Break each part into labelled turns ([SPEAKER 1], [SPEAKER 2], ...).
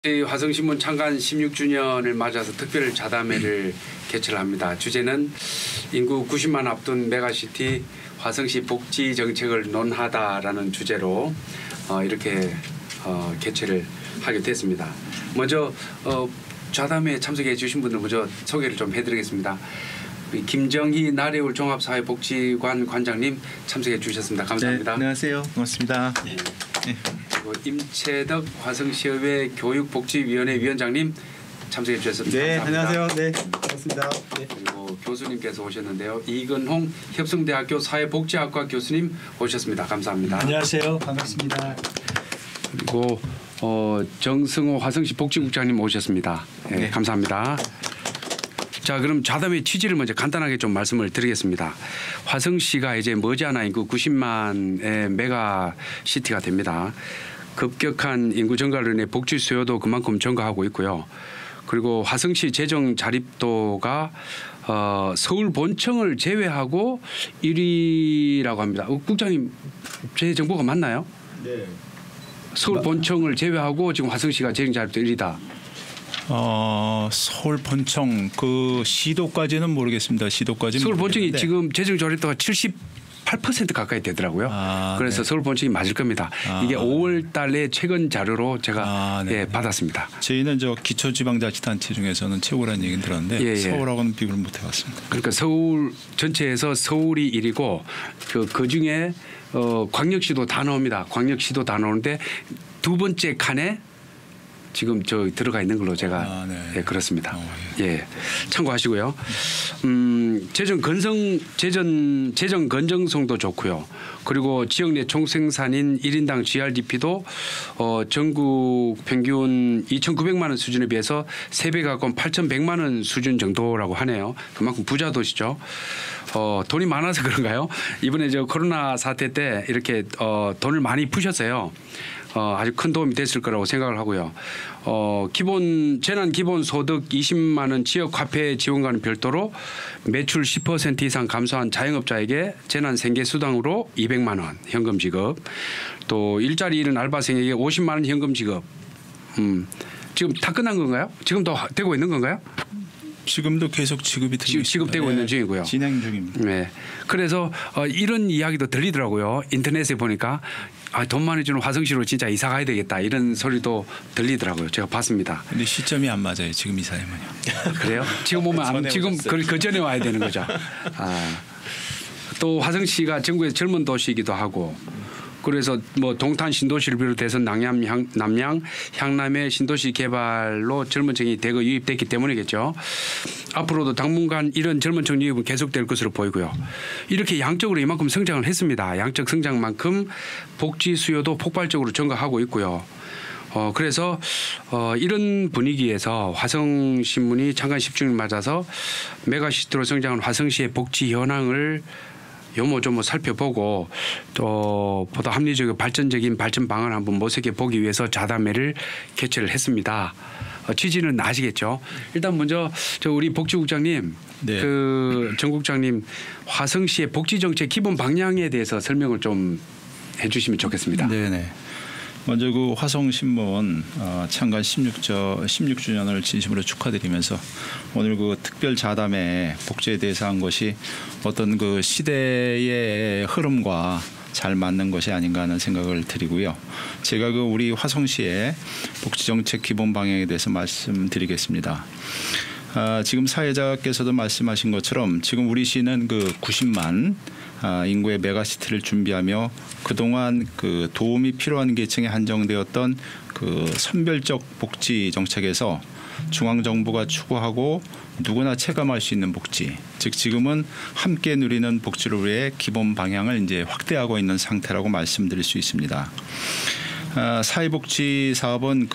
[SPEAKER 1] 저희 화성신문 창간 16주년을 맞아서 특별 자담회를 개최를 합니다. 주제는 인구 90만 앞둔 메가시티 화성시 복지 정책을 논하다라는 주제로 이렇게 개최를 하게 됐습니다. 먼저 자담회에 참석해 주신 분들 먼저 소개를 좀 해드리겠습니다. 김정희 나래울 종합사회복지관 관장님 참석해 주셨습니다. 감사합니다.
[SPEAKER 2] 네, 안녕하세요. 고맙습니다. 네.
[SPEAKER 1] 그리고 임채덕 화성시의회 교육복지위원회 위원장님 참석해 주셨습니다.
[SPEAKER 2] 네,
[SPEAKER 1] 감사합니다.
[SPEAKER 2] 안녕하세요. 네, 반갑습니다. 네.
[SPEAKER 1] 그리고 교수님께서 오셨는데요. 이근홍 협성대학교 사회복지학과 교수님 오셨습니다. 감사합니다.
[SPEAKER 3] 안녕하세요. 반갑습니다.
[SPEAKER 1] 그리고 정승호 화성시 복지국장님 오셨습니다. 네, 네. 감사합니다. 자, 그럼 자담회 취지를 먼저 간단하게 좀 말씀을 드리겠습니다. 화성시가 이제 머지않아 인구 90만의 메가시티가 됩니다. 급격한 인구 증가로 인해 복지 수요도 그만큼 증가하고 있고요. 그리고 화성시 재정 자립도가 서울 본청을 제외하고 1위라고 합니다. 국장님, 제 정보가 맞나요?
[SPEAKER 3] 네.
[SPEAKER 1] 서울 본청을 제외하고 지금 화성시가 재정 자립도 1위다.
[SPEAKER 2] 서울 본청 그 시도까지는 모르겠습니다. 시도까지는
[SPEAKER 1] 서울 본청이
[SPEAKER 2] 모르겠는데.
[SPEAKER 1] 지금 재정 자립도가 78% 가까이 되더라고요. 그래서
[SPEAKER 2] 네.
[SPEAKER 1] 서울 본청이 맞을 겁니다. 이게 5월 달에 최근 자료로 제가
[SPEAKER 2] 네.
[SPEAKER 1] 받았습니다.
[SPEAKER 2] 저희는 기초지방자치단체 중에서는 최고라는 얘기는 들었는데 서울하고는 비교를 못 해봤습니다.
[SPEAKER 1] 그러니까 서울 전체에서 서울이 1위고 그 중에 광역시도 다 나옵니다. 광역시도 다 나오는데 두 번째 칸에 지금 들어가 있는 걸로 제가 그렇습니다. 예, 참고하시고요. 재정 건정성도 좋고요. 그리고 지역 내 총생산인 1인당 GRDP도 전국 평균 2,900만 원 수준에 비해서 3배 가까운 8,100만 원 수준 정도라고 하네요. 그만큼 부자 도시죠. 돈이 많아서 그런가요? 이번에 코로나 사태 때 이렇게 돈을 많이 푸셨어요. 아주 큰 도움이 됐을 거라고 생각을 하고요. 재난 기본 소득 20만 원 지역 화폐 지원과는 별도로 매출 10% 이상 감소한 자영업자에게 재난 생계 수당으로 200만 원 현금 지급, 또 일자리 잃은 알바생에게 50만 원 현금 지급. 지금 다 끝난 건가요? 지금도 되고 있는 건가요?
[SPEAKER 2] 지금도 계속 지급이
[SPEAKER 1] 지급되고 있는 중이고요.
[SPEAKER 2] 진행 중입니다.
[SPEAKER 1] 네. 그래서 이런 이야기도 들리더라고요. 인터넷에 보니까 돈 많이 주는 화성시로 진짜 이사 가야 되겠다 이런 소리도 들리더라고요. 제가 봤습니다.
[SPEAKER 2] 근데 시점이 안 맞아요. 지금 이사하면요.
[SPEAKER 1] 그래요? 지금 오면 지금 그 전에 와야 되는 거죠. 또 화성시가 전국의 젊은 도시이기도 하고. 그래서 동탄 신도시를 비롯해서 남양, 향남의 신도시 개발로 젊은 층이 대거 유입됐기 때문이겠죠. 앞으로도 당분간 이런 젊은 층 유입은 계속될 것으로 보이고요. 이렇게 양적으로 이만큼 성장을 했습니다. 양적 성장만큼 복지 수요도 폭발적으로 증가하고 있고요. 그래서 이런 분위기에서 화성신문이 창간 10주년 맞아서 메가시티로 성장한 화성시의 복지 현황을 요모조모 살펴보고 또 보다 합리적이고 발전적인 발전 방안을 한번 모색해 보기 위해서 자담회를 개최를 했습니다. 취지는 아시겠죠? 일단 먼저 우리 복지국장님, 정 국장님 화성시의 복지정책 기본 방향에 대해서 설명을 좀 해주시면 좋겠습니다.
[SPEAKER 2] 네네. 먼저 화성신문 창간 16주년을 진심으로 축하드리면서 오늘 특별 자담회 복지에 대해서 한 것이 어떤 시대의 흐름과 잘 맞는 것이 아닌가 하는 생각을 드리고요. 제가 우리 화성시의 복지정책 기본 방향에 대해서 말씀드리겠습니다. 지금 사회자께서도 말씀하신 것처럼 지금 우리 시는 90만 인구의 메가시티를 준비하며 그동안 도움이 필요한 계층에 한정되었던 선별적 복지 정책에서 중앙정부가 추구하고 누구나 체감할 수 있는 복지, 즉 지금은 함께 누리는 복지를 위해 기본 방향을 이제 확대하고 있는 상태라고 말씀드릴 수 있습니다. 사회복지 사업은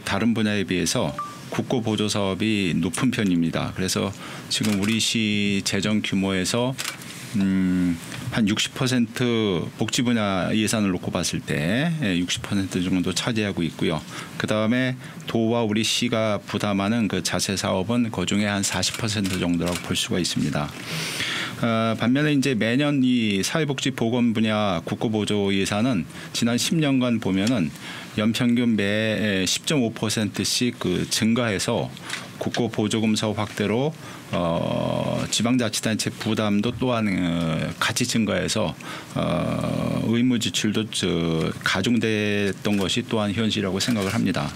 [SPEAKER 2] 다른 분야에 비해서 국고 보조 사업이 높은 편입니다. 그래서 지금 우리 시 재정 규모에서 한 60% 복지 분야 예산을 놓고 봤을 때 60% 정도 차지하고 있고요. 그다음에 도와 우리 시가 부담하는 자체 사업은 그중에 한 40% 정도라고 볼 수가 있습니다. 반면에 이제 매년 이 사회복지보건 분야 국고보조 예산은 지난 10년간 보면은 연평균 매 10.5%씩 그 증가해서 국고보조금 사업 확대로 지방자치단체 부담도 또한 같이 증가해서 의무 지출도 가중됐던 것이 또한 현실이라고 생각을 합니다.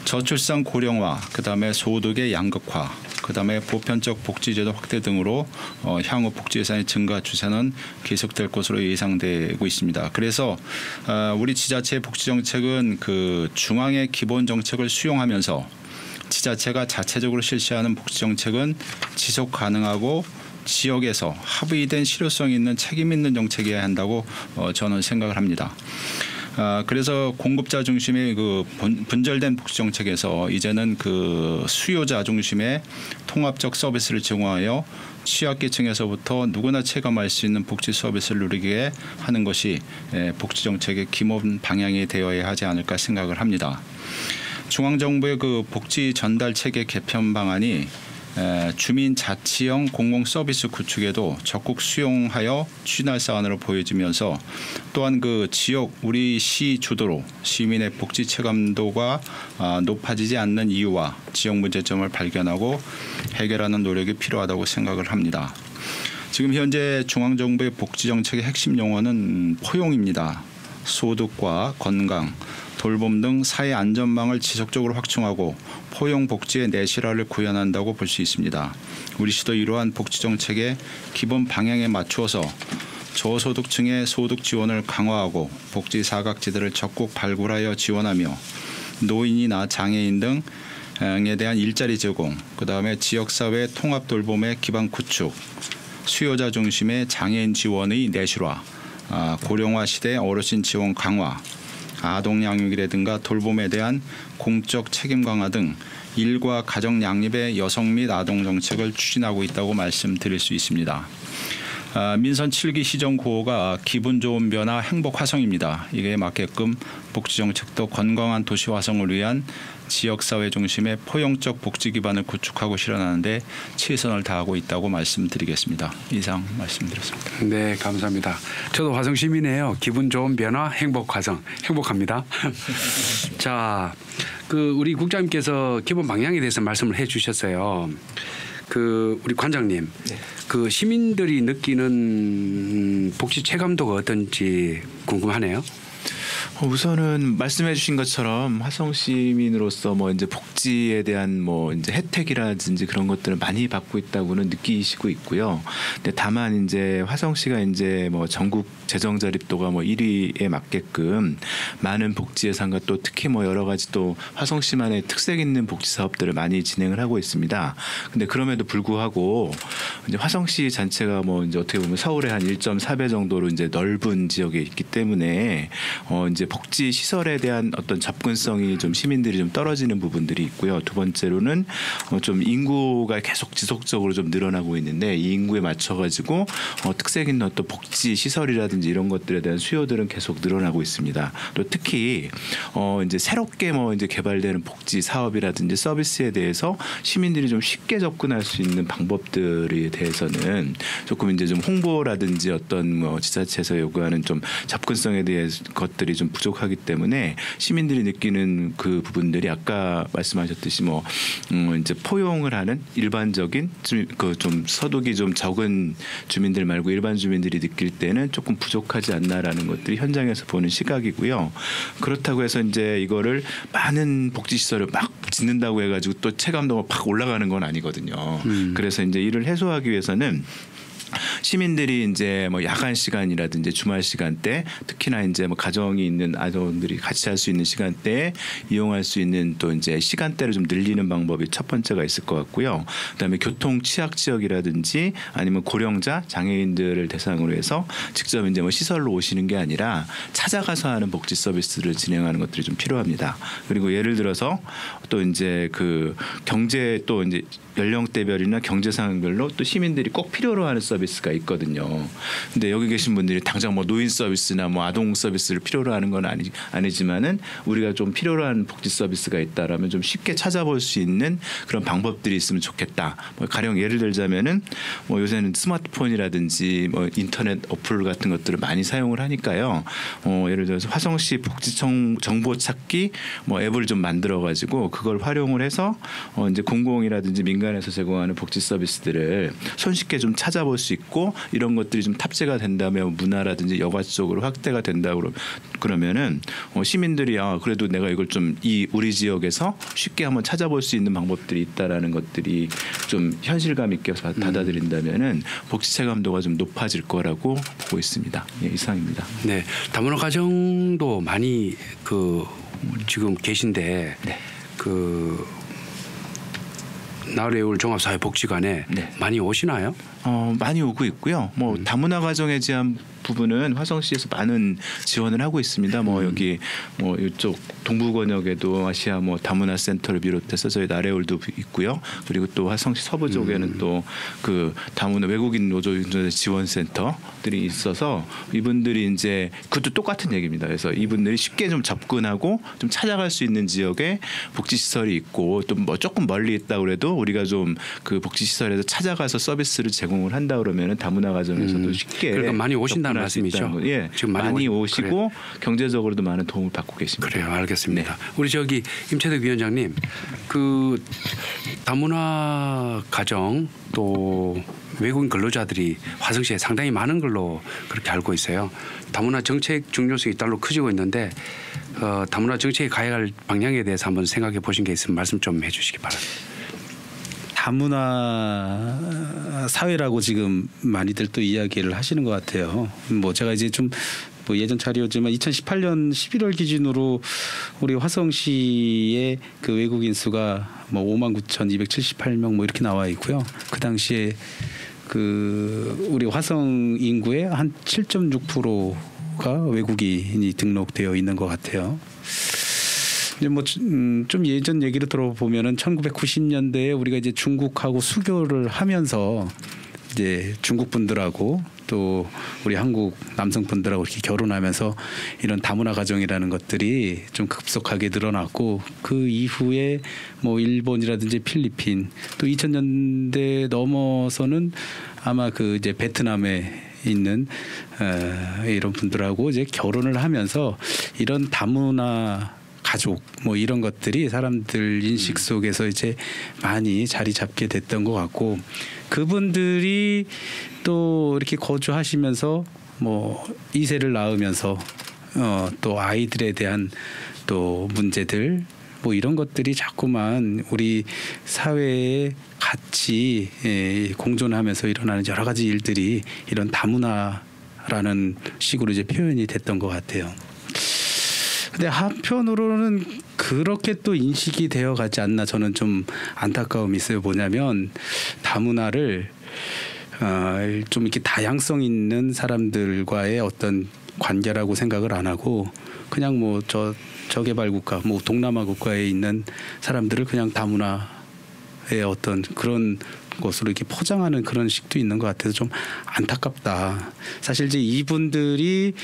[SPEAKER 2] 저출산 고령화, 그다음에 소득의 양극화, 그다음에 보편적 복지제도 확대 등으로 향후 복지 예산의 증가 추세는 계속될 것으로 예상되고 있습니다. 그래서 우리 지자체 복지 정책은 그 중앙의 기본 정책을 수용하면서 지자체가 자체적으로 실시하는 복지 정책은 지속 가능하고 지역에서 합의된 실효성 있는 책임 있는 정책이어야 한다고 저는 생각을 합니다. 그래서 공급자 중심의 그 분절된 복지 정책에서 이제는 그 수요자 중심의 통합적 서비스를 제공하여 취약계층에서부터 누구나 체감할 수 있는 복지 서비스를 누리게 하는 것이 복지 정책의 기본 방향이 되어야 하지 않을까 생각을 합니다. 중앙정부의 그 복지 전달 체계 개편 방안이 주민 자치형 공공 서비스 구축에도 적극 수용하여 추진할 사안으로 보여지면서 또한 그 지역 우리 시 주도로 시민의 복지 체감도가 높아지지 않는 이유와 지역 문제점을 발견하고 해결하는 노력이 필요하다고 생각을 합니다. 지금 현재 중앙정부의 복지 정책의 핵심 용어는 포용입니다. 소득과 건강, 돌봄 등 사회 안전망을 지속적으로 확충하고 포용 복지의 내실화를 구현한다고 볼 수 있습니다. 우리 시도 이러한 복지 정책의 기본 방향에 맞추어서 저소득층의 소득 지원을 강화하고 복지 사각지대를 적극 발굴하여 지원하며 노인이나 장애인 등에 대한 일자리 제공, 그다음에 지역사회 통합 돌봄의 기반 구축, 수요자 중심의 장애인 지원의 내실화, 고령화 시대 어르신 지원 강화, 아동 양육이라든가 돌봄에 대한 공적 책임 강화 등 일과 가정 양립의 여성 및 아동 정책을 추진하고 있다고 말씀드릴 수 있습니다. 민선 7기 시정 구호가 기분 좋은 변화 행복 화성입니다. 이에 맞게끔 복지 정책도 건강한 도시 화성을 위한 지역사회 중심의 포용적 복지 기반을 구축하고 실현하는데 최선을 다하고 있다고 말씀드리겠습니다. 이상 말씀드렸습니다.
[SPEAKER 1] 네, 감사합니다. 저도 화성 시민이에요. 기분 좋은 변화 행복 화성 행복합니다. 자, 그 우리 국장님께서 기본 방향에 대해서 말씀을 해주셨어요. 그 우리 관장님, 네. 그 시민들이 느끼는 복지 체감도가 어떤지 궁금하네요.
[SPEAKER 3] 우선은 말씀해주신 것처럼 화성 시민으로서 뭐 이제 복지에 대한 뭐 이제 혜택이라든지 그런 것들을 많이 받고 있다고는 느끼시고 있고요. 근데 다만 이제 화성시가 이제 뭐 전국 재정 자립도가 뭐 1위에 맞게끔 많은 복지 예산과 또 특히 뭐 여러 가지 또 화성시만의 특색 있는 복지 사업들을 많이 진행을 하고 있습니다. 근데 그럼에도 불구하고 이제 화성시 전체가 뭐 이제 어떻게 보면 서울의 한 1.4배 정도로 이제 넓은 지역에 있기 때문에 이제 복지 시설에 대한 어떤 접근성이 좀 시민들이 좀 떨어지는 부분들이 있고요. 두 번째로는 좀 인구가 계속 지속적으로 좀 늘어나고 있는데 이 인구에 맞춰가지고 특색 있는 어떤 복지 시설이라든지 이런 것들에 대한 수요들은 계속 늘어나고 있습니다. 또 특히 이제 새롭게 뭐 이제 개발되는 복지 사업이라든지 서비스에 대해서 시민들이 좀 쉽게 접근할 수 있는 방법들에 대해서는 조금 이제 좀 홍보라든지 어떤 뭐 지자체에서 요구하는 좀 접근성에 대한 것들이 좀 부족하기 때문에 시민들이 느끼는 그 부분들이 아까 말씀하셨듯이 뭐 이제 포용을 하는 일반적인 그 좀 소득이 좀 적은 주민들 말고 일반 주민들이 느낄 때는 조금 부족하지 않나라는 것들이 현장에서 보는 시각이고요. 그렇다고 해서 이제 이거를 많은 복지 시설을 막 짓는다고 해가지고 또 체감도가 팍 올라가는 건 아니거든요. 그래서 이제 이를 해소하기 위해서는 시민들이 이제 뭐 야간 시간이라든지 주말 시간대 특히나 이제 뭐 가정이 있는 아동들이 같이 할 수 있는 시간대에 이용할 수 있는 또 이제 시간대를 좀 늘리는 방법이 첫 번째가 있을 것 같고요. 그다음에 교통 취약 지역이라든지 아니면 고령자 장애인들을 대상으로 해서 직접 이제 뭐 시설로 오시는 게 아니라 찾아가서 하는 복지 서비스를 진행하는 것들이 좀 필요합니다. 그리고 예를 들어서 또 이제 그 경제 또 이제 연령대별이나 경제 상황별로 또 시민들이 꼭 필요로 하는 서비스 서비스가 있거든요. 근데 여기 계신 분들이 당장 뭐 노인 서비스나 뭐 아동 서비스를 필요로 하는 건 아니지만은 우리가 좀 필요로 하는 복지 서비스가 있다라면 좀 쉽게 찾아볼 수 있는 그런 방법들이 있으면 좋겠다. 뭐 가령 예를 들자면은 뭐 요새는 스마트폰이라든지 뭐 인터넷 어플 같은 것들을 많이 사용을 하니까요. 예를 들어서 화성시 복지청 정보 찾기 뭐 앱을 좀 만들어 가지고 그걸 활용을 해서 이제 공공이라든지 민간에서 제공하는 복지 서비스들을 손쉽게 좀 찾아볼 수 있고 이런 것들이 좀 탑재가 된다면 문화라든지 여가 쪽으로 확대가 된다 그러면은 시민들이 그래도 내가 이걸 좀 우리 지역에서 쉽게 한번 찾아볼 수 있는 방법들이 있다라는 것들이 좀 현실감 있게 받아들인다면은 복지 체감도가 좀 높아질 거라고 보고 있습니다. 예, 이상입니다.
[SPEAKER 1] 네, 다문화 가정도 많이 지금 계신데
[SPEAKER 3] 네.
[SPEAKER 1] 나래울 종합사회복지관에
[SPEAKER 3] 네.
[SPEAKER 1] 많이 오시나요?
[SPEAKER 3] 많이 오고 있고요. 뭐 다문화 가정에 대한 부분은 화성시에서 많은 지원을 하고 있습니다. 뭐 여기 뭐 이쪽 동부권역에도 아시아 뭐 다문화 센터를 비롯해서 저희 나래울도 있고요. 그리고 또 화성시 서부 쪽에는 또 그 다문화 외국인 노조 지원 센터들이 있어서 이분들이 이제 그것도 똑같은 얘기입니다. 그래서 이분들이 쉽게 좀 접근하고 좀 찾아갈 수 있는 지역에 복지 시설이 있고 또 뭐 조금 멀리 있다 그래도 우리가 좀 그 복지 시설에서 찾아가서 서비스를 제공을 한다 그러면은 다문화 가정에서도 쉽게
[SPEAKER 1] 그러니까 많이 오신다는 말씀이죠.
[SPEAKER 3] 예,
[SPEAKER 1] 지금
[SPEAKER 3] 많이 오시고 경제적으로도 많은 도움을 받고 계십니다.
[SPEAKER 1] 그래요, 알겠습니다.
[SPEAKER 3] 네.
[SPEAKER 1] 우리 임채덕 위원장님, 그 다문화 가정 또 외국인 근로자들이 화성시에 상당히 많은 걸로 그렇게 알고 있어요. 다문화 정책 중요성이 달로 커지고 있는데 다문화 정책에 가야 할 방향에 대해서 한번 생각해 보신 게 있으면 말씀 좀 해주시기 바랍니다.
[SPEAKER 4] 다문화 사회라고 지금 많이들 또 이야기를 하시는 것 같아요. 뭐 제가 이제 좀 뭐 예전 자료지만 2018년 11월 기준으로 우리 화성시의 그 외국인 수가 뭐 59,278명 뭐 이렇게 나와 있고요. 그 당시에 그 우리 화성 인구의 한 7.6%가 외국인이 등록되어 있는 것 같아요. 이제 뭐 좀 예전 얘기를 들어보면은 1990년대에 우리가 이제 중국하고 수교를 하면서 이제 중국 분들하고 또 우리 한국 남성분들하고 이렇게 결혼하면서 이런 다문화 가정이라는 것들이 좀 급속하게 늘어났고 그 이후에 뭐 일본이라든지 필리핀 또 2000년대 넘어서는 아마 그 이제 베트남에 있는 이런 분들하고 이제 결혼을 하면서 이런 다문화 가족 뭐 이런 것들이 사람들 인식 속에서 이제 많이 자리 잡게 됐던 것 같고 그분들이 또 이렇게 거주하시면서 뭐 2세를 낳으면서 또 아이들에 대한 또 문제들 뭐 이런 것들이 자꾸만 우리 사회에 같이 공존하면서 일어나는 여러 가지 일들이 이런 다문화라는 식으로 이제 표현이 됐던 것 같아요. 근데 한편으로는 그렇게 또 인식이 되어 가지 않나 저는 좀 안타까움이 있어요. 뭐냐면 다문화를 좀 이렇게 다양성 있는 사람들과의 어떤 관계라고 생각을 안 하고 그냥 뭐 저개발 국가 뭐 동남아 국가에 있는 사람들을 그냥 다문화의 어떤 그런 것으로 이렇게 포장하는 그런 식도 있는 것 같아서 좀 안타깝다. 사실 이제 이분들이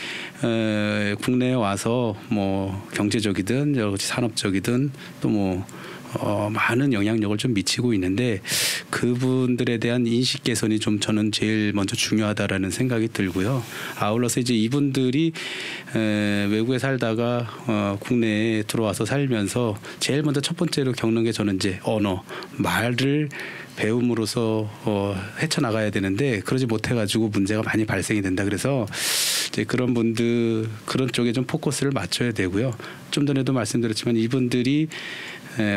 [SPEAKER 4] 국내에 와서 뭐 경제적이든 여러 가지 산업적이든 또 뭐 많은 영향력을 좀 미치고 있는데 그분들에 대한 인식 개선이 좀 저는 제일 먼저 중요하다라는 생각이 들고요. 아울러서 이제 이분들이 외국에 살다가 국내에 들어와서 살면서 제일 먼저 첫 번째로 겪는 게 저는 이제 언어, 말을 배움으로써 헤쳐나가야 되는데 그러지 못해가지고 문제가 많이 발생이 된다. 그래서 이제 그런 분들 그런 쪽에 좀 포커스를 맞춰야 되고요. 좀 전에도 말씀드렸지만 이분들이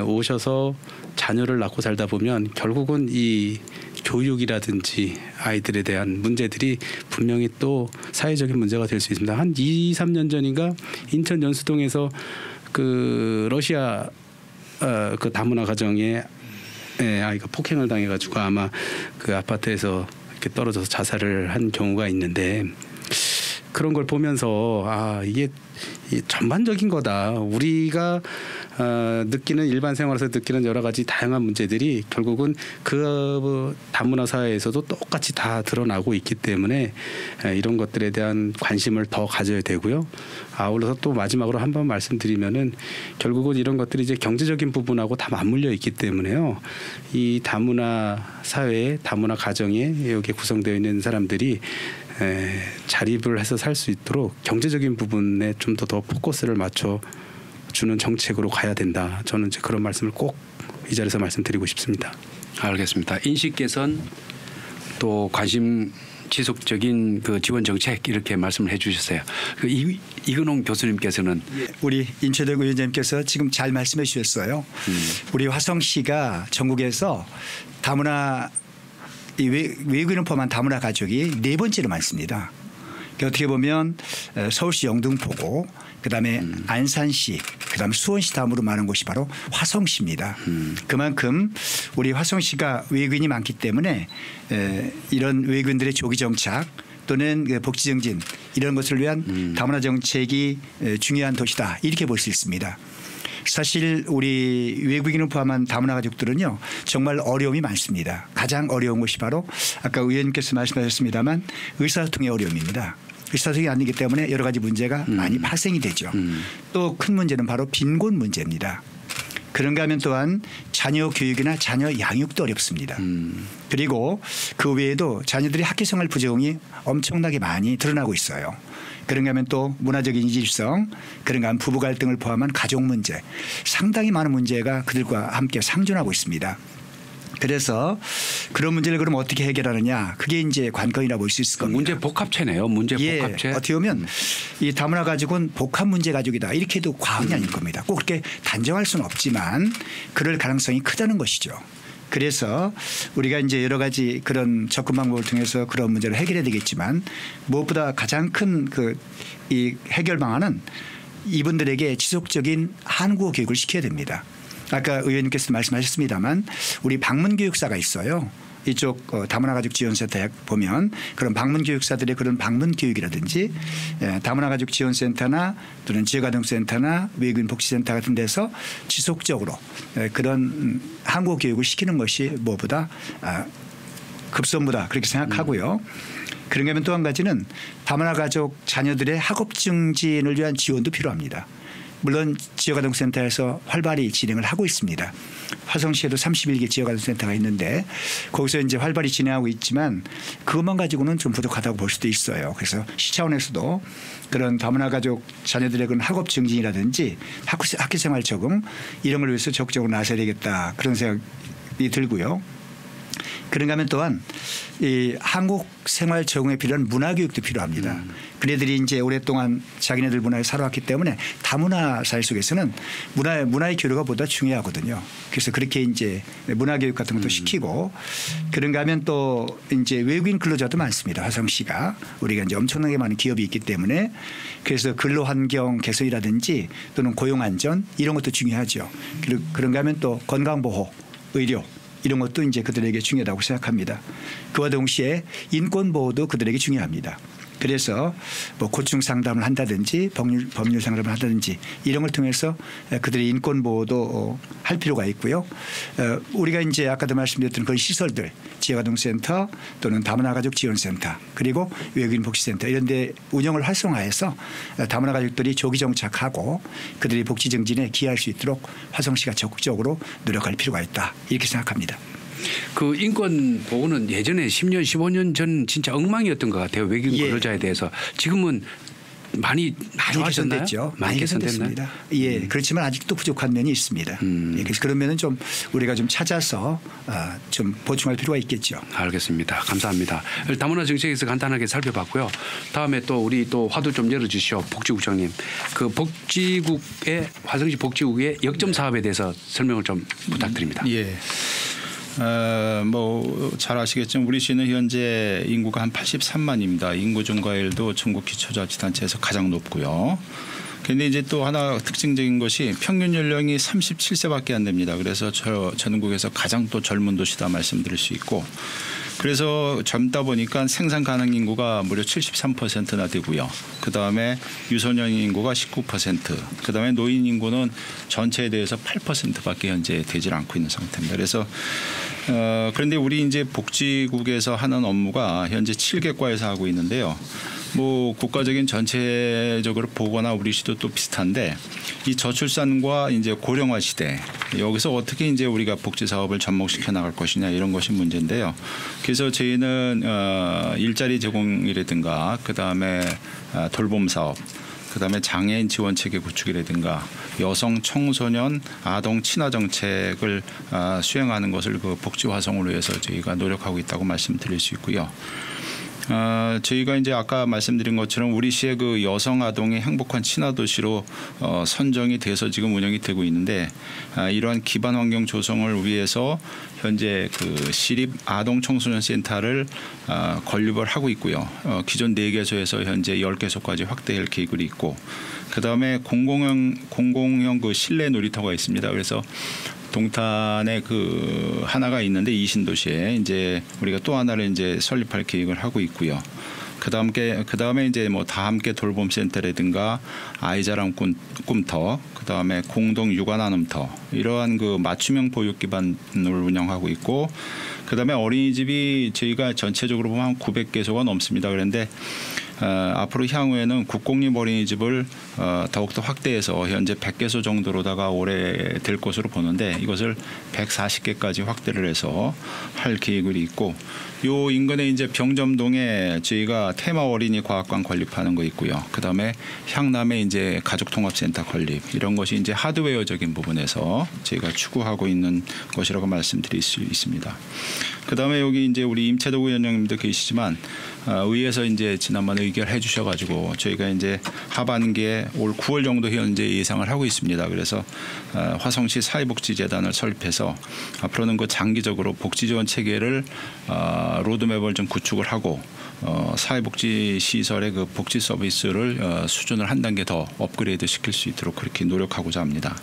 [SPEAKER 4] 오셔서 자녀를 낳고 살다 보면 결국은 이 교육이라든지 아이들에 대한 문제들이 분명히 또 사회적인 문제가 될 수 있습니다. 한 2, 3년 전인가 인천 연수동에서 그 러시아 그 다문화 가정에 아이가 폭행을 당해가지고 아마 그 아파트에서 이렇게 떨어져서 자살을 한 경우가 있는데 그런 걸 보면서 이게 전반적인 거다. 우리가 느끼는 일반 생활에서 느끼는 여러 가지 다양한 문제들이 결국은 그 다문화 사회에서도 똑같이 다 드러나고 있기 때문에 이런 것들에 대한 관심을 더 가져야 되고요. 아울러서 또 마지막으로 한 번 말씀드리면은 결국은 이런 것들이 이제 경제적인 부분하고 다 맞물려 있기 때문에요. 이 다문화 사회에 다문화 가정에 여기 구성되어 있는 사람들이 자립을 해서 살 수 있도록 경제적인 부분에 좀 더 포커스를 맞춰 주는 정책으로 가야 된다. 저는 이제 그런 말씀을 꼭 이 자리에서 말씀드리고 싶습니다.
[SPEAKER 1] 알겠습니다. 인식 개선 또 관심 지속적인 그 지원 정책 이렇게 말씀을 해주셨어요. 그 이근홍 교수님께서는
[SPEAKER 5] 우리 인최덕 위원장님께서 지금 잘 말씀해 주셨어요. 우리 화성시가 전국에서 다문화 외국인을 포함한 다문화 가족이 4번째로 많습니다. 어떻게 보면 서울시 영등포고 그다음에 안산시 그다음에 수원시 다음으로 많은 곳이 바로 화성시입니다. 그만큼 우리 화성시가 외국인이 많기 때문에 이런 외국인들의 조기 정착 또는 복지 증진 이런 것을 위한 다문화 정책이 중요한 도시다 이렇게 볼 수 있습니다. 사실 우리 외국인을 포함한 다문화 가족들은요 정말 어려움이 많습니다. 가장 어려운 것이 바로 아까 의원님께서 말씀하셨습니다만 의사소통의 어려움입니다. 의사소통이 안 되기 때문에 여러 가지 문제가 많이 발생이 되죠. 또 큰 문제는 바로 빈곤 문제입니다. 그런가 하면 또한 자녀 교육이나 자녀 양육도 어렵습니다. 그리고 그 외에도 자녀들이 학교생활 부정이 엄청나게 많이 드러나고 있어요. 그런가 하면 또 문화적인 이질성 그런가 하면 부부 갈등을 포함한 가족 문제 상당히 많은 문제가 그들과 함께 상존하고 있습니다. 그래서 그런 문제를 그럼 어떻게 해결하느냐 그게 이제 관건이라 볼 수 있을 겁니다.
[SPEAKER 1] 문제 복합체네요. 문제 복합체.
[SPEAKER 5] 어떻게 보면 이 다문화 가족은 복합 문제 가족이다 이렇게 해도 과언이 아닐 겁니다. 꼭 그렇게 단정할 수는 없지만 그럴 가능성이 크다는 것이죠. 그래서 우리가 이제 여러 가지 그런 접근 방법을 통해서 그런 문제를 해결해야 되겠지만 무엇보다 가장 큰 이 해결 방안은 이분들에게 지속적인 한국어 교육을 시켜야 됩니다. 아까 의원님께서 말씀하셨습니다만 우리 방문교육사가 있어요. 이쪽 다문화 가족 지원센터에 보면 그런 방문교육사들의 그런 방문교육이라든지 다문화 가족 지원센터나 또는 지역아동센터나 외국인 복지센터 같은 데서 지속적으로 그런 한국어 교육을 시키는 것이 무엇보다 급선무다 그렇게 생각하고요. 그런가 하면 또 한 가지는 다문화 가족 자녀들의 학업 증진을 위한 지원도 필요합니다. 물론 지역아동센터에서 활발히 진행을 하고 있습니다. 화성시에도 31개 지역아동센터가 있는데 거기서 이제 활발히 진행하고 있지만 그것만 가지고는 좀 부족하다고 볼 수도 있어요. 그래서 시 차원에서도 그런 다문화 가족 자녀들의 그런 학업 증진이라든지 학교생활 적응 이런 걸 위해서 적극적으로 나서야 되겠다 그런 생각이 들고요. 그런가 하면 또한 이 한국 생활 적응에 필요한 문화 교육도 필요합니다. 그네들이 이제 오랫동안 자기네들 문화에 살아왔기 때문에 다문화 사회 속에서는 문화의 교류가 보다 중요하거든요. 그래서 그렇게 이제 문화 교육 같은 것도 시키고 그런가 하면 또 이제 외국인 근로자도 많습니다. 화성시가 우리가 이제 엄청나게 많은 기업이 있기 때문에 그래서 근로 환경 개선이라든지 또는 고용 안전 이런 것도 중요하죠. 그리고 그런가 하면 또 건강보호, 의료 이런 것도 이제 그들에게 중요하다고 생각합니다. 그와 동시에 인권 보호도 그들에게 중요합니다. 그래서 뭐 고충 상담을 한다든지 법률 상담을 한다든지 이런 걸 통해서 그들의 인권 보호도 할 필요가 있고요. 우리가 이제 아까도 말씀드렸던 그런 시설들 지역아동센터 또는 다문화 가족 지원센터 그리고 외국인 복지센터 이런 데 운영을 활성화해서 다문화 가족들이 조기 정착하고 그들이 복지 증진에 기여할 수 있도록 화성시가 적극적으로 노력할 필요가 있다 이렇게 생각합니다.
[SPEAKER 1] 그 인권 보호는 예전에 10년, 15년 전 진짜 엉망이었던 것 같아요. 외국인 근로자에 대해서. 지금은 많이
[SPEAKER 5] 개선됐죠. 많이 개선됐습니다. 예, 그렇지만 아직도 부족한 면이 있습니다. 예, 그래서 그런 면은 좀 우리가 좀 찾아서 좀 보충할 필요가 있겠죠.
[SPEAKER 1] 알겠습니다. 감사합니다. 다문화 정책에서 간단하게 살펴봤고요. 다음에 또 우리 또 화두 좀 열어주시오, 복지국장님. 그 복지국의 화성시 복지국의 역점 사업에 대해서 설명을 좀 부탁드립니다.
[SPEAKER 2] 예. 뭐 잘 아시겠지만 우리 시는 현재 인구가 한 83만입니다. 인구 증가율도 전국 기초자치단체에서 가장 높고요. 근데 이제 또 하나 특징적인 것이 평균 연령이 37세밖에 안 됩니다. 그래서 전국에서 가장 또 젊은 도시다 말씀드릴 수 있고, 그래서 젊다 보니까 생산 가능 인구가 무려 73%나 되고요. 그다음에 유소년 인구가 19%, 그다음에 노인 인구는 전체에 대해서 8%밖에 현재 되질 않고 있는 상태입니다. 그래서 그런데 우리 이제 복지국에서 하는 업무가 현재 7개과에서 하고 있는데요. 뭐 국가적인 전체적으로 보거나 우리 시도 또 비슷한데, 이 저출산과 이제 고령화 시대, 여기서 어떻게 이제 우리가 복지 사업을 접목시켜 나갈 것이냐, 이런 것이 문제인데요. 그래서 저희는 일자리 제공이라든가 그다음에 돌봄 사업, 그다음에 장애인 지원 체계 구축이라든가 여성, 청소년, 아동 친화 정책을 수행하는 것을 그 복지 화성을 위해서 저희가 노력하고 있다고 말씀드릴 수 있고요. 저희가 이제 아까 말씀드린 것처럼 우리 시의 그 여성 아동의 행복한 친화 도시로 선정이 돼서 지금 운영이 되고 있는데, 이러한 기반 환경 조성을 위해서 현재 그 시립 아동 청소년 센터를 건립을 하고 있고요. 기존 4개소에서 현재 10개소까지 확대할 계획이 있고, 그다음에 공공형 그 실내 놀이터가 있습니다. 그래서 동탄에 그 하나가 있는데 이신도시에 이제 우리가 또 하나를 이제 설립할 계획을 하고 있고요. 그다음에 이제 뭐 다 함께 돌봄 센터라든가 아이자랑 꿈터, 그다음에 공동 육아 나눔터, 이러한 그 맞춤형 보육 기반을 운영하고 있고, 그다음에 어린이집이 저희가 전체적으로 보면 한 900개소가 넘습니다. 그런데 앞으로 향후에는 국공립 어린이집을 더욱더 확대해서 현재 100개소 정도로다가 올해 될 것으로 보는데, 이것을 140개까지 확대를 해서 할 계획이 있고, 요 인근에 이제 병점동에 저희가 테마 어린이 과학관 건립하는 거 있고요. 그다음에 향남에 이제 가족통합센터 건립, 이런 것이 이제 하드웨어적인 부분에서 저희가 추구하고 있는 것이라고 말씀드릴 수 있습니다. 그다음에 여기 이제 우리 임채덕 위원장님도 계시지만 의회에서 이제 지난번에 의결해 주셔가지고 저희가 이제 하반기에 올 9월 정도 현재 예상을 하고 있습니다. 그래서 화성시 사회복지재단을 설립해서 앞으로는 그 장기적으로 복지 지원 체계를 로드맵을 좀 구축을 하고 사회복지 시설의 그 복지 서비스를 수준을 한 단계 더 업그레이드 시킬 수 있도록 그렇게 노력하고자 합니다.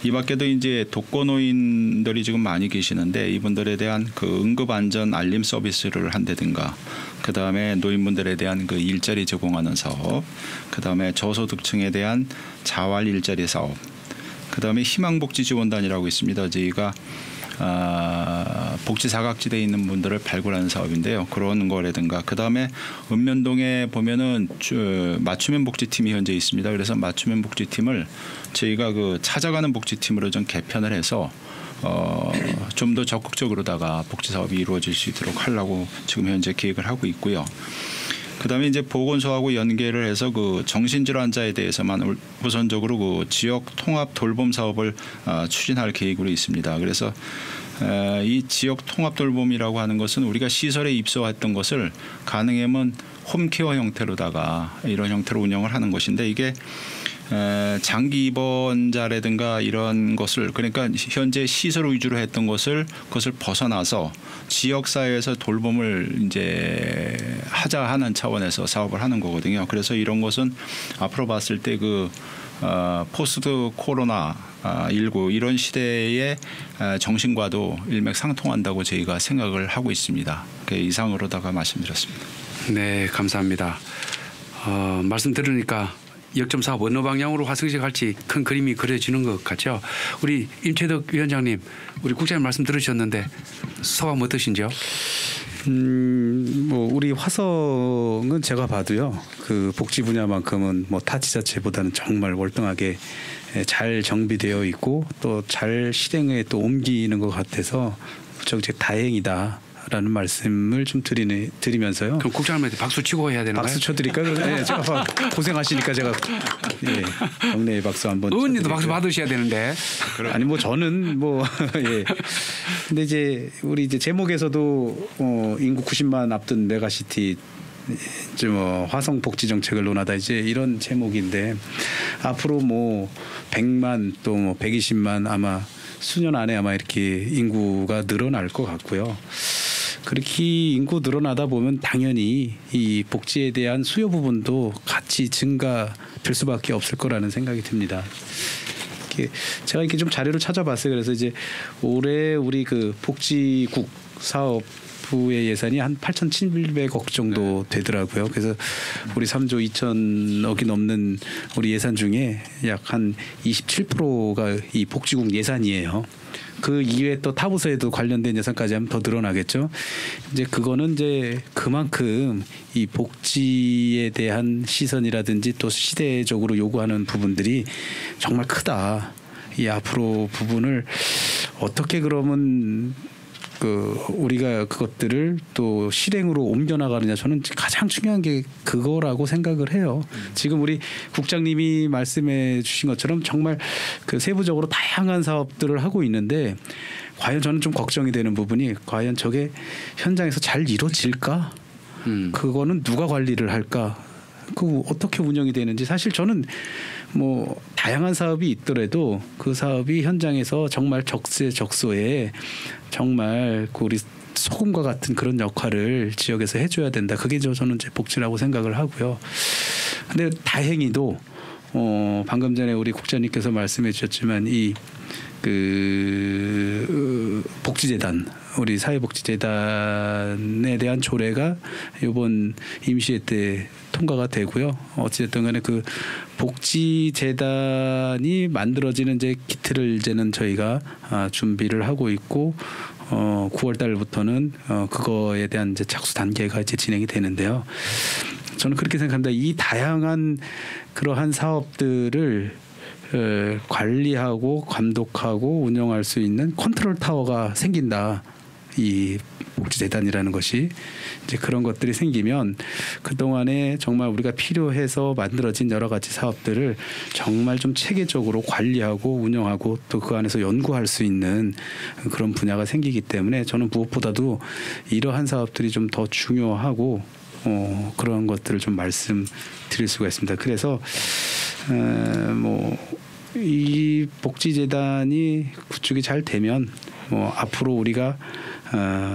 [SPEAKER 2] 이 밖에도 이제 독거노인들이 지금 많이 계시는데, 이분들에 대한 그 응급 안전 알림 서비스를 한다든가, 그다음에 노인분들에 대한 그 일자리 제공하는 사업, 그다음에 저소득층에 대한 자활 일자리 사업, 그다음에 희망복지 지원단이라고 있습니다. 저희가 복지 사각지대에 있는 분들을 발굴하는 사업인데요. 그런 거라든가, 그다음에 읍면동에 보면은 맞춤형 복지팀이 현재 있습니다. 그래서 맞춤형 복지팀을 저희가 그 찾아가는 복지팀으로 좀 개편을 해서 좀 더 적극적으로다가 복지 사업이 이루어질 수 있도록 하려고 지금 현재 계획을 하고 있고요. 그다음에 이제 보건소하고 연계를 해서 그 정신질환자에 대해서만 우선적으로 그 지역 통합 돌봄 사업을 추진할 계획으로 있습니다. 그래서 이 지역 통합 돌봄이라고 하는 것은 우리가 시설에 입소했던 것을 가능하면 홈케어 형태로다가 이런 형태로 운영을 하는 것인데, 이게 장기 입원자라든가 이런 것을, 그러니까 현재 시설 위주로 했던 그것을 벗어나서 지역 사회에서 돌봄을 이제 하자 하는 차원에서 사업을 하는 거거든요. 그래서 이런 것은 앞으로 봤을 때 그 포스트 코로나 19 이런 시대의 정신과도 일맥상통한다고 저희가 생각을 하고 있습니다. 그 이상으로다가 말씀드렸습니다.
[SPEAKER 1] 네, 감사합니다. 말씀 들으니까 역점 사업 어느 방향으로 화성시 갈지 큰 그림이 그려지는 것 같죠. 우리 임채덕 위원장님, 우리 국장님 말씀 들으셨는데 소감 어떠신지요?
[SPEAKER 4] 뭐 우리 화성은 제가 봐도요, 그 복지 분야만큼은 뭐 타 지자체보다는 정말 월등하게 잘 정비되어 있고 또 잘 실행에 또 옮기는 것 같아서 무척 다행이다. 라는 말씀을 좀 드리면서요.
[SPEAKER 1] 그럼 국장님한테 박수 치고 해야 되나요?
[SPEAKER 4] 박수 쳐드릴까요? 네, 제가 고생하시니까 제가 경례 박수 한번.
[SPEAKER 1] 의원님도 박수 받으셔야 되는데.
[SPEAKER 4] 아니 뭐 저는 뭐 예. 근데 이제 우리 이제 제목에서도 인구 90만 앞둔 메가시티 좀 화성 복지 정책을 논하다 이제 이런 제목인데, 앞으로 뭐 100만 또 뭐 120만 아마 수년 안에 아마 이렇게 인구가 늘어날 것 같고요. 그렇게 인구 늘어나다 보면 당연히 이 복지에 대한 수요 부분도 같이 증가될 수밖에 없을 거라는 생각이 듭니다. 제가 이렇게 좀 자료를 찾아봤어요. 그래서 이제 올해 우리 그 복지국 사업부의 예산이 한 8,700억 정도 되더라고요. 그래서 우리 3조 2천억이 넘는 우리 예산 중에 약 한 27%가 이 복지국 예산이에요. 그 이외에 또 타부서에도 관련된 예산까지 하면 더 늘어나겠죠. 이제 그거는 이제 그만큼 이 복지에 대한 시선이라든지 또 시대적으로 요구하는 부분들이 정말 크다. 이 앞으로 부분을 어떻게 그러면 우리가 그것들을 또 실행으로 옮겨나가느냐, 저는 가장 중요한 게 그거라고 생각을 해요. 지금 우리 국장님이 말씀해 주신 것처럼 정말 그 세부적으로 다양한 사업들을 하고 있는데 과연 저는 좀 걱정이 되는 부분이 과연 저게 현장에서 잘 이루어질까? 그거는 누가 관리를 할까? 그 어떻게 운영이 되는지 사실 저는 뭐 다양한 사업이 있더라도 그 사업이 현장에서 정말 적재적소에 정말 우리 소금과 같은 그런 역할을 지역에서 해줘야 된다. 그게 저는 이제 복지라고 생각을 하고요. 근데 다행히도 방금 전에 우리 국장님께서 말씀해 주셨지만 이 복지재단, 우리 사회복지재단에 대한 조례가 이번 임시회 때 통과가 되고요. 어찌됐든 간에 그 복지재단이 만들어지는 이제 기틀을 이제는 저희가 준비를 하고 있고 9월 달부터는 그거에 대한 이제 착수 단계가 이제 진행이 되는데요. 저는 그렇게 생각합니다. 이 다양한 그러한 사업들을 관리하고 감독하고 운영할 수 있는 컨트롤 타워가 생긴다. 이 복지재단이라는 것이 이제 그런 것들이 생기면 그동안에 정말 우리가 필요해서 만들어진 여러 가지 사업들을 정말 좀 체계적으로 관리하고 운영하고 또 그 안에서 연구할 수 있는 그런 분야가 생기기 때문에 저는 무엇보다도 이러한 사업들이 좀 더 중요하고 그런 것들을 좀 말씀드릴 수가 있습니다. 그래서 이 복지재단이 구축이 잘 되면 앞으로 우리가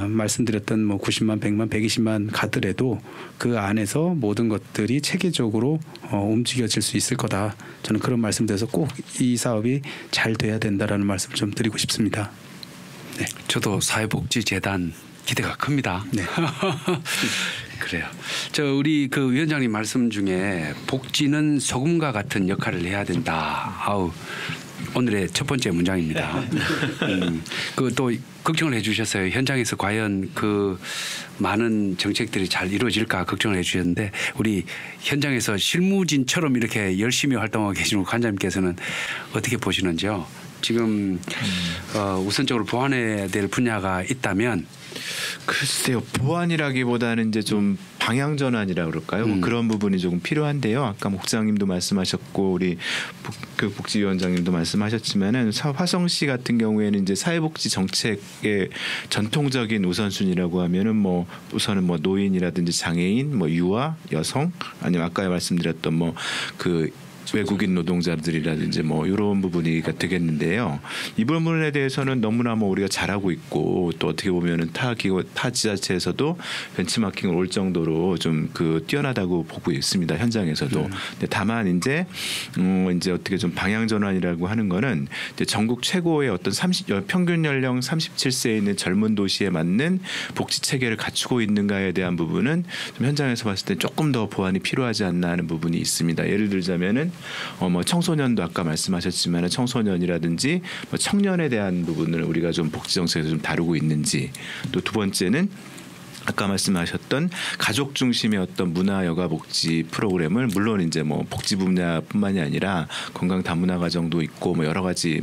[SPEAKER 4] 말씀드렸던 90만, 100만, 120만 가더라도 그 안에서 모든 것들이 체계적으로 움직여질 수 있을 거다. 저는 그런 말씀드려서 꼭 이 사업이 잘 돼야 된다라는 말씀 좀 드리고 싶습니다.
[SPEAKER 1] 네, 저도 사회복지재단 기대가 큽니다.
[SPEAKER 4] 네.
[SPEAKER 1] 그래요. 우리 그 위원장님 말씀 중에 복지는 소금과 같은 역할을 해야 된다. 오늘의 첫 번째 문장입니다. 그 또 걱정을 해주셨어요. 현장에서 과연 그 많은 정책들이 잘 이루어질까 걱정을 해주셨는데 우리 현장에서 실무진처럼 이렇게 열심히 활동하고 계시는 관장님께서는 어떻게 보시는지요? 지금 우선적으로 보완해야 될 분야가 있다면
[SPEAKER 3] 글쎄요, 보완이라기보다는 이제 좀 방향 전환이라 그럴까요? 그런 부분이 조금 필요한데요. 아까 목장님도 말씀하셨고 우리 복지위원장님도 말씀하셨지만은 화성시 같은 경우에는 이제 사회복지 정책의 전통적인 우선순위라고 하면은 우선은 노인이라든지 장애인, 유아, 여성, 아니면 아까 말씀드렸던 외국인 노동자들이라든지 이런 부분이 되겠는데요. 이 부분에 대해서는 너무나 우리가 잘하고 있고 또 어떻게 보면은 타 지자체에서도 벤치마킹을 올 정도로 좀 뛰어나다고 보고 있습니다. 현장에서도. 근데 다만 이제 어떻게 좀 방향 전환이라고 하는 거는 이제 전국 최고의 어떤 평균 연령 37세에 있는 젊은 도시에 맞는 복지 체계를 갖추고 있는가에 대한 부분은 좀 현장에서 봤을 때 조금 더 보완이 필요하지 않나 하는 부분이 있습니다. 예를 들자면은 청소년도 아까 말씀하셨지만 청소년이라든지 청년에 대한 부분을 우리가 좀 복지 정책에서 좀 다루고 있는지, 또 두 번째는 아까 말씀하셨던 가족 중심의 어떤 문화 여가 복지 프로그램을 물론 이제 복지 분야뿐만이 아니라 건강 다문화 과정도 있고 여러 가지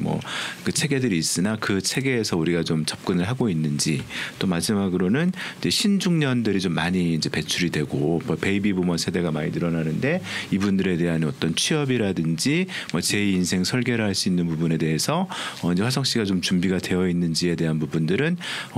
[SPEAKER 3] 그 체계들이 있으나 그 체계에서 우리가 좀 접근을 하고 있는지, 또 마지막으로는 이제 신중년들이 좀 많이 이제 배출이 되고 베이비 부머 세대가 많이 늘어나는데 이분들에 대한 어떤 취업이라든지 제2 인생 설계를 할 수 있는 부분에 대해서 이제 화성시가 좀 준비가 되어 있는지에 대한 부분들은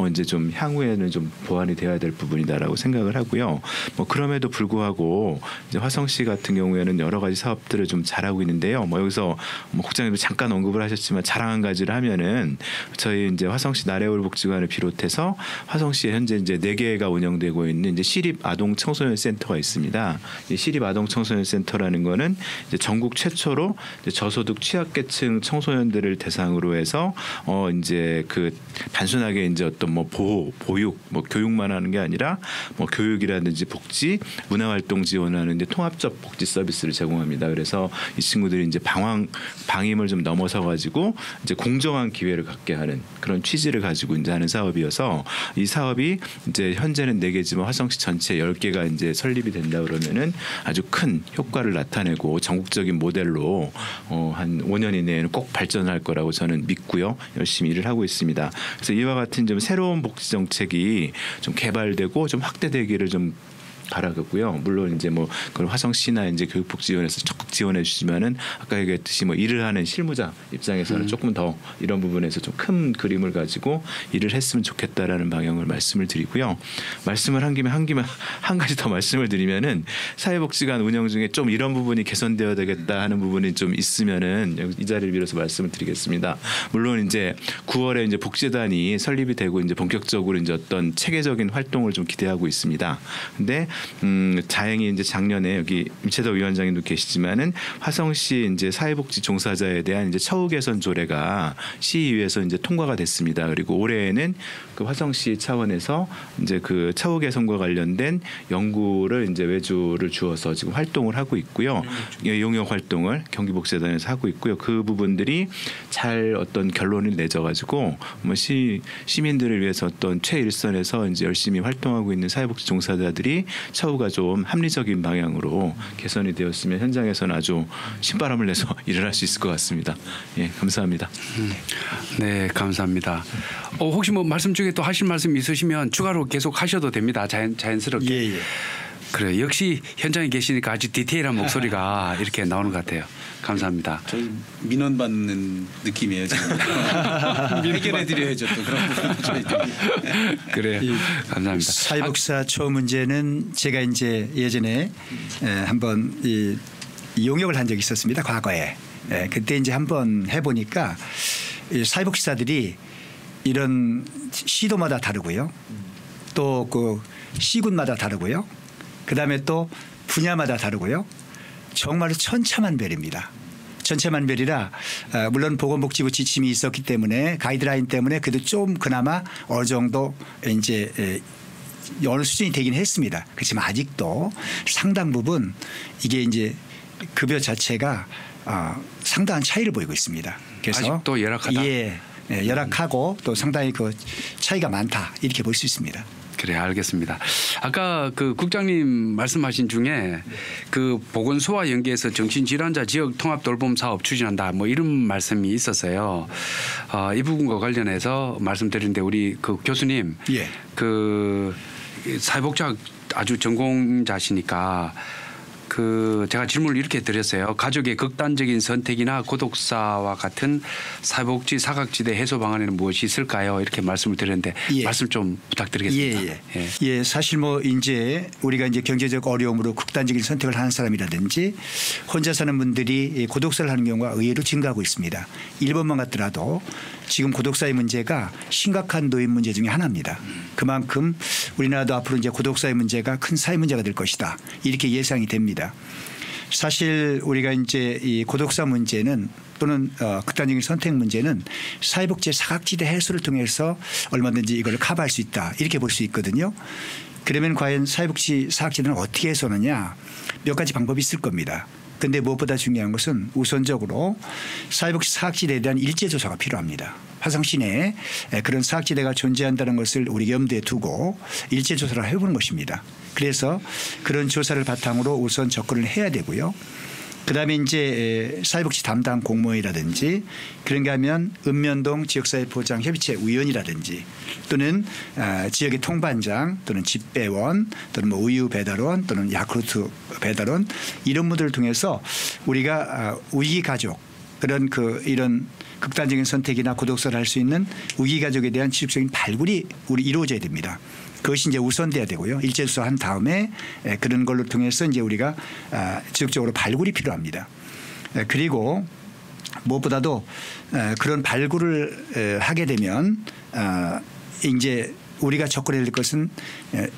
[SPEAKER 3] 이제 좀 향후에는 좀 보완이 되어야 될 부분이다라고 생각을 하고요. 뭐 그럼에도 불구하고 이제 화성시 같은 경우에는 여러 가지 사업들을 좀 잘하고 있는데요. 뭐 여기서 뭐 국장님도 잠깐 언급을 하셨지만 자랑 한 가지를 하면은 저희 이제 화성시 나래울 복지관을 비롯해서 화성시에 현재 이제 4개가 운영되고 있는 이제 시립 아동 청소년 센터가 있습니다. 이 시립 아동 청소년 센터라는 거는 이제 전국 최초로 이제 저소득 취약계층 청소년들을 대상으로 해서 이제 그 단순하게 이제 어떤 뭐 보육, 뭐 교육만 하는 게 아니라 뭐 교육이라든지 복지, 문화활동 지원하는 이제 통합적 복지 서비스를 제공합니다. 그래서 이 친구들이 이제 방임을 좀 넘어서 가지고 이제 공정한 기회를 갖게 하는 그런 취지를 가지고 이제 하는 사업이어서 이 사업이 이제 현재는 4개지만 화성시 전체 10개가 이제 설립이 된다 그러면은 아주 큰 효과를 나타내고 전국적인 모델로 한 5년 이내에는 꼭 발전할 거라고 저는 믿고요. 열심히 일을 하고 있습니다. 그래서 이와 같은 좀 새로운 복지 정책이 좀 개발되고 좀 확대되기를 좀 바라고요. 물론 이제 뭐 그걸 화성시나 이제 교육복지위원회에서 적극 지원해 주시면은 아까 얘기했듯이 뭐 일을 하는 실무자 입장에서는 조금 더 이런 부분에서 좀 큰 그림을 가지고 일을 했으면 좋겠다라는 방향을 말씀을 드리고요. 말씀을 한 김에 한 가지 더 말씀을 드리면은 사회복지관 운영 중에 좀 이런 부분이 개선되어야 되겠다 하는 부분이 좀 있으면은 이 자리를 빌어서 말씀을 드리겠습니다. 물론 이제 9월에 이제 복지단이 설립이 되고 이제 본격적으로 이제 어떤 체계적인 활동을 좀 기대하고 있습니다. 근데 다행히 이제 작년에 여기 임채덕 위원장님도 계시지만은 화성시 이제 사회복지 종사자에 대한 이제 처우 개선 조례가 시의회에서 이제 통과가 됐습니다. 그리고 올해에는 그 화성시 차원에서 이제 그 처우 개선과 관련된 연구를 이제 외주를 주어서 지금 활동을 하고 있고요. 용역 활동을 경기복지단에서 하고 있고요. 그 부분들이 잘 어떤 결론을 내져가지고 뭐 시민들을 위해서 어떤 최일선에서 이제 열심히 활동하고 있는 사회복지 종사자들이 처우가 좀 합리적인 방향으로 개선이 되었으면 현장에서는 아주 신바람을 내서 일을 할 수 있을 것 같습니다. 예, 감사합니다.
[SPEAKER 1] 네, 감사합니다. 혹시 뭐 말씀 중에 또 하실 말씀 있으시면 추가로 계속 하셔도 됩니다. 자연스럽게.
[SPEAKER 5] 예.
[SPEAKER 1] 그래, 역시 현장에 계시니까 아주 디테일한 목소리가 이렇게 나오는 것 같아요. 감사합니다.
[SPEAKER 4] 저희 민원 받는 느낌이에요 지금. 해결해드려야죠 또 그런 부분 저희들이.
[SPEAKER 1] 그래요. 감사합니다.
[SPEAKER 5] 사회복지사 처우 문제는 제가 이제 예전에 한번 이 용역을 한 적이 있었습니다. 과거에. 그때 이제 한번 해보니까 사회복지사들이 이런 시도마다 다르고요. 또 그 시군마다 다르고요. 그다음에 또 분야마다 다르고요. 정말로 천차만별입니다. 천차만별이라 물론 보건복지부 지침이 있었기 때문에 가이드라인 때문에 그래도 좀 그나마 어느 정도 이제 어느 수준이 되긴 했습니다. 그렇지만 아직도 상당 부분 이게 이제 급여 자체가 상당한 차이를 보이고 있습니다. 그래서
[SPEAKER 1] 아직도 열악하다.
[SPEAKER 5] 예, 열악하고 또 상당히 그 차이가 많다 이렇게 볼 수 있습니다.
[SPEAKER 1] 그래, 알겠습니다. 아까 그 국장님 말씀하신 중에 그 보건소와 연계해서 정신질환자 지역 통합 돌봄 사업 추진한다 뭐 이런 말씀이 있었어요. 이 부분과 관련해서 말씀드리는데 우리 그 교수님 그 사회복지학 아주 전공자시니까 그 제가 질문을 이렇게 드렸어요. 가족의 극단적인 선택이나 고독사와 같은 사회복지 사각지대 해소 방안에는 무엇이 있을까요? 이렇게 말씀을 드렸는데 말씀 좀 부탁드리겠습니다.
[SPEAKER 5] 예, 사실 뭐 이제 우리가 이제 경제적 어려움으로 극단적인 선택을 하는 사람이라든지 혼자 사는 분들이 고독사를 하는 경우가 의외로 증가하고 있습니다. 일본만 같더라도 지금 고독사의 문제가 심각한 노인 문제 중에 하나입니다. 그만큼 우리나라도 앞으로 이제 고독사의 문제가 큰 사회 문제가 될 것이다. 이렇게 예상이 됩니다. 사실 우리가 이제 이 고독사 문제는 또는 극단적인 선택 문제는 사회복지의 사각지대 해소를 통해서 얼마든지 이걸 커버할 수 있다. 이렇게 볼 수 있거든요. 그러면 과연 사회복지 사각지대는 어떻게 해소하느냐. 몇 가지 방법이 있을 겁니다. 그런데 무엇보다 중요한 것은 우선적으로 사회복지 사각지대에 대한 일제조사가 필요합니다. 화성시 내에 그런 사각지대가 존재한다는 것을 우리 염두에 두고 일제조사를 해보는 것입니다. 그래서 그런 조사를 바탕으로 우선 접근을 해야 되고요. 그다음에 이제 사회복지 담당 공무원이라든지 그런가 하면 읍면동 지역사회보장협의체 위원이라든지 또는 지역의 통반장 또는 집배원 또는 뭐 우유 배달원 또는 야쿠르트 배달원 이런 분들을 통해서 우리가 위기 가족 그런 이런 극단적인 선택이나 고독사를 할 수 있는 위기 가족에 대한 지속적인 발굴이 이루어져야 됩니다. 그것이 이제 우선돼야 되고요. 일제수사한 다음에 그런 걸로 통해서 이제 우리가 지속적으로 발굴이 필요합니다. 그리고 무엇보다도 그런 발굴을 하게 되면 이제 우리가 접근해야 될 것은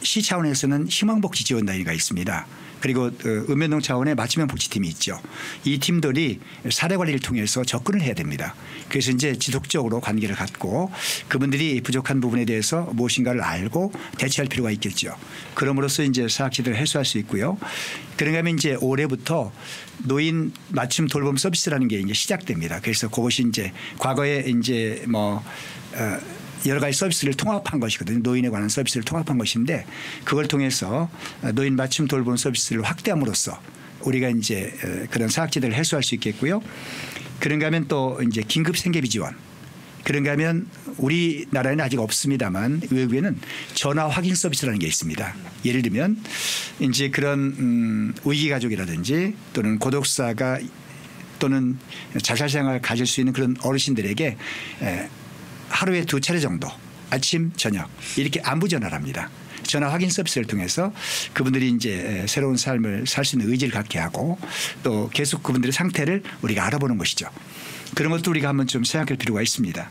[SPEAKER 5] 시 차원에서는 희망복지 지원단위가 있습니다. 그리고 읍면동 차원의 맞춤형 복지팀이 있죠. 이 팀들이 사례 관리를 통해서 접근을 해야 됩니다. 그래서 이제 지속적으로 관계를 갖고 그분들이 부족한 부분에 대해서 무엇인가를 알고 대처할 필요가 있겠죠. 그럼으로써 이제 사학지대를 해소할 수 있고요. 그런가 하면 이제 올해부터 노인 맞춤 돌봄 서비스라는 게 이제 시작됩니다. 그래서 그것이 이제 과거에 이제 여러 가지 서비스를 통합한 것이거든요. 노인에 관한 서비스를 통합한 것인데 그걸 통해서 노인 맞춤 돌봄 서비스를 확대함으로써 우리가 이제 그런 사학지대를 해소할 수 있겠고요. 그런가 하면 또 이제 긴급 생계비 지원. 그런가 하면 우리나라에는 아직 없습니다만 외국에는 전화 확인 서비스라는 게 있습니다. 예를 들면 이제 그런 위기 가족이라든지 또는 고독사가 또는 자살 생활을 가질 수 있는 그런 어르신들에게 하루에 2차례 정도 아침 저녁 이렇게 안부 전화를 합니다. 전화 확인 서비스를 통해서 그분들이 이제 새로운 삶을 살 수 있는 의지를 갖게 하고 또 계속 그분들의 상태를 우리가 알아보는 것이죠. 그런 것도 우리가 한번 좀 생각할 필요가 있습니다.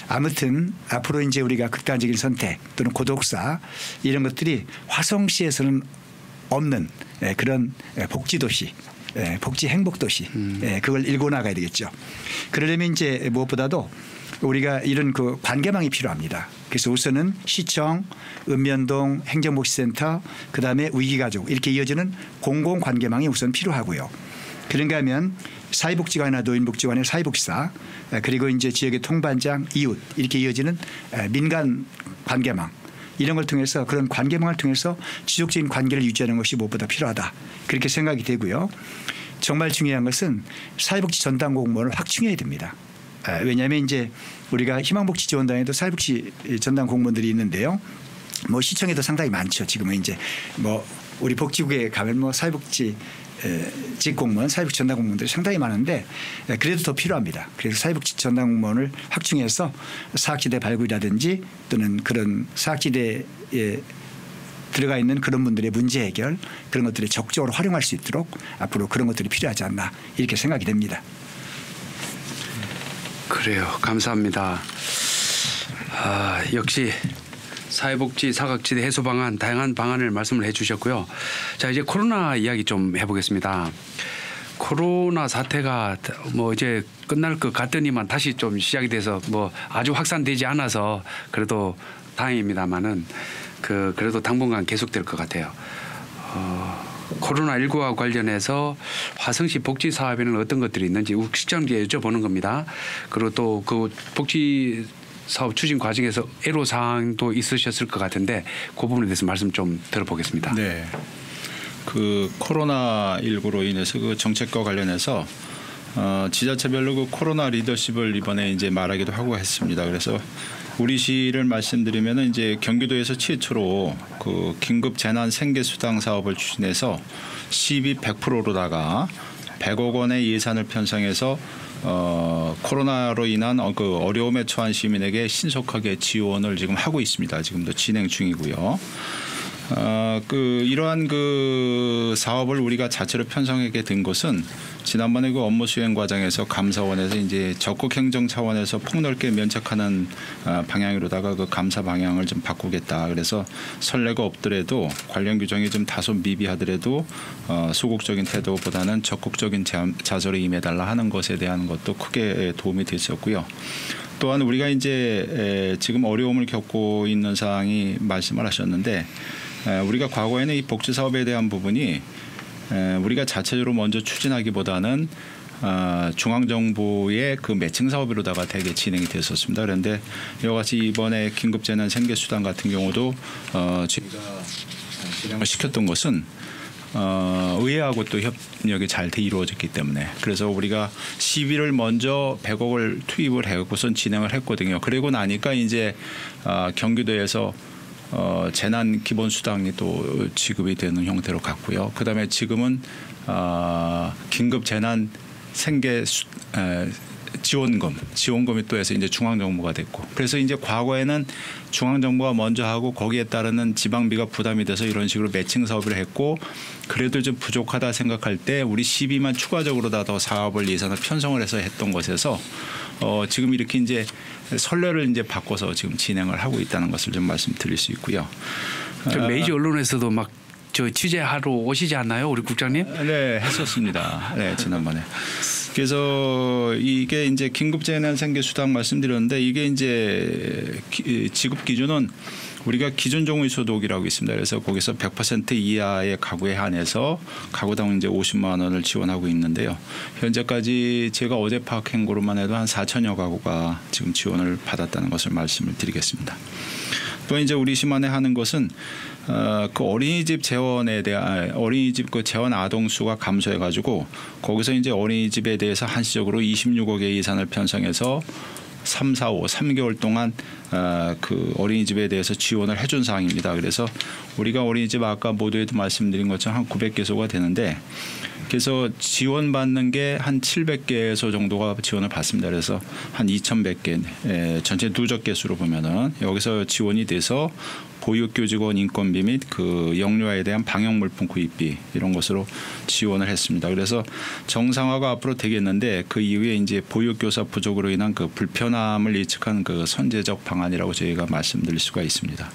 [SPEAKER 5] 아무튼 앞으로 이제 우리가 극단적인 선택 또는 고독사 이런 것들이 화성시에서는 없는 그런 복지도시 복지 행복도시 그걸 일궈 나가야 되겠죠. 그러려면 이제 무엇보다도 우리가 이런 그 관계망이 필요합니다. 그래서 우선은 시청, 읍면동 행정복지센터 그다음에 위기가족 이렇게 이어지는 공공관계망이 우선 필요하고요. 그런가 하면 사회복지관이나 노인복지관의 사회복지사 그리고 이제 지역의 통반장, 이웃 이렇게 이어지는 민간 관계망 이런 걸 통해서 그런 관계망을 통해서 지속적인 관계를 유지하는 것이 무엇보다 필요하다. 그렇게 생각이 되고요. 정말 중요한 것은 사회복지 전담 공무원을 확충해야 됩니다. 왜냐하면 이제 우리가 희망복지 지원단에도 사회복지 전담 공무원들이 있는데요. 뭐 시청에도 상당히 많죠. 지금은 이제 뭐 우리 복지국에 가면 사회복지 직 공무원, 사회복지 전담 공무원들이 상당히 많은데 그래도 더 필요합니다. 그래서 사회복지 전담 공무원을 확충해서 사학지대 발굴이라든지 또는 그런 사학지대에 들어가 있는 그런 분들의 문제 해결 그런 것들을 적극적으로 활용할 수 있도록 앞으로 그런 것들이 필요하지 않나 이렇게 생각이 됩니다.
[SPEAKER 1] 그래요. 감사합니다. 역시 사회복지 사각지대 해소 방안 다양한 방안을 말씀을 해 주셨고요. 자 이제 코로나 이야기 좀 해보겠습니다. 코로나 사태가 뭐 이제 끝날 것 같더니만 다시 좀 시작이 돼서 뭐 아주 확산되지 않아서 그래도 다행입니다만은 그래도 당분간 계속될 것 같아요. 코로나19와 관련해서 화성시 복지 사업에는 어떤 것들이 있는지 시청자에 여쭤보는 겁니다. 그리고 또 그 복지 사업 추진 과정에서 애로사항도 있으셨을 것 같은데 그 부분에 대해서 말씀 좀 들어보겠습니다.
[SPEAKER 2] 네. 그 코로나19로 인해서 그 정책과 관련해서 지자체별로 그 코로나 리더십을 이번에 이제 말하기도 하고 했습니다. 그래서 우리 시를 말씀드리면은 이제 경기도에서 최초로 그 긴급 재난 생계 수당 사업을 추진해서 시비 100%로다가 100억 원의 예산을 편성해서 코로나로 인한 그 어려움에 처한 시민에게 신속하게 지원을 지금 하고 있습니다. 지금도 진행 중이고요. 이러한 그 사업을 우리가 자체로 편성하게 된 것은 지난번에 그 업무 수행 과정에서 감사원에서 이제 적극 행정 차원에서 폭넓게 면책하는 방향으로다가 그 감사 방향을 좀 바꾸겠다. 그래서 선례가 없더라도 관련 규정이 좀 다소 미비하더라도 소극적인 태도보다는 적극적인 자설에 임해달라 하는 것에 대한 것도 크게 도움이 됐었고요. 또한 우리가 이제 지금 어려움을 겪고 있는 사항이 말씀을 하셨는데 우리가 과거에는 이 복지 사업에 대한 부분이 우리가 자체적으로 먼저 추진하기보다는 중앙정부의 그 매칭 사업으로다가 대개 진행이 됐었습니다. 그런데 이와 같이 이번에 긴급재난 생계수당 같은 경우도 저희가 진행을 시켰던 것은 의회하고 또 협력이 잘 이루어졌기 때문에 그래서 우리가 시비를 먼저 100억을 투입을 해고선 진행을 했거든요. 그리고 나니까 이제 경기도에서 재난 기본 수당이 또 지급이 되는 형태로 갔고요. 그다음에 지금은 긴급 재난 생계 지원금이 또 해서 이제 중앙정부가 됐고, 그래서 이제 과거에는 중앙정부가 먼저 하고 거기에 따르는 지방비가 부담이 돼서 이런 식으로 매칭 사업을 했고, 그래도 좀 부족하다 생각할 때 우리 시비만 추가적으로 더 사업을 예산을 편성을 해서 했던 것에서 지금 이렇게 이제 선례를 이제 바꿔서 지금 진행을 하고 있다는 것을 좀 말씀드릴 수 있고요.
[SPEAKER 1] 메이저 언론에서도 막 저 취재하러 오시지 않나요, 우리 국장님?
[SPEAKER 2] 네, 했었습니다. 네, 지난번에. 그래서 이게 이제 긴급재난 생계 수당 말씀드렸는데, 이게 이제 지급 기준은 우리가 기준 종의 소득이라고 있습니다. 그래서 거기서 100% 이하의 가구에 한해서 가구당 이제 50만 원을 지원하고 있는데요. 현재까지 제가 어제 파악한 거로만 해도 한 4천여 가구가 지금 지원을 받았다는 것을 말씀을 드리겠습니다. 또 이제 우리 시만에 하는 것은 그 어린이집 재원에 대한 어린이집 그 재원 아동 수가 감소해 가지고 거기서 이제 어린이집에 대해서 한시적으로 26억의 예산을 편성해서 3, 4, 5, 3개월 동안 그 어린이집에 대해서 지원을 해준 사항입니다. 그래서 우리가 어린이집 아까 모두에도 말씀드린 것처럼 한 900개소가 되는데, 그래서 지원받는 게 한 700개소 정도가 지원을 받습니다. 그래서 한 2,100개 전체 누적 개수로 보면은 여기서 지원이 돼서 보육교직원 인건비 및 그 영유아에 대한 방역물품 구입비 이런 것으로 지원을 했습니다. 그래서 정상화가 앞으로 되겠는데, 그 이후에 이제 보육교사 부족으로 인한 그 불편함을 예측한 그 선제적 방안이라고 저희가 말씀드릴 수가 있습니다.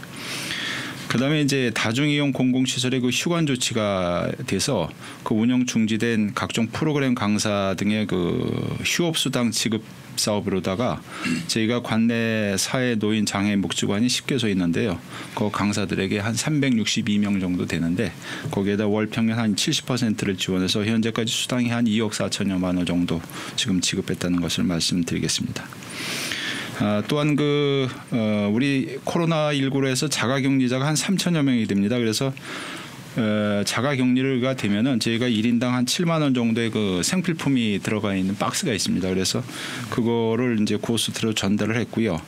[SPEAKER 2] 그다음에 이제 다중이용 공공시설의 그 휴관 조치가 돼서 그 운영 중지된 각종 프로그램 강사 등의 그 휴업수당 지급 사업으로다가 저희가 관내 사회 노인 장애인 복지관이 10개소 있는데요. 그 강사들에게 한 362명 정도 되는데, 거기에다 월 평균 한 70%를 지원해서 현재까지 수당이 한 2억 4천여만 원 정도 지금 지급했다는 것을 말씀드리겠습니다. 또한 우리 코로나19로 해서 자가격리자가 한 3천여 명이 됩니다. 그래서 자가격리가 되면은 저희가 1인당 한 7만 원 정도의 그 생필품이 들어가 있는 박스가 있습니다. 그래서 그거를 이제 고스트로 전달을 했고요.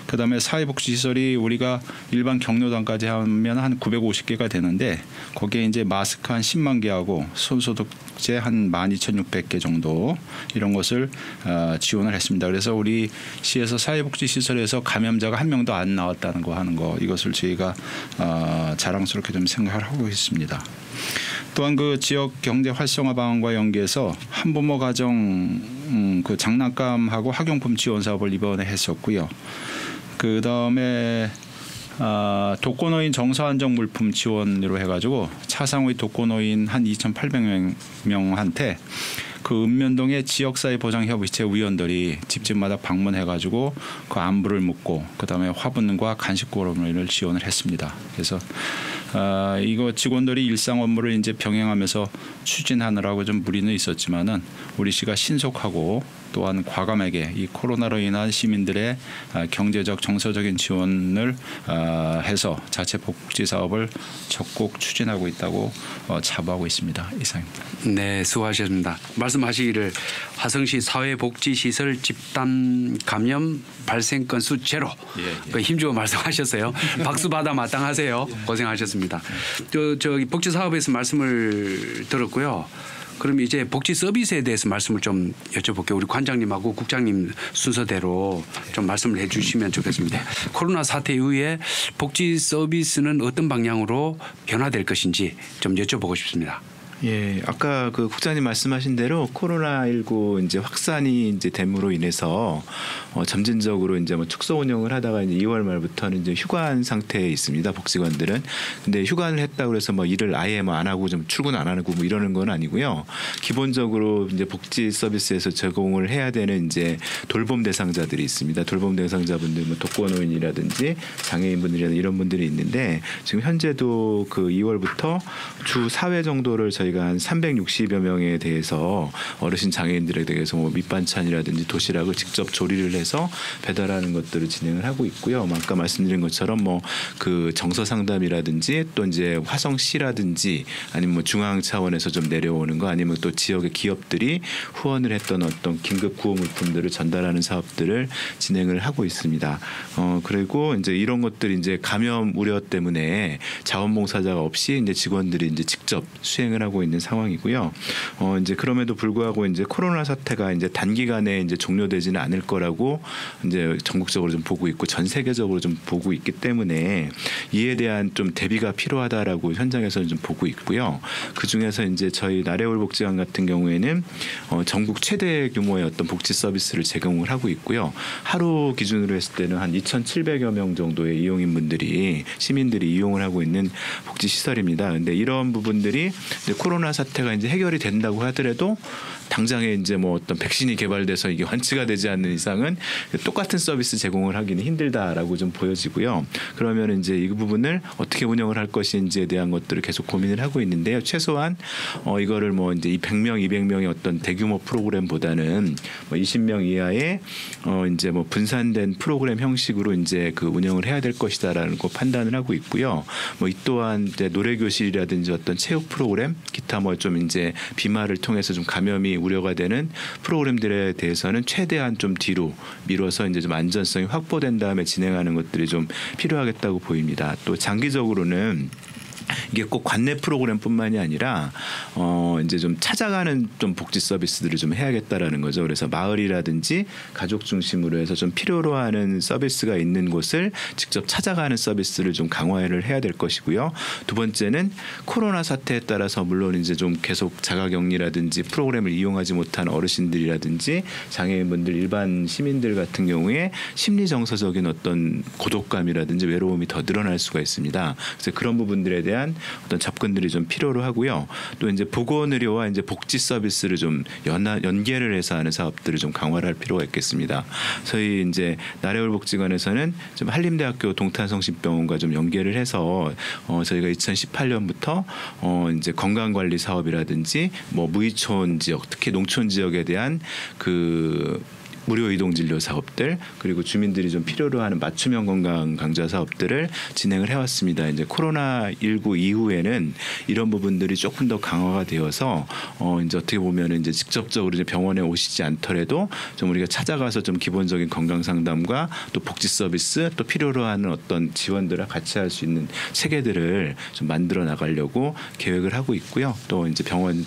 [SPEAKER 2] 그다음에 사회복지시설이 우리가 일반 경로당까지 하면 한 950개가 되는데, 거기에 이제 마스크 한 10만 개하고 손소독제 한 12,600개 정도 이런 것을 지원을 했습니다. 그래서 우리 시에서 사회복지시설에서 감염자가 한 명도 안 나왔다는 거 하는 거, 이것을 저희가 자랑스럽게 좀 생각을 하고 있습니다. 또한 그 지역 경제 활성화 방안과 연계해서 한부모 가정 그 장난감하고 학용품 지원 사업을 이번에 했었고요. 그 다음에 독거노인 정서안정 물품 지원으로 해가지고 차상위 독거노인 한 2,800명한테 그 읍면동의 지역사회 보장협의체 위원들이 집집마다 방문해가지고 그 안부를 묻고 그다음에 화분과 간식 고름을 지원을 했습니다. 그래서 이거 직원들이 일상 업무를 이제 병행하면서 추진하느라고 좀 무리는 있었지만은 우리 시가 신속하고 또한 과감하게 이 코로나로 인한 시민들의 경제적 정서적인 지원을 해서 자체 복지 사업을 적극 추진하고 있다고 자부하고 있습니다. 이상입니다.
[SPEAKER 1] 네, 수고하셨습니다. 말씀하시기를 화성시 사회복지시설 집단 감염 발생 건수 제로. 그 힘주어 말씀하셨어요. 박수 받아 마땅하세요. 고생하셨습니다. 저 복지 사업에서 말씀을 들었고요. 그럼 이제 복지 서비스에 대해서 말씀을 좀 여쭤볼게요. 우리 관장님하고 국장님 순서대로 좀 말씀을 해주시면 좋겠습니다. 코로나 사태 이후에 복지 서비스는 어떤 방향으로 변화될 것인지 좀 여쭤보고 싶습니다.
[SPEAKER 3] 예, 아까 그 국장님 말씀하신 대로 코로나19 이제 확산이 이제 됨으로 인해서 점진적으로 이제 뭐 축소 운영을 하다가 이제 2월 말부터는 이제 휴관 상태에 있습니다. 복지관들은. 근데 휴관을 했다고 해서 뭐 일을 아예 뭐 안 하고 좀 출근 안 하고 뭐 이러는 건 아니고요. 기본적으로 이제 복지 서비스에서 제공을 해야 되는 이제 돌봄 대상자들이 있습니다. 돌봄 대상자분들 뭐 독거노인이라든지 장애인분들이라든지 이런 분들이 있는데, 지금 현재도 그 2월부터 주 4회 정도를 저희가 한 360여 명에 대해서 어르신 장애인들에 대해서 뭐 밑반찬이라든지 도시락을 직접 조리를 해서 배달하는 것들을 진행을 하고 있고요. 아까 말씀드린 것처럼 뭐 그 정서 상담이라든지 또 이제 화성시라든지 아니면 뭐 중앙 차원에서 좀 내려오는 거, 아니면 또 지역의 기업들이 후원을 했던 어떤 긴급 구호 물품들을 전달하는 사업들을 진행을 하고 있습니다. 그리고 이제 이런 것들이 이제 감염 우려 때문에 자원봉사자가 없이 이제 직원들이 이제 직접 수행을 하고 하고 있는 상황이고요. 이제 그럼에도 불구하고 이제 코로나 사태가 이제 단기간에 이제 종료되지는 않을 거라고 이제 전국적으로 좀 보고 있고 전 세계적으로 좀 보고 있기 때문에 이에 대한 좀 대비가 필요하다라고 현장에서는 좀 보고 있고요. 그 중에서 이제 저희 나래울복지관 같은 경우에는 전국 최대 규모의 어떤 복지 서비스를 제공을 하고 있고요. 하루 기준으로 했을 때는 한 2,700여 명 정도의 이용인분들이 시민들이 이용을 하고 있는 복지 시설입니다. 근데 이런 부분들이 이제 코로나 사태가 이제 해결이 된다고 하더라도 당장에 이제 뭐 어떤 백신이 개발돼서 이게 완치가 되지 않는 이상은 똑같은 서비스 제공을 하기는 힘들다라고 좀 보여지고요. 그러면 이제 이 부분을 어떻게 운영을 할 것인지에 대한 것들을 계속 고민을 하고 있는데요. 최소한 이거를 뭐 이제 100명, 200명의 어떤 대규모 프로그램보다는 뭐 20명 이하의 이제 뭐 분산된 프로그램 형식으로 이제 그 운영을 해야 될 것이다라는 거 판단을 하고 있고요. 뭐 이 또한 이제 노래 교실이라든지 어떤 체육 프로그램, 기타 뭐 좀 이제 비말을 통해서 좀 감염이 우려가 되는 프로그램들에 대해서는 최대한 좀 뒤로 미뤄서 이제 좀 안전성이 확보된 다음에 진행하는 것들이 좀 필요하겠다고 보입니다. 또 장기적으로는 이게 꼭 관내 프로그램뿐만이 아니라 이제 좀 찾아가는 좀 복지 서비스들을 좀 해야겠다라는 거죠. 그래서 마을이라든지 가족 중심으로 해서 좀 필요로 하는 서비스가 있는 곳을 직접 찾아가는 서비스를 좀 강화를 해야 될 것이고요. 두 번째는 코로나 사태에 따라서 물론 이제 좀 계속 자가격리라든지 프로그램을 이용하지 못한 어르신들이라든지 장애인분들, 일반 시민들 같은 경우에 심리 정서적인 어떤 고독감이라든지 외로움이 더 늘어날 수가 있습니다. 그래서 그런 부분들에 대한 어떤 접근들이 좀 필요로 하고요. 또 이제 보건의료와 이제 복지 서비스를 좀 연계를 해서 하는 사업들을 좀 강화를 할 필요가 있겠습니다. 저희 이제 나래울복지관에서는 좀 한림대학교 동탄성심병원과 좀 연계를 해서 저희가 2018년부터 이제 건강관리 사업이라든지 뭐 무의촌 지역, 특히 농촌 지역에 대한 그 무료 이동 진료 사업들 그리고 주민들이 좀 필요로 하는 맞춤형 건강 강좌 사업들을 진행을 해왔습니다. 이제 코로나19 이후에는 이런 부분들이 조금 더 강화가 되어서 이제 어떻게 보면 이제 직접적으로 이제 병원에 오시지 않더라도 좀 우리가 찾아가서 좀 기본적인 건강 상담과 또 복지 서비스 또 필요로 하는 어떤 지원들을 같이 할 수 있는 체계들을 좀 만들어 나가려고 계획을 하고 있고요. 또 이제 병원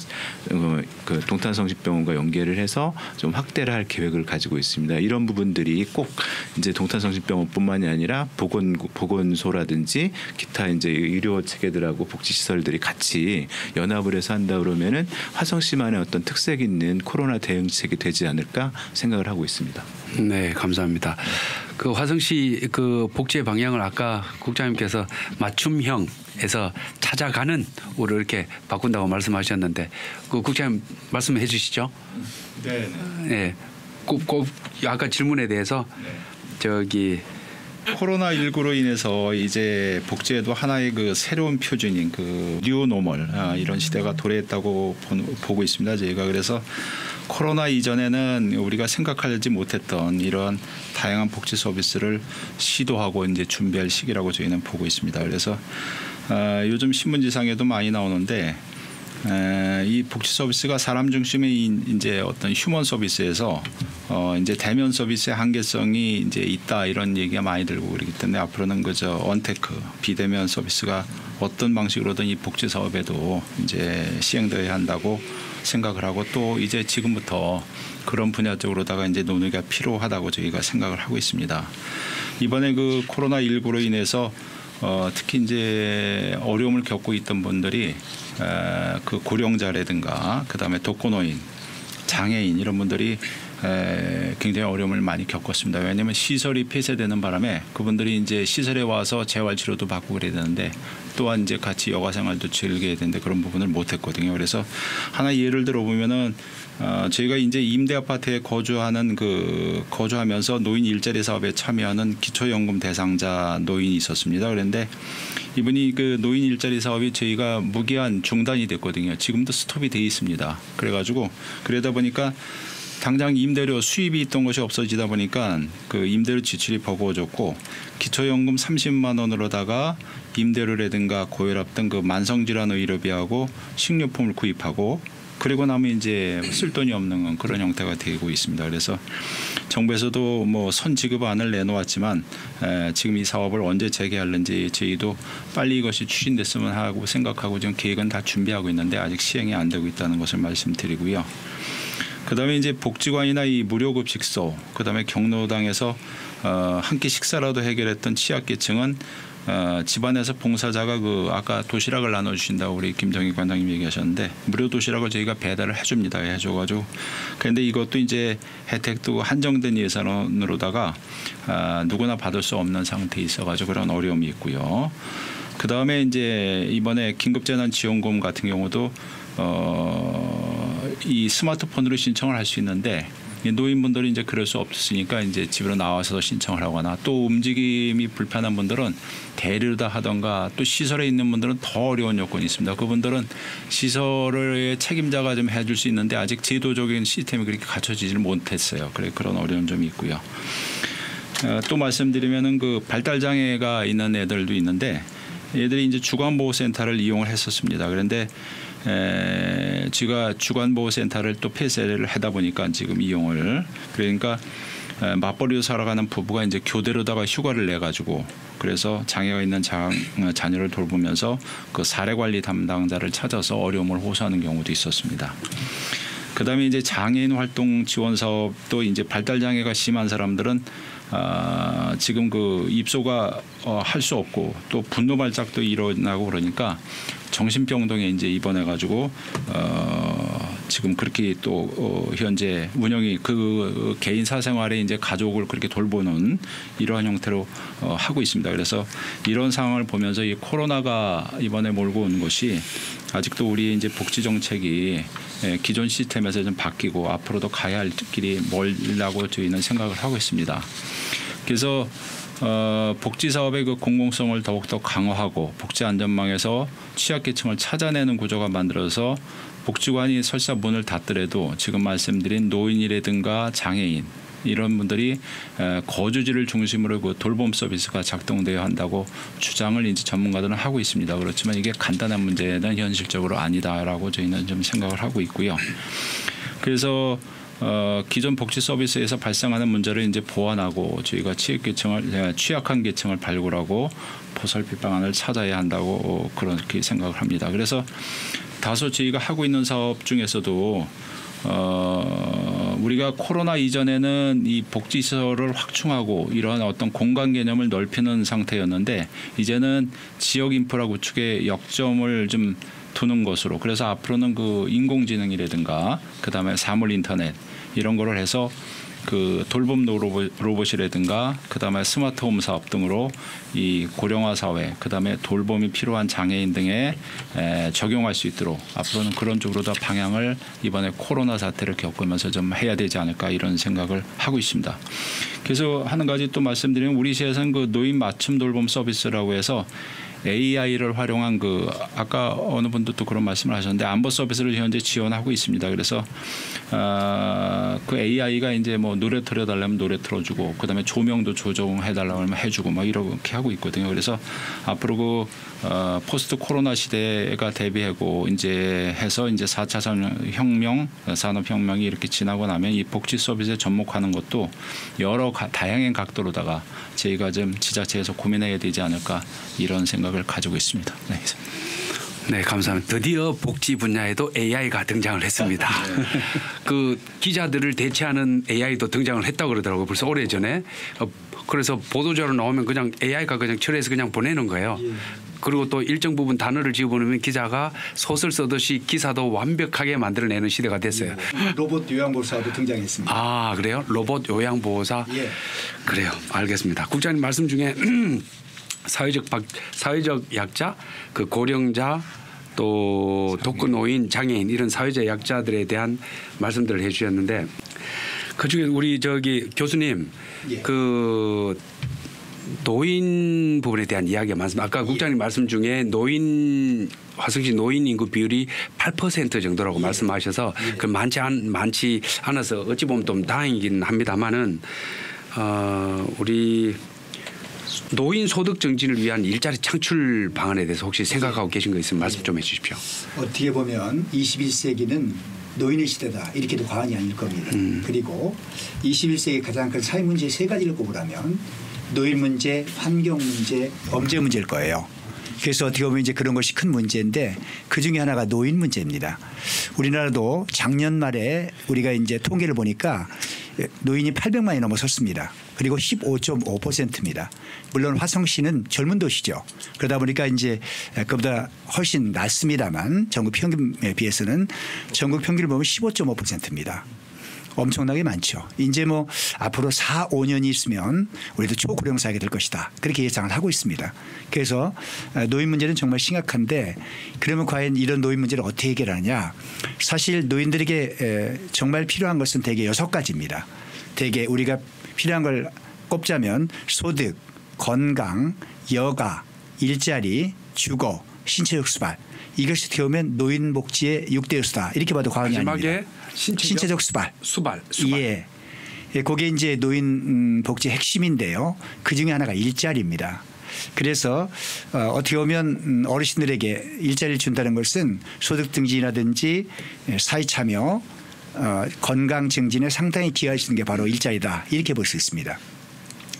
[SPEAKER 3] 그 동탄성심병원과 연계를 해서 좀 확대를 할 계획을 가지고 있습니다. 이런 부분들이 꼭 이제 동탄성심병원뿐만이 아니라 보건소라든지 기타 이제 의료 체계들하고 복지 시설들이 같이 연합을 해서 한다 그러면은 화성시만의 어떤 특색 있는 코로나 대응책이 되지 않을까 생각을 하고 있습니다.
[SPEAKER 1] 네, 감사합니다. 그 화성시 그 복지의 방향을 아까 국장님께서 맞춤형에서 찾아가는 으로 이렇게 바꾼다고 말씀하셨는데 그 국장님 말씀해 주시죠.
[SPEAKER 2] 네.
[SPEAKER 1] 네. 꼭 아까 질문에 대해서 저기
[SPEAKER 2] 코로나19로 인해서 이제 복지에도 하나의 그 새로운 표준인 그 뉴노멀 이런 시대가 도래했다고 보고 있습니다. 저희가 그래서 코로나 이전에는 우리가 생각하지 못했던 이러한 다양한 복지 서비스를 시도하고 이제 준비할 시기라고 저희는 보고 있습니다. 그래서 요즘 신문지상에도 많이 나오는데 이 복지 서비스가 사람 중심의 이제 어떤 휴먼 서비스에서 이제 대면 서비스의 한계성이 이제 있다 이런 얘기가 많이 들고 그렇기 때문에 앞으로는 그저 언테크 비대면 서비스가 어떤 방식으로든 이 복지 사업에도 이제 시행되어야 한다고 생각을 하고 또 이제 지금부터 그런 분야 쪽으로다가 이제 논의가 필요하다고 저희가 생각을 하고 있습니다. 이번에 그 코로나19로 인해서 특히 이제 어려움을 겪고 있던 분들이 그 고령자라든가 그다음에 독거노인, 장애인 이런 분들이 굉장히 어려움을 많이 겪었습니다. 왜냐하면 시설이 폐쇄되는 바람에 그분들이 이제 시설에 와서 재활치료도 받고 그래야 되는데 또한 이제 같이 여가생활도 즐겨야 되는데 그런 부분을 못했거든요. 그래서 하나 예를 들어 보면은 저희가 이제 임대 아파트에 거주하면서 노인 일자리 사업에 참여하는 기초연금 대상자 노인이 있었습니다. 그런데 이분이 그 노인 일자리 사업이 저희가 무기한 중단이 됐거든요. 지금도 스톱이 돼 있습니다. 그래가지고 그러다 보니까 당장 임대료 수입이 있던 것이 없어지다 보니까 그 임대료 지출이 버거워졌고 기초연금 30만 원으로다가 임대료라든가 고혈압 등 그 만성질환 의료비하고 식료품을 구입하고 그리고 나면 이제 쓸 돈이 없는 그런 형태가 되고 있습니다. 그래서 정부에서도 뭐 선지급안을 내놓았지만 지금 이 사업을 언제 재개하는지 저희도 빨리 이것이 추진됐으면 하고 생각하고 지금 계획은 다 준비하고 있는데 아직 시행이 안 되고 있다는 것을 말씀드리고요. 그다음에 이제 복지관이나 이 무료급식소, 그다음에 경로당에서 한 끼 식사라도 해결했던 취약계층은 집안에서 봉사자가 그 아까 도시락을 나눠주신다고 우리 김정희 관장님 얘기하셨는데 무료 도시락을 저희가 배달을 해줍니다. 해줘가지고 그런데 이것도 이제 혜택도 한정된 예산으로다가 누구나 받을 수 없는 상태에 있어가지고 그런 어려움이 있고요. 그 다음에 이제 이번에 긴급재난지원금 같은 경우도 이 스마트폰으로 신청을 할 수 있는데 노인분들이 이제 그럴 수 없으니까 이제 집으로 나와서 신청을 하거나 또 움직임이 불편한 분들은 대리다 하던가 또 시설에 있는 분들은 더 어려운 요건이 있습니다. 그분들은 시설의 책임자가 좀 해줄 수 있는데 아직 제도적인 시스템이 그렇게 갖춰지지를 못했어요. 그런 어려운 점이 있고요. 또 말씀드리면은 그 발달 장애가 있는 애들도 있는데 얘들이 이제 주간보호센터를 이용을 했었습니다. 그런데 제가 주간보호센터를 또 폐쇄를 하다 보니까 지금 이용을 그러니까 맞벌이로 살아가는 부부가 이제 교대로다가 휴가를 내 가지고 그래서 장애가 있는 자녀를 돌보면서 그 사례관리 담당자를 찾아서 어려움을 호소하는 경우도 있었습니다. 그다음에 이제 장애인 활동 지원 사업도 이제 발달 장애가 심한 사람들은 지금 그 입소가 할 수 없고 또 분노 발작도 일어나고 그러니까 정신병동에 이제 입원해 가지고 지금 그렇게 또 현재 운영이 그 개인 사생활에 이제 가족을 그렇게 돌보는 이러한 형태로 하고 있습니다. 그래서 이런 상황을 보면서 이 코로나가 이번에 몰고 온 것이 아직도 우리 이제 복지 정책이 기존 시스템에서 좀 바뀌고 앞으로도 가야 할 길이 멀다고 저희는 생각을 하고 있습니다. 그래서 복지 사업의 그 공공성을 더욱더 강화하고 복지 안전망에서 취약계층을 찾아내는 구조가 만들어서 복지관이 설사 문을 닫더라도 지금 말씀드린 노인이라든가 장애인 이런 분들이 거주지를 중심으로 그 돌봄 서비스가 작동되어야 한다고 주장을 이제 전문가들은 하고 있습니다. 그렇지만 이게 간단한 문제는 현실적으로 아니다라고 저희는 좀 생각을 하고 있고요. 그래서 기존 복지 서비스에서 발생하는 문제를 이제 보완하고 저희가 취약한 계층을 발굴하고 보살피 방안을 찾아야 한다고 그렇게 생각을 합니다. 그래서 다소 저희가 하고 있는 사업 중에서도 우리가 코로나 이전에는 이 복지시설을 확충하고 이러한 어떤 공간 개념을 넓히는 상태였는데 이제는 지역 인프라 구축에 역점을 좀 두는 것으로 그래서 앞으로는 그 인공지능이라든가 그다음에 사물 인터넷 이런 거를 해서 그 돌봄 로봇이라든가 그다음에 스마트홈 사업 등으로 이 고령화 사회 그다음에 돌봄이 필요한 장애인 등에 적용할 수 있도록 앞으로는 그런 쪽으로 더 방향을 이번에 코로나 사태를 겪으면서 좀 해야 되지 않을까 이런 생각을 하고 있습니다. 그래서 한 가지 또 말씀드리면 우리 시에서는 그 노인 맞춤 돌봄 서비스라고 해서 AI를 활용한 그 아까 어느 분도 또 그런 말씀을 하셨는데 안보 서비스를 현재 지원하고 있습니다. 그래서 그 AI가 이제 뭐 노래 틀어달라면 노래 틀어주고 그다음에 조명도 조정해달라고 하면 해주고 막 이렇게 하고 있거든요. 그래서 앞으로 그 포스트 코로나 시대가 대비하고 이제 해서 이제 4차 산업혁명이 이렇게 지나고 나면 이 복지 서비스에 접목하는 것도 여러 다양한 각도로다가 저희가 좀 지자체에서 고민해야 되지 않을까 이런 생각을 가지고 있습니다. 네.
[SPEAKER 1] 네, 감사합니다. 드디어 복지 분야에도 AI가 등장을 했습니다. 그 기자들을 대체하는 AI도 등장을 했다고 그러더라고요. 벌써 오래전에. 그래서 보도자료 나오면 그냥 AI가 그냥 처리해서 그냥 보내는 거예요. 그리고 또 일정 부분 단어를 집어넣으면 기자가 소설 쓰듯이 기사도 완벽하게 만들어내는 시대가 됐어요.
[SPEAKER 5] 로봇 요양보호사도 등장했습니다.
[SPEAKER 1] 아, 그래요? 로봇 요양보호사?
[SPEAKER 5] 예.
[SPEAKER 1] 그래요. 알겠습니다. 국장님 말씀 중에 사회적 약자, 그 고령자, 또 독거노인, 장애인 이런 사회적 약자들에 대한 말씀들을 해주셨는데 그중에 우리 저기 교수님 그 노인 부분에 대한 이야기가 많습니다. 아까 국장님 말씀 중에 화성시 노인 인구 비율이 8% 정도라고 말씀하셔서 그 많지 않아서 어찌 보면 좀 다행이긴 합니다만은 우리 노인 소득 증진을 위한 일자리 창출 방안에 대해서 혹시 생각하고 계신 거 있으면 말씀 좀 해 주십시오.
[SPEAKER 5] 어떻게 보면 21세기는 노인의 시대다 이렇게도 과언이 아닐 겁니다. 그리고 21세기 가장 큰 사회 문제 세 가지를 꼽으라면 노인 문제, 환경 문제, 범죄 문제일 거예요. 그래서 어떻게 보면 이제 그런 것이 큰 문제인데 그 중에 하나가 노인 문제입니다. 우리나라도 작년 말에 우리가 이제 통계를 보니까 노인이 800만이 넘어섰습니다. 그리고 15.5%입니다. 물론 화성시는 젊은 도시죠. 그러다 보니까 이제 그보다 훨씬 낮습니다만 전국 평균에 비해서는 전국 평균을 보면 15.5%입니다. 엄청나게 많죠. 이제 뭐 앞으로 4, 5년이 있으면 우리도 초고령 사회가 될 것이다. 그렇게 예상을 하고 있습니다. 그래서 노인 문제는 정말 심각한데 그러면 과연 이런 노인 문제를 어떻게 해결하느냐. 사실 노인들에게 정말 필요한 것은 대개 6가지입니다. 대개 우리가 필요한 걸 꼽자면 소득, 건강, 여가, 일자리, 주거, 신체적 수발. 이것이 어떻게 보면 노인 복지의 6대 요소다. 이렇게 봐도 과언이 아닙니다. 신체적 수발. 예. 그게 이제 노인 복지의 핵심인데요. 그 중에 하나가 일자리입니다. 그래서 어떻게 보면 어르신들에게 일자리를 준다는 것은 소득 증진이라든지 사회 참여, 건강 증진에 상당히 기여할 수 있는 게 바로 일자리다. 이렇게 볼 수 있습니다.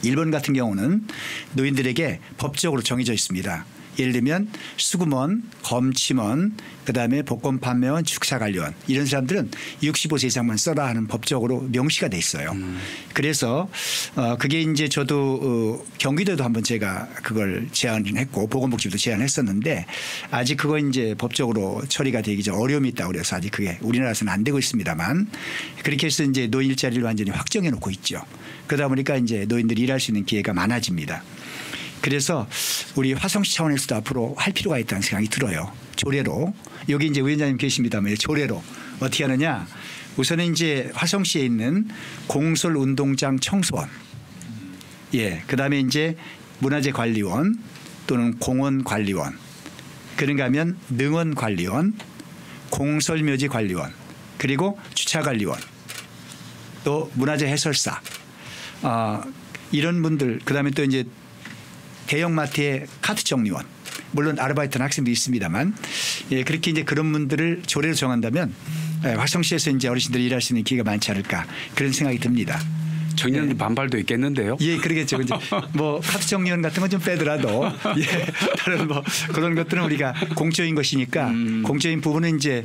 [SPEAKER 5] 일본 같은 경우는 노인들에게 법적으로 정해져 있습니다. 예를 들면 수금원, 검침원, 그다음에 복권 판매원, 축사관리원 이런 사람들은 65세 이상만 써라 하는 법적으로 명시가 돼 있어요. 그래서 그게 이제 저도 경기도에도 한번 제가 그걸 제안했고 보건복지부도 제안했었는데 아직 그거 이제 법적으로 처리가 되기 좀 어려움이 있다고 그래서 아직 그게 우리나라에서는 안 되고 있습니다만 그렇게 해서 이제 노인 일자리를 완전히 확정해 놓고 있죠. 그러다 보니까 이제 노인들이 일할 수 있는 기회가 많아집니다. 그래서 우리 화성시 차원에서도 앞으로 할 필요가 있다는 생각이 들어요. 조례로. 여기 이제 위원장님 계십니다만 조례로 어떻게 하느냐. 우선은 이제 화성시에 있는 공설 운동장 청소원. 예. 그다음에 이제 문화재 관리원 또는 공원 관리원. 그런가 하면 능원 관리원, 공설묘지 관리원, 그리고 주차 관리원, 또 문화재 해설사. 이런 분들 그다음에 또 이제 대형마트의 카트 정리원 물론 아르바이트는 학생도 있습니다만 예, 그렇게 이제 그런 분들을 조례로 정한다면 화성시에서 이제 어르신들이 일할 수 있는 기회가 많지 않을까 그런 생각이 듭니다.
[SPEAKER 1] 청년 반발도 있겠는데요.
[SPEAKER 5] 예, 그러겠죠. 이제 뭐 카트 정리원 같은 건 좀 빼더라도 예, 다른 뭐 그런 것들은 우리가 공적인 것이니까 공적인 부분은 이제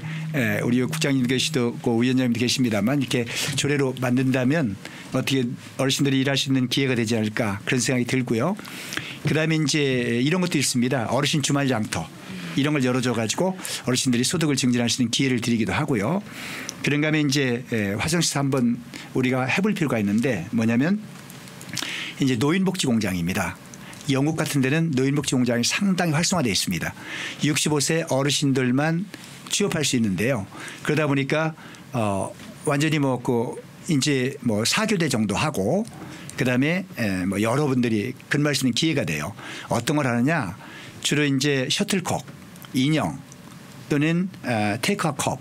[SPEAKER 5] 우리 국장님도 계시고 위원장님도 계십니다만 이렇게 조례로 만든다면 어떻게 어르신들이 일할 수 있는 기회가 되지 않을까 그런 생각이 들고요. 그다음에 이제 이런 것도 있습니다. 어르신 주말 장터 이런 걸 열어줘 가지고 어르신들이 소득을 증진할 수 있는 기회를 드리기도 하고요. 그런가 하면 이제 화성시에서 한번 우리가 해볼 필요가 있는데 뭐냐면 이제 노인복지공장입니다. 영국 같은 데는 노인복지공장이 상당히 활성화되어 있습니다. 65세 어르신들만 취업할 수 있는데요. 그러다 보니까 완전히 뭐 이제 뭐 4교대 정도 하고 그다음에 뭐 여러분들이 근무할 수 있는 기회가 돼요. 어떤 걸 하느냐? 주로 이제 셔틀콕, 인형 또는 테이크아컵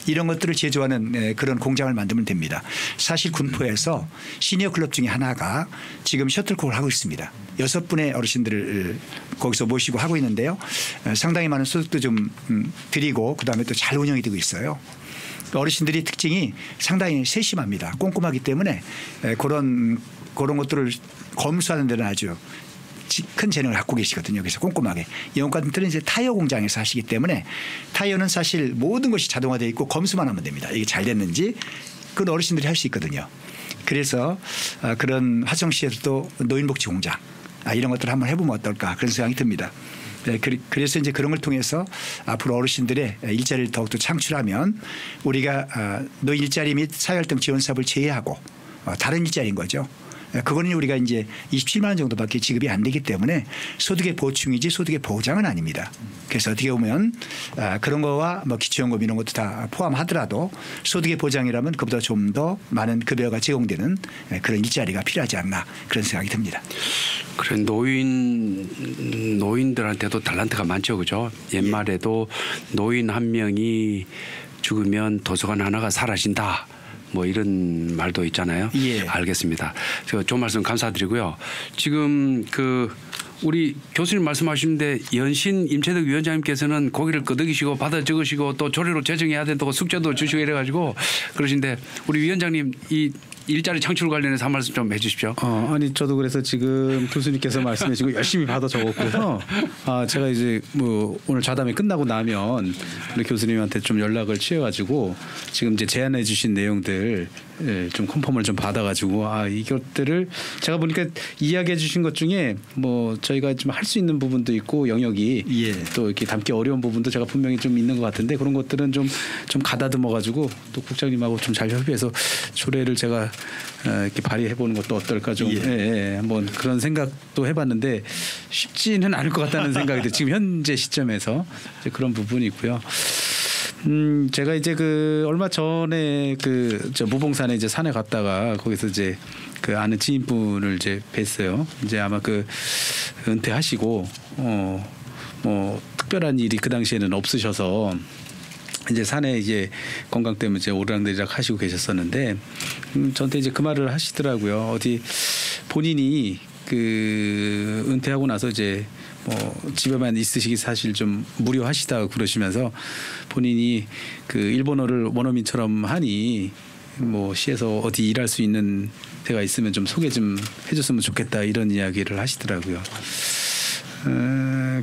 [SPEAKER 5] 이런 것들을 제조하는 그런 공장을 만들면 됩니다. 사실 군포에서 시니어 클럽 중에 하나가 지금 셔틀콕을 하고 있습니다. 6분의 어르신들을 거기서 모시고 하고 있는데요. 상당히 많은 소득도 좀 드리고 그다음에 또 잘 운영이 되고 있어요. 어르신들이 특징이 상당히 세심합니다. 꼼꼼하기 때문에 그런 것들을 검수하는 데는 아주 큰 재능을 갖고 계시거든요. 그래서 꼼꼼하게. 영국 같은 데는 이제 타이어 공장에서 하시기 때문에 타이어는 사실 모든 것이 자동화되어 있고 검수만 하면 됩니다. 이게 잘 됐는지 그건 어르신들이 할 수 있거든요. 그래서 그런 화성시에서도 노인복지 공장 이런 것들을 한번 해보면 어떨까 그런 생각이 듭니다. 그래서 이제 그런 걸 통해서 앞으로 어르신들의 일자리를 더욱더 창출하면 우리가 노인 일자리 및 사회활동 지원 사업을 제외하고 다른 일자리인 거죠. 그거는 우리가 이제 27만 원 정도밖에 지급이 안 되기 때문에 소득의 보충이지 소득의 보장은 아닙니다. 그래서 어떻게 보면 그런 거와 뭐 기초연금 이런 것도 다 포함하더라도 소득의 보장이라면 그보다 좀 더 많은 급여가 제공되는 그런 일자리가 필요하지 않나 그런 생각이 듭니다.
[SPEAKER 1] 그래 노인들한테도 달란트가 많죠, 그죠? 옛말에도 노인 한 명이 죽으면 도서관 하나가 사라진다. 뭐 이런 말도 있잖아요.
[SPEAKER 5] 예.
[SPEAKER 1] 알겠습니다. 제가 좋은 말씀 감사드리고요. 지금 우리 교수님 말씀하시는데 연신 임채덕 위원장님께서는 고기를 끄덕이시고 받아 적으시고 또 조례로 제정해야 된다고 숙제도 주시고 이래가지고 그러신데 우리 위원장님 이 일자리 창출 관련해서 한 말씀 좀 해주십시오.
[SPEAKER 4] 아니 저도 그래서 지금 교수님께서 말씀하시고 열심히 받아 적었고요. 제가 이제 뭐 오늘 좌담회 끝나고 나면 우리 교수님한테 좀 연락을 취해가지고 지금 이제 제안해 주신 내용들 좀 컨펌을 좀 받아가지고 이것들을 제가 보니까 이야기해 주신 것 중에 뭐 저희가 좀 할 수 있는 부분도 있고 영역이 또 이렇게 담기 어려운 부분도 제가 분명히 좀 있는 것 같은데 그런 것들은 좀 가다듬어가지고 또 국장님하고 좀 잘 협의해서 조례를 제가 이렇게 발의해 보는 것도 어떨까 좀 한번 그런 생각도 해봤는데 쉽지는 않을 것 같다는 생각이 들어요. 지금 현재 시점에서 이제 그런 부분이 있고요. 제가 이제 그 얼마 전에 저 무봉산에 이제 산에 갔다가 거기서 이제 그 아는 지인분을 이제 뵀어요. 이제 아마 은퇴하시고 뭐 특별한 일이 그 당시에는 없으셔서 이제 산에 이제 건강 때문에 이제 오르락내리락 하시고 계셨었는데 저한테 이제 그 말을 하시더라고요. 어디 본인이 은퇴하고 나서 이제 뭐 집에만 있으시기 사실 좀 무료하시다고 그러시면서 본인이 일본어를 원어민처럼 하니 뭐 시에서 어디 일할 수 있는 데가 있으면 좀 소개 좀 해줬으면 좋겠다 이런 이야기를 하시더라고요.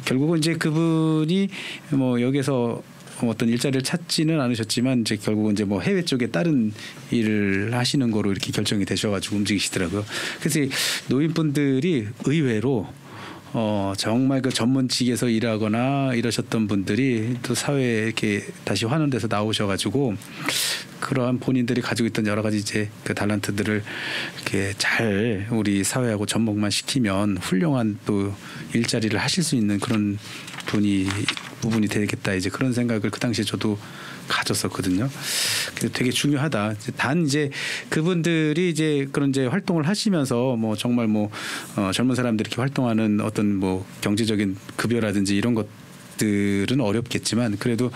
[SPEAKER 4] 결국은 이제 그분이 뭐 여기서 어떤 일자리를 찾지는 않으셨지만 이제 결국은 이제 뭐 해외 쪽에 다른 일을 하시는 거로 이렇게 결정이 되셔가지고 움직이시더라고요. 그래서 노인분들이 의외로 정말 전문직에서 일하거나 이러셨던 분들이 또 사회에 이렇게 다시 환원돼서 나오셔가지고 그러한 본인들이 가지고 있던 여러 가지 이제 달란트들을 이렇게 잘 우리 사회하고 접목만 시키면 훌륭한 또 일자리를 하실 수 있는 그런 부분이 되겠다 이제 그런 생각을 그 당시에 저도 가졌었거든요. 그래서 되게 중요하다. 단 이제 그분들이 이제 그런 이제 활동을 하시면서 뭐 정말 뭐 젊은 사람들이 이렇게 활동하는 어떤 뭐 경제적인 급여라든지 이런 것들은 어렵겠지만 그래도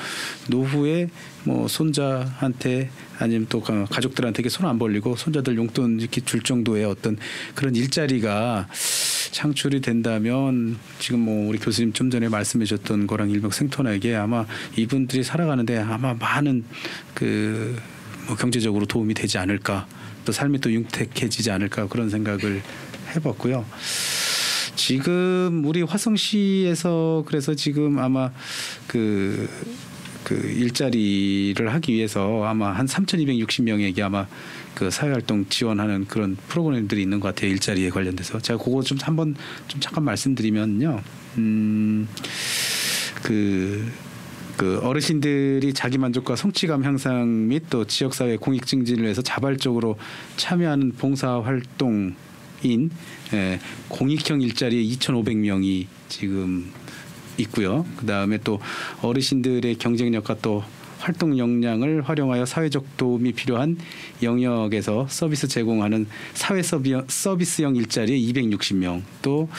[SPEAKER 4] 노후에 뭐 손자한테 아니면 또 가족들한테 손 안 벌리고 손자들 용돈 이렇게 줄 정도의 어떤 그런 일자리가 창출이 된다면 지금 뭐 우리 교수님 좀 전에 말씀해 주셨던 거랑 일맥상통하게 아마 이분들이 살아가는데 아마 많은 뭐 경제적으로 도움이 되지 않을까 또 삶이 또 윤택해지지 않을까 그런 생각을 해봤고요. 지금 우리 화성시에서 그래서 지금 아마 그 일자리를 하기 위해서 아마 한 3,260명에게 아마 사회활동 지원하는 그런 프로그램들이 있는 것 같아요. 일자리에 관련돼서 제가 그거 좀 한번 좀 잠깐 말씀드리면요. 어르신들이 자기 만족과 성취감 향상 및 또 지역사회 공익 증진을 위해서 자발적으로 참여하는 봉사활동인 공익형 일자리에 2,500명이 지금 있고요. 그 다음에 또 어르신들의 경쟁력과 또 활동 역량을 활용하여 사회적 도움이 필요한 영역에서 서비스 제공하는 사회 서비스형 일자리에 260명 또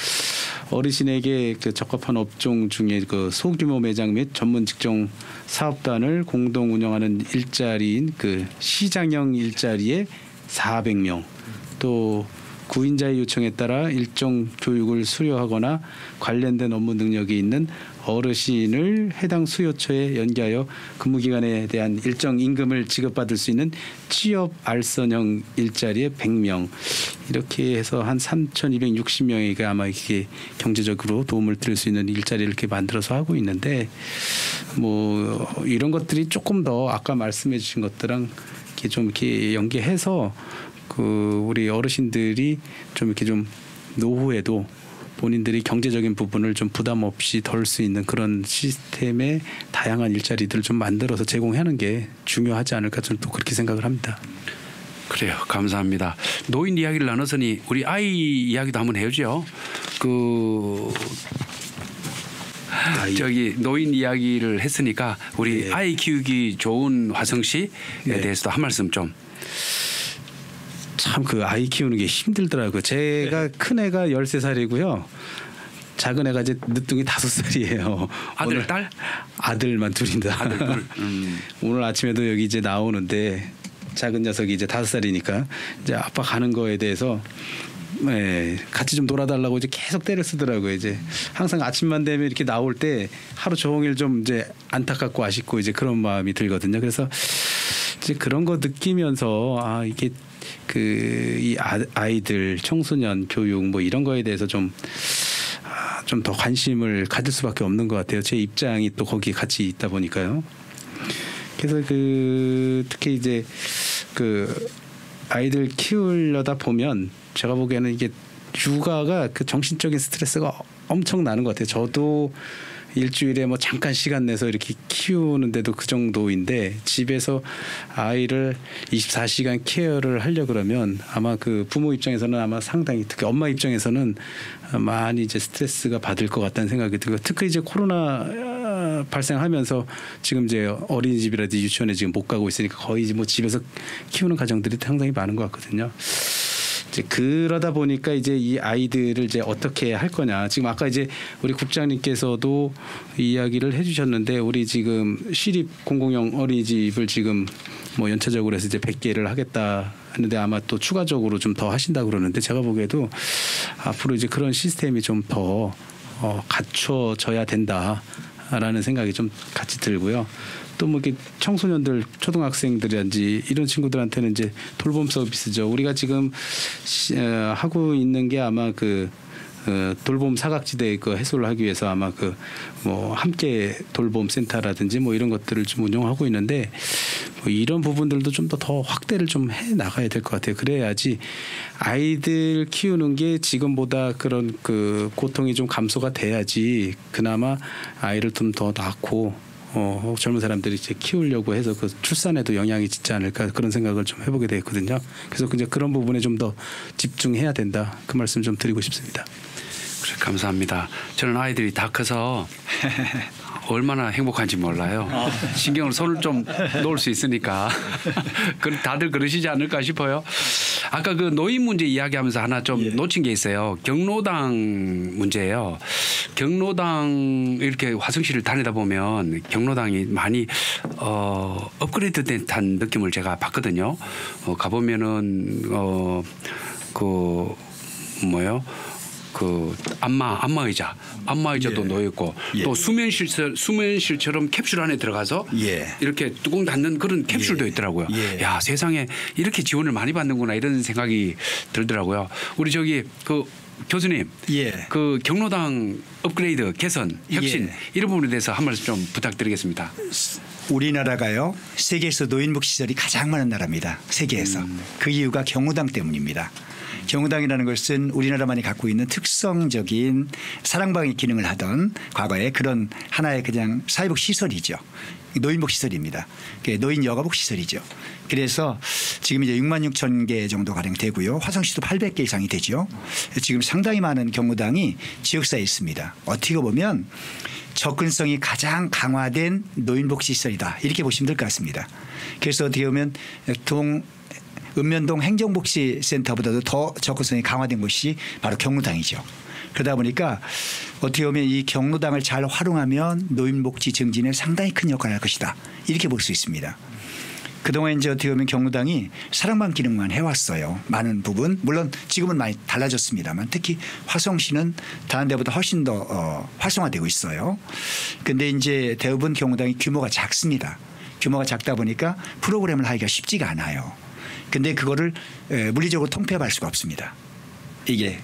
[SPEAKER 4] 어르신에게 적합한 업종 중에 소규모 매장 및 전문 직종 사업단을 공동 운영하는 일자리인 시장형 일자리에 400명 또 구인자의 요청에 따라 일정 교육을 수료하거나 관련된 업무 능력이 있는 어르신을 해당 수요처에 연계하여 근무기간에 대한 일정 임금을 지급받을 수 있는 취업 알선형 일자리에 100명 이렇게 해서 한 3,260명에게 아마 이게 경제적으로 도움을 드릴 수 있는 일자리를 이렇게 만들어서 하고 있는데 뭐 이런 것들이 조금 더 아까 말씀해 주신 것들랑 이렇게 좀 이렇게 연계해서 우리 어르신들이 좀 이렇게 좀 노후에도 본인들이 경제적인 부분을 좀 부담 없이 덜 수 있는 그런 시스템의 다양한 일자리들을 좀 만들어서 제공하는 게 중요하지 않을까 저는 또 그렇게 생각을 합니다.
[SPEAKER 1] 그래요. 감사합니다. 노인 이야기를 나눴으니 우리 아이 이야기도 한번 해야죠. 저기 노인 이야기를 했으니까 우리 아이 키우기 좋은 화성시에 대해서도 한 말씀 좀.
[SPEAKER 4] 참 아이 키우는 게 힘들더라고요. 제가 큰 애가 13살이고요. 작은 애가 이제 늦둥이 5살이에요.
[SPEAKER 1] 아들, 딸?
[SPEAKER 4] 아들만 둘입니다.
[SPEAKER 1] 아들 둘.
[SPEAKER 4] 오늘 아침에도 여기 이제 나오는데 작은 녀석이 이제 5살이니까 이제 아빠 가는 거에 대해서 같이 좀 놀아달라고 이제 계속 때를 쓰더라고요. 이제 항상 아침만 되면 이렇게 나올 때 하루 종일 좀 이제 안타깝고 아쉽고 이제 그런 마음이 들거든요. 그래서 이제 그런 거 느끼면서 이게 이 아이들 청소년 교육 뭐 이런 거에 대해서 좀 더 관심을 가질 수밖에 없는 것 같아요. 제 입장이 또 거기에 같이 있다 보니까요. 그래서 특히 이제 아이들 키우려다 보면 제가 보기에는 이게 육아가 정신적인 스트레스가 엄청 나는 것 같아요. 저도 일주일에 뭐 잠깐 시간 내서 이렇게 키우는데도 그 정도인데 집에서 아이를 24시간 케어를 하려 그러면 아마 부모 입장에서는 아마 상당히 특히 엄마 입장에서는 많이 이제 스트레스가 받을 것 같다는 생각이 들고 특히 이제 코로나 발생하면서 지금 이제 어린이집이라든지 유치원에 지금 못 가고 있으니까 거의 뭐 집에서 키우는 가정들이 상당히 많은 것 같거든요. 이제 그러다 보니까 이제 이 아이들을 이제 어떻게 할 거냐. 지금 아까 이제 우리 국장님께서도 이야기를 해주셨는데 우리 지금 시립 공공형 어린이집을 지금 뭐 연차적으로 해서 이제 100개를 하겠다 하는데 아마 또 추가적으로 좀 더 하신다고 그러는데 제가 보기에도 앞으로 이제 그런 시스템이 좀 더 갖춰져야 된다라는 생각이 좀 같이 들고요. 또 뭐 이렇게 청소년들, 초등학생들이란지 이런 친구들한테는 이제 돌봄 서비스죠. 우리가 지금 하고 있는 게 아마 돌봄 사각지대 해소를 하기 위해서 아마 뭐 함께 돌봄 센터라든지 뭐 이런 것들을 좀 운영하고 있는데 뭐 이런 부분들도 좀 더 확대를 좀 해 나가야 될 것 같아요. 그래야지 아이들 키우는 게 지금보다 그런 고통이 좀 감소가 돼야지 그나마 아이를 좀 더 낳고 젊은 사람들이 이제 키우려고 해서 출산에도 영향이 있지 않을까 그런 생각을 좀 해보게 되었거든요. 그래서 이제 그런 부분에 좀 더 집중해야 된다. 그 말씀 좀 드리고 싶습니다.
[SPEAKER 1] 그래, 감사합니다. 저는 아이들이 다 커서 얼마나 행복한지 몰라요. 신경을 손을 좀 놓을 수 있으니까 다들 그러시지 않을까 싶어요. 아까 노인 문제 이야기하면서 하나 좀 놓친 게 있어요. 경로당 문제예요. 경로당 이렇게 화성시를 다니다 보면 경로당이 많이 업그레이드 된 느낌을 제가 받거든요. 가보면은 안마 의자도 놓여 있고 또 수면실처럼 캡슐 안에 들어가서 이렇게 뚜껑 닫는 그런 캡슐도 있더라고요. 야, 세상에 이렇게 지원을 많이 받는구나 이런 생각이 들더라고요. 우리 교수님, 경로당 업그레이드, 개선, 혁신 이런 부분에 대해서 한 말씀 좀 부탁드리겠습니다.
[SPEAKER 5] 우리나라가요 세계에서 노인복 시설이 가장 많은 나라입니다. 세계에서. 그 이유가 경로당 때문입니다. 경로당이라는 것은 우리나라만이 갖고 있는 특성적인 사랑방의 기능을 하던 과거에 그런 하나의 그냥 사회복 시설이죠. 노인복 시설입니다. 노인 여가복 시설이죠. 그래서 지금 이제 6만 6천 개 정도 가량 되고요. 화성시도 800개 이상이 되죠. 지금 상당히 많은 경로당이 지역사회에 있습니다. 어떻게 보면 접근성이 가장 강화된 노인복 시설이다. 이렇게 보시면 될 것 같습니다. 그래서 어떻게 보면 읍면동 행정복지센터보다도 더 접근성이 강화된 곳이 바로 경로당이죠. 그러다 보니까 어떻게 보면 이 경로당을 잘 활용하면 노인복지 증진에 상당히 큰 역할을 할 것이다. 이렇게 볼 수 있습니다. 그동안 이제 어떻게 보면 경로당이 사랑방 기능만 해왔어요. 많은 부분. 물론 지금은 많이 달라졌습니다만 특히 화성시는 다른 데보다 훨씬 더 활성화되고 있어요. 그런데 이제 대부분 경로당이 규모가 작습니다. 규모가 작다 보니까 프로그램을 하기가 쉽지가 않아요. 근데 그거를 물리적으로 통폐합할 수가 없습니다. 이게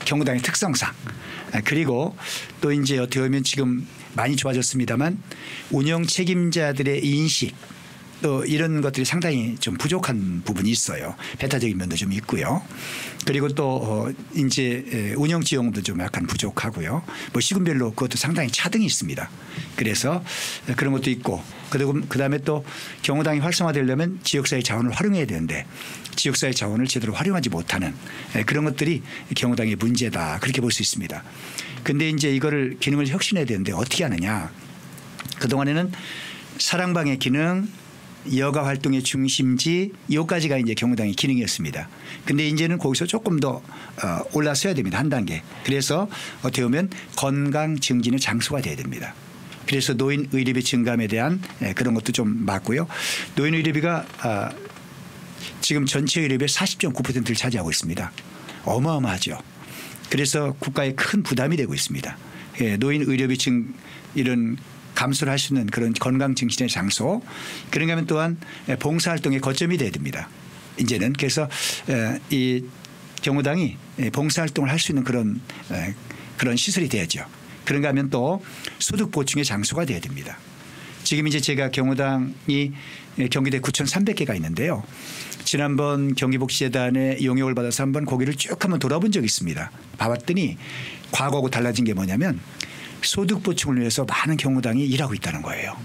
[SPEAKER 5] 경로당의 특성상. 그리고 또 이제 어떻게 보면 지금 많이 좋아졌습니다만 운영 책임자들의 인식 또 이런 것들이 상당히 좀 부족한 부분이 있어요. 배타적인 면도 좀 있고요. 그리고 또 이제 운영 지원도 좀 약간 부족하고요. 뭐 시군별로 그것도 상당히 차등이 있습니다. 그래서 그런 것도 있고 그리고 그다음에 또 경로당이 활성화되려면 지역사회 자원을 활용해야 되는데 지역사회 자원을 제대로 활용하지 못하는 그런 것들이 경로당의 문제다. 그렇게 볼 수 있습니다. 그런데 이제 이거를 기능을 혁신해야 되는데 어떻게 하느냐. 그동안에는 사랑방의 기능 여가 활동의 중심지 여기까지가 이제 경로당의 기능이었습니다. 그런데 이제는 거기서 조금 더 올라서야 됩니다. 한 단계. 그래서 어떻게 보면 건강 증진의 장소가 돼야 됩니다. 그래서 노인 의료비 증감에 대한 그런 것도 좀 맞고요. 노인 의료비가 지금 전체 의료비의 40.9%를 차지하고 있습니다. 어마어마하죠. 그래서 국가에 큰 부담이 되고 있습니다. 예, 노인 의료비층 이런 감소를 할 수 있는 그런 건강증진의 장소, 그런가 하면 또한 봉사활동의 거점이 돼야 됩니다. 이제는 그래서 이 경호당이 봉사활동을 할 수 있는 그런 시설이 돼야죠. 그런가 하면 또 소득 보충의 장소가 돼야 됩니다. 지금 이제 제가 경호당이 경기도에 9,300개가 있는데요. 지난번 경기복지재단의 용역을 받아서 한번 거기를 쭉 한번 돌아본 적이 있습니다. 봐봤더니 과거하고 달라진 게 뭐냐면 소득 보충을 위해서 많은 경호당이 일하고 있다는 거예요.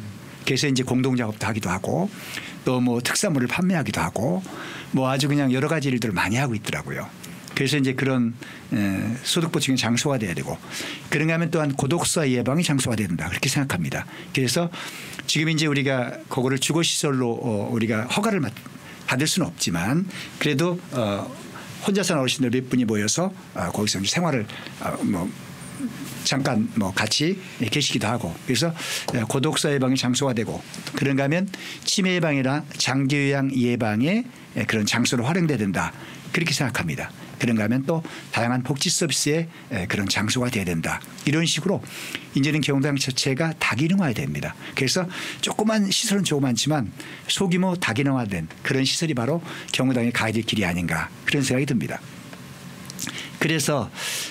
[SPEAKER 5] 그래서 이제 공동작업도 하기도 하고 또 뭐 특산물을 판매하기도 하고 뭐 아주 그냥 여러 가지 일들을 많이 하고 있더라고요. 그래서 이제 그런 소득 보충의 장소가 돼야 되고 그런가 하면 또한 고독사 예방의 장소가 돼야 된다 그렇게 생각합니다. 그래서 지금 이제 우리가 그거를 주거시설로 우리가 허가를 받을 수는 없지만 그래도 혼자 사는 어르신들 몇 분이 모여서 거기서 생활을 잠깐 같이 계시기도 하고 그래서 고독사 예방의 장소가 되고 그런가 하면 치매 예방이나 장기요양 예방의 그런 장소로 활용돼야 된다 그렇게 생각합니다. 그런가 하면 또 다양한 복지 서비스의 그런 장소가 돼야 된다. 이런 식으로 이제는 경호당 자체가 다기능화해야 됩니다. 그래서 조그만 시설은 조그만지만 소규모 다기능화된 그런 시설이 바로 경호당에 가야 될 길이 아닌가 그런 생각이 듭니다. 그래서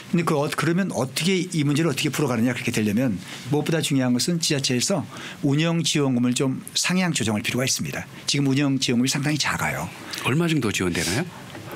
[SPEAKER 5] 근데 그러면 어떻게 이 문제를 어떻게 풀어가느냐 그렇게 되려면 무엇보다 중요한 것은 지자체에서 운영 지원금을 좀 상향 조정할 필요가 있습니다. 지금 운영 지원금이 상당히 작아요.
[SPEAKER 1] 얼마 정도 지원되나요?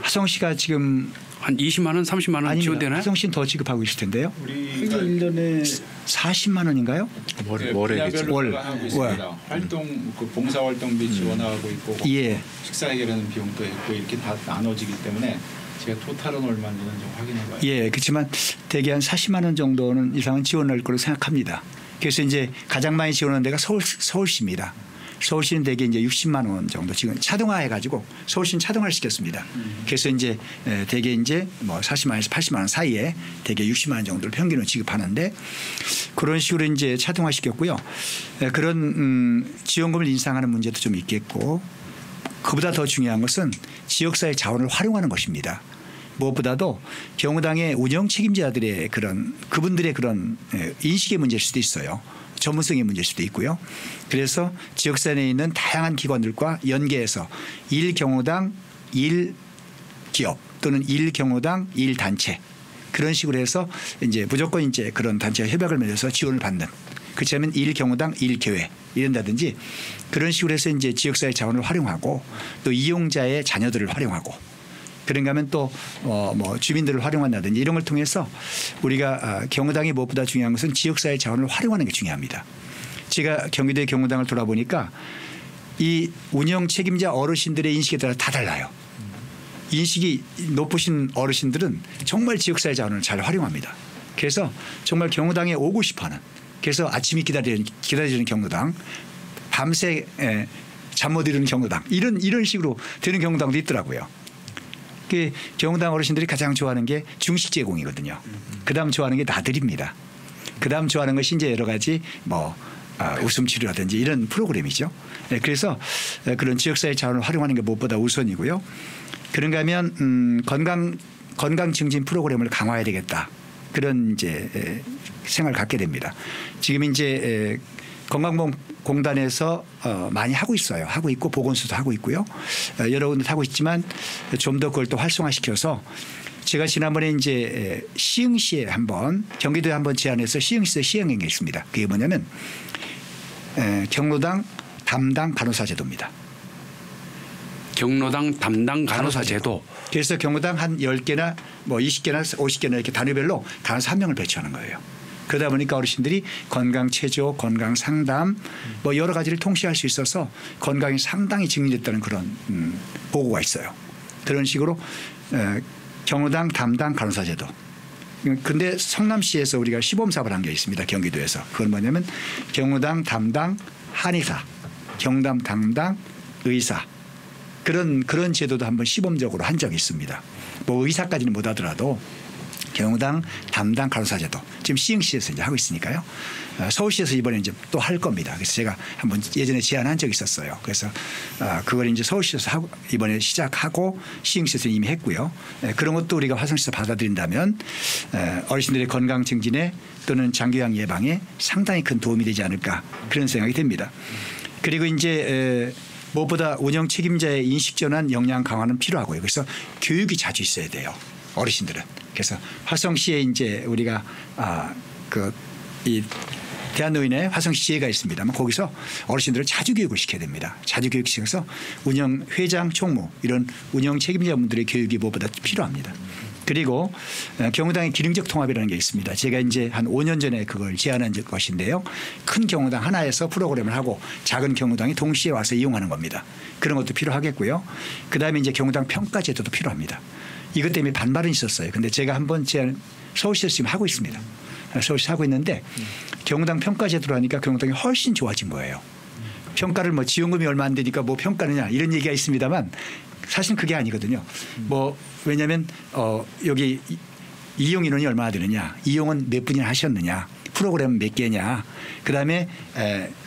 [SPEAKER 5] 하성시가 지금
[SPEAKER 1] 한 20만 원, 30만 원
[SPEAKER 5] 아닙니다.
[SPEAKER 1] 지원되나요?
[SPEAKER 5] 하성시는 더 지급하고 있을 텐데요.
[SPEAKER 2] 우리가
[SPEAKER 5] 1년에 40만 원인가요?
[SPEAKER 2] 월 활동 그 봉사 활동비 지원하고 있고
[SPEAKER 5] 예.
[SPEAKER 2] 식사 해결하는 비용도 있고 이렇게 다 나눠지기 때문에 제가 토탈은 얼마인지는 좀 확인해봐요.
[SPEAKER 5] 예, 그렇지만 대개 한 40만 원 정도는 이상은 지원할 거로 생각합니다. 그래서 이제 가장 많이 지원하는 데가 서울시입니다. 서울시는 대개 이제 60만 원 정도 지금 차등화해가지고 서울시는 차등화를 시켰습니다. 그래서 이제 대개 이제 40만에서 80만 원 사이에 대개 60만 원 정도를 평균으로 지급하는데 그런 식으로 이제 차등화 시켰고요. 그런 지원금을 인상하는 문제도 좀 있겠고 그보다 더 중요한 것은 지역사회 자원을 활용하는 것입니다. 무엇보다도 경호당의 운영 책임자들의 그분들의 그런 인식의 문제일 수도 있어요. 전문성의 문제일 수도 있고요. 그래서 지역사회에 있는 다양한 기관들과 연계해서 1경호당 1기업 또는 1경호당 1단체 그런 식으로 해서 이제 무조건 이제 그런 단체와 협약을 맺어서 지원을 받는 그렇지 않으면 1경호당 1교회 이런다든지 그런 식으로 해서 이제 지역사회 자원을 활용하고 또 이용자의 자녀들을 활용하고 그런가 하면 또 주민들을 활용한다든지 이런 걸 통해서 우리가 경호당이 무엇보다 중요한 것은 지역사회 자원을 활용하는 게 중요합니다. 제가 경기도의 경호당을 돌아보니까 이 운영 책임자 어르신들의 인식에 따라 다 달라요. 인식이 높으신 어르신들은 정말 지역사회 자원을 잘 활용합니다. 그래서 정말 경호당에 오고 싶어하는 그래서 아침이 기다리는 경로당 밤새 잠 못 이루는 경로당 이런 식으로 되는 경로당도 있더라고요. 그 경호당 어르신들이 가장 좋아하는 게 중식 제공이거든요. 그다음 좋아하는 게 나들입니다. 그다음 좋아하는 것이 이제 여러 가지 웃음 치료라든지 이런 프로그램이죠. 그래서 그런 지역사회 자원을 활용하는 게 무엇보다 우선이고요. 그런가 하면 건강 증진 프로그램을 강화해야 되겠다. 그런 이제 생각을 갖게 됩니다. 지금 이제 건강보험공단에서 많이 하고 있어요. 하고 있고 보건소도 하고 있고요. 여러 군데 하고 있지만 좀 더 그걸 또 활성화시켜서 제가 지난번에 이제 시흥시에 한번 경기도에 한번 제안해서 시흥시에 시행한 게 있습니다. 그게 뭐냐면 경로당 담당 간호사 제도입니다.
[SPEAKER 1] 경로당 담당 간호사 제도.
[SPEAKER 5] 그래서 경로당 한 10개나 20개나 50개나 이렇게 단위별로 간호사 한 명을 배치하는 거예요. 그러다 보니까 어르신들이 건강 체조, 건강 상담 여러 가지를 통시할 수 있어서 건강이 상당히 증진됐다는 그런 보고가 있어요. 그런 식으로 경로당 담당 간호사 제도. 근데 성남시에서 우리가 시범사업을 한 게 있습니다. 경기도에서. 그건 뭐냐면 경로당 담당 한의사, 경담 담당 의사 그런 제도도 한번 시범적으로 한 적이 있습니다. 의사까지는 못 하더라도 경로당 담당 간호사제도 지금 시흥시에서 이제 하고 있으니까요. 서울시에서 이번에 이제 또 할 겁니다. 그래서 제가 한번 예전에 제안한 적이 있었어요. 그래서 그걸 이제 서울시에서 하고 이번에 시작하고 시흥시에서 이미 했고요. 그런 것도 우리가 화성시에서 받아들인다면 어르신들의 건강 증진에 또는 장기요양 예방에 상당히 큰 도움이 되지 않을까 그런 생각이 듭니다. 그리고 이제 무엇보다 운영 책임자의 인식 전환, 역량 강화는 필요하고요. 그래서 교육이 자주 있어야 돼요. 어르신들은. 그래서 화성시에 이제 우리가 이 대한노인의 화성시제가 있습니다만 거기서 어르신들을 자주 교육을 시켜야 됩니다. 자주 교육시켜서 운영 회장, 총무 이런 운영 책임자분들의 교육이 무엇보다 필요합니다. 그리고 경로당의 기능적 통합이라는 게 있습니다. 제가 이제 한 5년 전에 그걸 제안한 것인데요. 큰 경로당 하나에서 프로그램을 하고 작은 경로당이 동시에 와서 이용하는 겁니다. 그런 것도 필요하겠고요. 그다음에 이제 경로당 평가 제도도 필요합니다. 이것 때문에 반발은 있었어요. 근데 제가 한번 서울시에서 지금 하고 있습니다. 서울시 하고 있는데 경로당 평가 제도로 하니까 경로당이 훨씬 좋아진 거예요. 평가를 뭐 지원금이 얼마 안 되니까 뭐 평가느냐 이런 얘기가 있습니다만 사실은 그게 아니거든요. 뭐 왜냐하면 여기 이용 인원이 얼마나 되느냐, 이용은 몇 분이나 하셨느냐, 프로그램 몇 개냐, 그다음에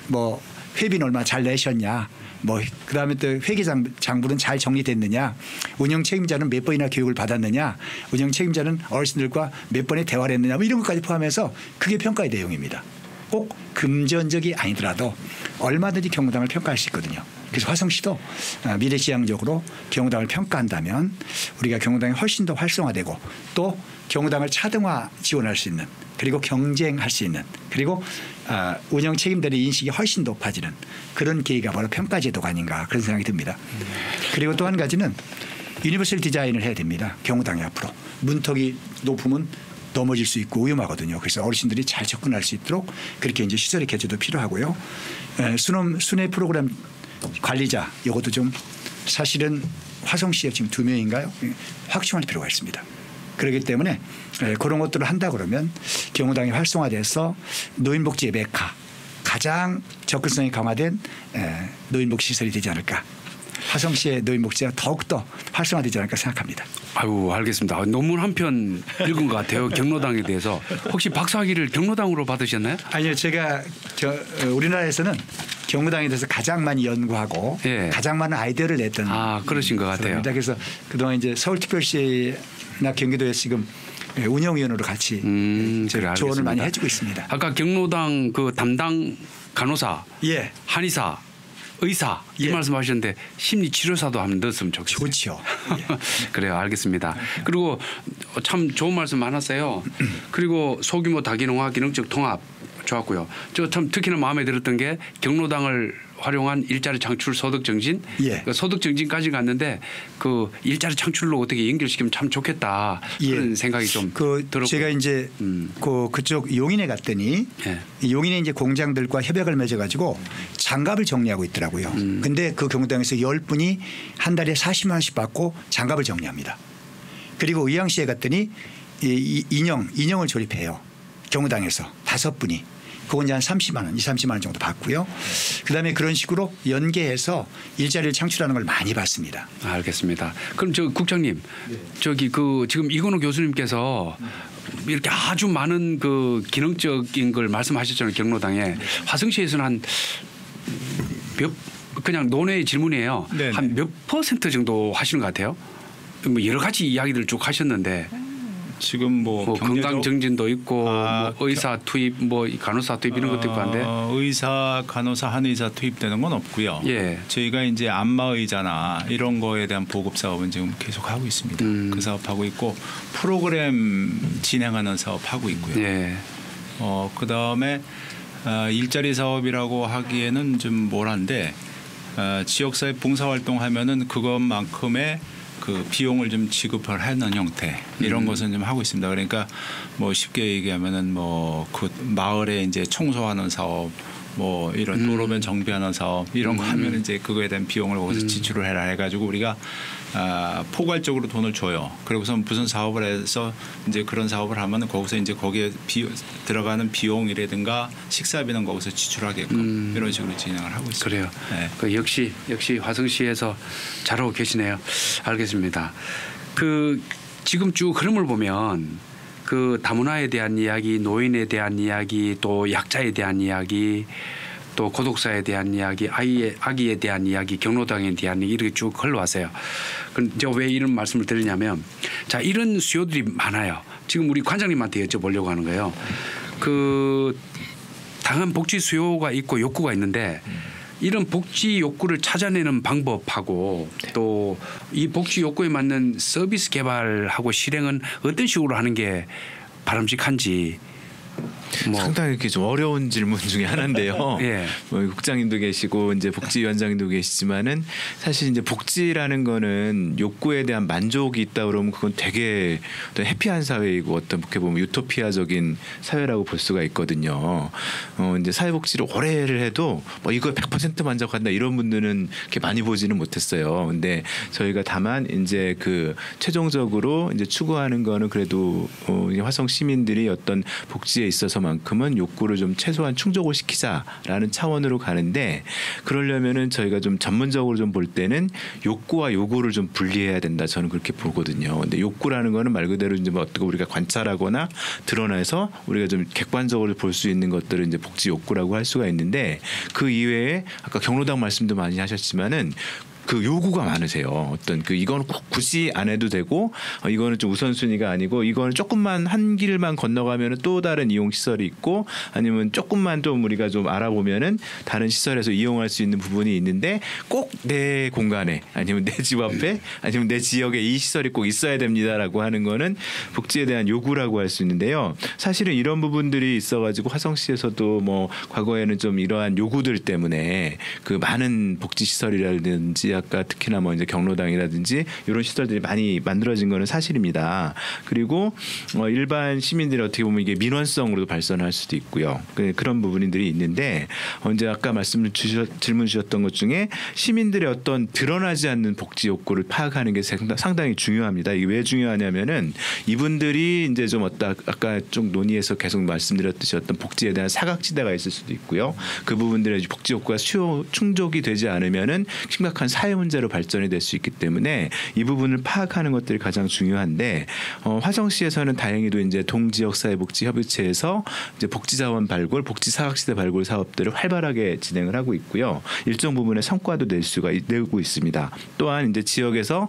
[SPEAKER 5] 뭐 회비는 얼마 잘 내셨냐, 뭐 그다음에 또 회계장부는 잘 정리됐느냐, 운영 책임자는 몇 번이나 교육을 받았느냐, 운영 책임자는 어르신들과 몇 번의 대화를 했느냐, 뭐 이런 것까지 포함해서 그게 평가의 내용입니다. 꼭 금전적이 아니더라도 얼마든지 경로당을 평가할 수 있거든요. 그래서 화성시도 미래지향적으로 경로당을 평가한다면 우리가 경로당이 훨씬 더 활성화되고 또 경로당을 차등화 지원할 수 있는 그리고 경쟁할 수 있는 그리고 운영 책임자의 인식이 훨씬 높아지는 그런 계기가 바로 평가제도가 아닌가 그런 생각이 듭니다. 그리고 또 한 가지는 유니버설 디자인을 해야 됩니다. 경로당이 앞으로. 문턱이 높으면 넘어질 수 있고 위험하거든요. 그래서 어르신들이 잘 접근할 수 있도록 그렇게 이제 시설의 개조도 필요하고요. 순회 프로그램 관리자 이것도 좀 사실은 화성시에 지금 2명인가요? 확충할 필요가 있습니다. 그렇기 때문에 그런 것들을 한다 그러면 경로당이 활성화돼서 노인복지의 메카 가장 접근성이 강화된 노인복지 시설이 되지 않을까. 화성시의 노인복지가 더욱더 활성화되지 않을까 생각합니다.
[SPEAKER 1] 아유 알겠습니다. 논문 한 편 읽은 것 같아요. 경로당에 대해서. 혹시 박사학위를 경로당으로 받으셨나요?
[SPEAKER 5] 아니요. 제가 우리나라에서는 경로당에 대해서 가장 많이 연구하고
[SPEAKER 1] 예.
[SPEAKER 5] 가장 많은 아이디어를 냈던
[SPEAKER 1] 그러신 것 같아요.
[SPEAKER 5] 그래서 그동안 이제 서울특별시나 경기도에서 지금 운영위원으로 같이
[SPEAKER 1] 그래,
[SPEAKER 5] 조언을 많이 해주고 있습니다.
[SPEAKER 1] 아까 경로당 그 담당 간호사,
[SPEAKER 5] 예.
[SPEAKER 1] 한의사, 의사 이
[SPEAKER 5] 예.
[SPEAKER 1] 말씀하셨는데 심리치료사도 한번 넣었으면 좋겠어요.
[SPEAKER 5] 좋죠. 예.
[SPEAKER 1] 그래요. 알겠습니다. 그리고 참 좋은 말씀 많았어요. 그리고 소규모 다기능화 기능적 통합 좋았고요. 저 참 특히나 마음에 들었던 게 경로당을 활용한 일자리 창출 소득 증진.
[SPEAKER 5] 예.
[SPEAKER 1] 그 소득 증진까지 갔는데 그 일자리 창출로 어떻게 연결시키면 참 좋겠다.
[SPEAKER 5] 예.
[SPEAKER 1] 그런 생각이 좀 들었고.
[SPEAKER 5] 제가 이제 그쪽 용인에 갔더니
[SPEAKER 1] 예.
[SPEAKER 5] 용인에 이제 공장들과 협약을 맺어가지고 장갑을 정리하고 있더라고요. 근데 그 경로당에서 10분이 한 달에 40만 원씩 받고 장갑을 정리합니다. 그리고 의왕시에 갔더니 인형을 조립해요. 경로당에서 5분이. 그건 이제 한 30만 원, 30만 원 정도 받고요. 그다음에 그런 식으로 연계해서 일자리를 창출하는 걸 많이 받습니다.
[SPEAKER 1] 알겠습니다. 그럼 저 국장님, 저기 그 지금 이건우 교수님께서 이렇게 아주 많은 그 기능적인 걸 말씀하셨잖아요. 경로당에 화성시에서는 한 그냥 논외의 질문이에요.
[SPEAKER 2] 네네.
[SPEAKER 1] 한 몇 % 정도 하시는 것 같아요? 뭐 여러 가지 이야기들 쭉 하셨는데.
[SPEAKER 2] 지금 뭐
[SPEAKER 1] 건강 증진도 있고 뭐 의사 투입, 뭐 간호사 투입 이런 것도 있고 한데
[SPEAKER 2] 의사, 간호사, 한의사 투입되는 건 없고요.
[SPEAKER 1] 예.
[SPEAKER 2] 저희가 이제 안마의자나 이런 거에 대한 보급 사업은 지금 계속 하고 있습니다. 그 사업하고 있고 프로그램 진행하는 사업하고 있고요.
[SPEAKER 1] 예.
[SPEAKER 2] 그다음에 일자리 사업이라고 하기에는 좀 뭐란데 지역사회 봉사활동하면은 그것만큼의 그 비용을 좀 지급을 하는 형태 이런 것은 좀 하고 있습니다. 그러니까 뭐 쉽게 얘기하면은 뭐 그 마을에 이제 청소하는 사업, 뭐 이런 도로변 정비하는 사업 이런 거 하면 이제 그거에 대한 비용을 거기서 지출을 해라 해가지고 우리가 포괄적으로 돈을 줘요. 그리고서 무슨 사업을 해서 이제 그런 사업을 하면 거기서 이제 거기에 들어가는 비용이라든가 식사비는 거기서 지출하게끔 이런 식으로 진행을 하고 있습니다.
[SPEAKER 1] 그래요.
[SPEAKER 2] 네.
[SPEAKER 1] 그 역시 화성시에서 잘하고 계시네요. 알겠습니다. 그 지금 쭉 흐름을 보면 그 다문화에 대한 이야기, 노인에 대한 이야기, 또 약자에 대한 이야기, 또 고독사에 대한 이야기, 아기에 대한 이야기, 경로당에 대한 이야기 이렇게 쭉 흘러왔어요. 그런데 왜 이런 말씀을 드리냐면 자 이런 수요들이 많아요. 지금 우리 관장님한테 여쭤보려고 하는 거예요. 그 당한 복지 수요가 있고 욕구가 있는데 이런 복지 욕구를 찾아내는 방법하고 또 이 복지 욕구에 맞는 서비스 개발하고 실행은 어떤 식으로 하는 게 바람직한지
[SPEAKER 3] 상당히 이렇게 좀 어려운 질문 중에 하나인데요.
[SPEAKER 1] 예.
[SPEAKER 3] 뭐 국장님도 계시고 이제 복지위원장님도 계시지만은 사실 이제 복지라는 거는 욕구에 대한 만족이 있다 그러면 그건 되게 어떤 해피한 사회이고 어떻게 보면 유토피아적인 사회라고 볼 수가 있거든요. 이제 사회복지를 오래를 해도 뭐 이거 100% 만족한다 이런 분들은 이렇게 많이 보지는 못했어요. 근데 저희가 다만 이제 그 최종적으로 이제 추구하는 거는 그래도 화성 시민들이 어떤 복지에 있어서만큼은 욕구를 좀 최소한 충족을 시키자라는 차원으로 가는데 그러려면은 저희가 좀 전문적으로 좀 볼 때는 욕구와 요구를 좀 분리해야 된다 저는 그렇게 보거든요. 근데 욕구라는 거는 말 그대로 이제 뭐 어떻게 우리가 관찰하거나 드러내서 우리가 좀 객관적으로 볼 수 있는 것들을 이제 복지 욕구라고 할 수가 있는데 그 이외에 아까 경로당 말씀도 많이 하셨지만은 그 요구가 많으세요. 어떤 그 이거는 꼭 굳이 안 해도 되고 이거는 좀 우선순위가 아니고 이거는 조금만 한 길만 건너가면은 또 다른 이용 시설이 있고 아니면 조금만 좀 우리가 좀 알아보면은 다른 시설에서 이용할 수 있는 부분이 있는데 꼭 내 공간에 아니면 내 집 앞에 아니면 내 지역에 이 시설이 꼭 있어야 됩니다라고 하는 거는 복지에 대한 요구라고 할 수 있는데요. 사실은 이런 부분들이 있어가지고 화성시에서도 뭐 과거에는 좀 이러한 요구들 때문에 그 많은 복지 시설이라든지 아까 특히나 뭐 이제 경로당이라든지 이런 시설들이 많이 만들어진 거는 사실입니다. 그리고 일반 시민들이 어떻게 보면 이게 민원성으로도 발전할 수도 있고요. 그런 부분들이 있는데 이제 아까 질문 주셨던 것 중에 시민들의 어떤 드러나지 않는 복지 욕구를 파악하는 게 상당히 중요합니다. 이게 왜 중요하냐면은 이분들이 이제 좀 아까 좀 논의에서 계속 말씀드렸듯이 어떤 복지에 대한 사각지대가 있을 수도 있고요. 그 부분들의 복지 욕구가 충족이 되지 않으면은 심각한 사회 문제로 발전이 될 수 있기 때문에 이 부분을 파악하는 것들이 가장 중요한데 화성시에서는 다행히도 이제 동지역사회복지협의체에서 이제 복지자원 발굴, 복지사각지대 발굴 사업들을 활발하게 진행을 하고 있고요. 일정 부분의 성과도 내고 있습니다. 또한 이제 지역에서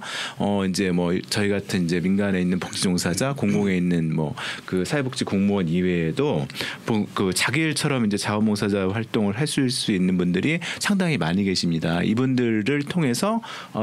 [SPEAKER 3] 이제 뭐 저희 같은 이제 민간에 있는 복지종사자, 공공에 있는 뭐 그 사회복지 공무원 이외에도 그 자기 일처럼 이제 자원봉사자 활동을 하실 수 있는 분들이 상당히 많이 계십니다. 이분들을 통해서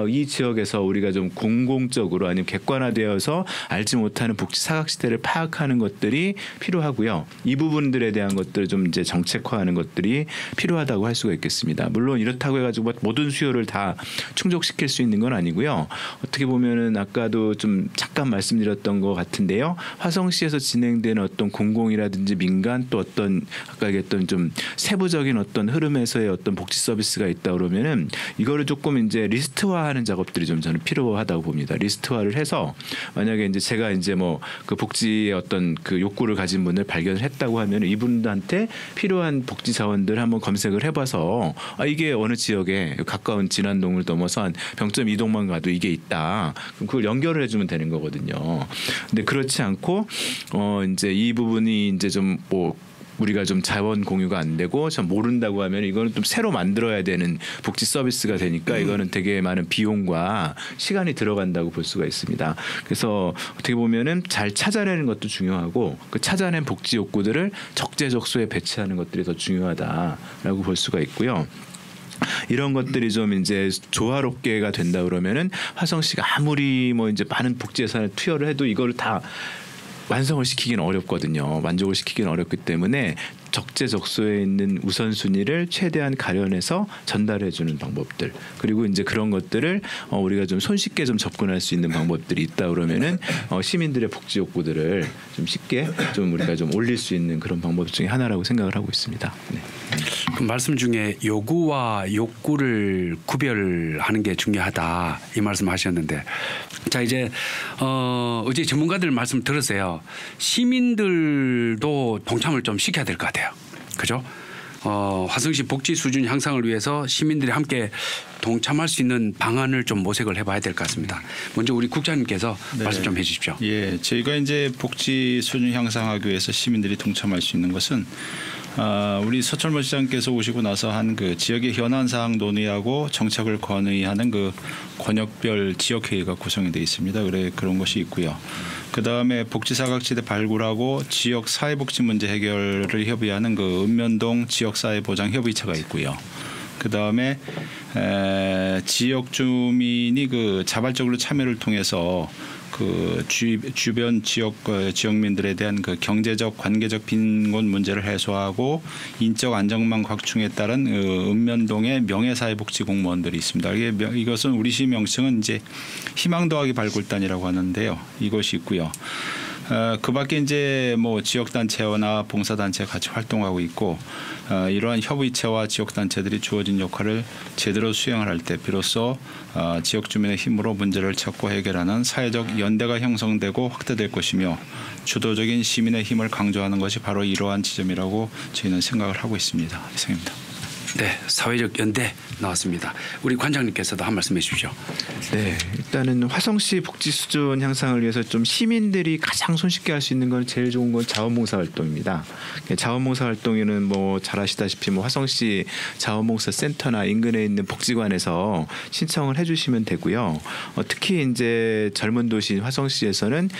[SPEAKER 3] 이 지역에서 우리가 좀 공공적으로 아니면 객관화되어서 알지 못하는 복지 사각지대를 파악하는 것들이 필요하고요. 이 부분들에 대한 것들을 좀 이제 정책화하는 것들이 필요하다고 할 수가 있겠습니다. 물론 이렇다고 해가지고 모든 수요를 다 충족시킬 수 있는 건 아니고요. 어떻게 보면은 아까도 좀 잠깐 말씀드렸던 것 같은데요. 화성시에서 진행되는 어떤 공공이라든지 민간 또 어떤 아까 얘기했던 좀 세부적인 어떤 흐름에서의 어떤 복지 서비스가 있다 그러면은 이거를 조금 이제 리스트화하는 작업들이 좀 저는 필요하다고 봅니다. 리스트화를 해서 만약에 이제 제가 이제 뭐 그 복지의 어떤 그 욕구를 가진 분을 발견을 했다고 하면 이분한테 필요한 복지 자원들 한번 검색을 해봐서 이게 어느 지역에 가까운 진안동을 넘어서 한 0.2동만 가도 이게 있다. 그럼 그걸 연결을 해주면 되는 거거든요. 근데 그렇지 않고 이제 이 부분이 이제 좀 뭐 우리가 좀 자원 공유가 안 되고 참 모른다고 하면 이거는 좀 새로 만들어야 되는 복지 서비스가 되니까 이거는 되게 많은 비용과 시간이 들어간다고 볼 수가 있습니다. 그래서 어떻게 보면은 잘 찾아내는 것도 중요하고 그 찾아낸 복지 욕구들을 적재적소에 배치하는 것들이 더 중요하다라고 볼 수가 있고요. 이런 것들이 좀 이제 조화롭게가 된다 그러면은 화성시가 아무리 뭐 이제 많은 복지 예산을 투여를 해도 이걸 다 완성을 시키기는 어렵거든요. 만족을 시키기는 어렵기 때문에 적재적소에 있는 우선순위를 최대한 가려내서 전달해주는 방법들 그리고 이제 그런 것들을 우리가 좀 손쉽게 좀 접근할 수 있는 방법들이 있다 그러면은 시민들의 복지 욕구들을 좀 쉽게 좀 우리가 좀 올릴 수 있는 그런 방법 중에 하나라고 생각을 하고 있습니다. 네.
[SPEAKER 1] 그 말씀 중에 요구와 욕구를 구별하는 게 중요하다 이 말씀하셨는데 자 이제 어제 전문가들 말씀 들었어요. 시민들도 동참을 좀 시켜야 될 것 같아요. 그죠? 화성시 복지 수준 향상을 위해서 시민들이 함께 동참할 수 있는 방안을 좀 모색을 해봐야 될 것 같습니다. 먼저 우리 국장님께서 말씀 좀 해주십시오.
[SPEAKER 2] 예, 저희가 이제 복지 수준 향상하기 위해서 시민들이 동참할 수 있는 것은 우리 서철모 시장께서 오시고 나서 한 그 지역의 현안 사항 논의하고 정책을 건의하는 그 권역별 지역회의가 구성이 되어 있습니다. 그런 것이 있고요. 그 다음에 복지사각지대 발굴하고 지역 사회복지 문제 해결을 협의하는 그 읍면동 지역사회보장협의체가 있고요. 그 다음에 지역 주민이 그 자발적으로 참여를 통해서 그 주변 지역민들에 대한 그 경제적 관계적 빈곤 문제를 해소하고 인적 안정망 확충에 따른 읍면동의 명예사회복지 공무원들이 있습니다. 이것은 우리 시 명칭은 이제 희망 더하기 발굴단이라고 하는데요. 이것이 있고요. 그밖에 이제 뭐 지역단체나 봉사단체 같이 활동하고 있고 이러한 협의체와 지역단체들이 주어진 역할을 제대로 수행을 할 때 비로소 지역 주민의 힘으로 문제를 찾고 해결하는 사회적 연대가 형성되고 확대될 것이며 주도적인 시민의 힘을 강조하는 것이 바로 이러한 지점이라고 저희는 생각을 하고 있습니다. 이상입니다.
[SPEAKER 1] 네, 사회적 연대 나왔습니다. 우리 관장님께서도 한 말씀 해주십시오.
[SPEAKER 3] 네, 일단은 화성시 복지 수준 향상을 위해서 좀 시민들이 가장 손쉽게 할 수 있는 건 제일 좋은 건 자원봉사 활동입니다. 자원봉사 활동에는 뭐 잘 아시다시피 뭐 화성시 자원봉사 센터나 인근에 있는 복지관에서 신청을 해주시면 되고요. 특히 이제 젊은 도시인 화성시에서는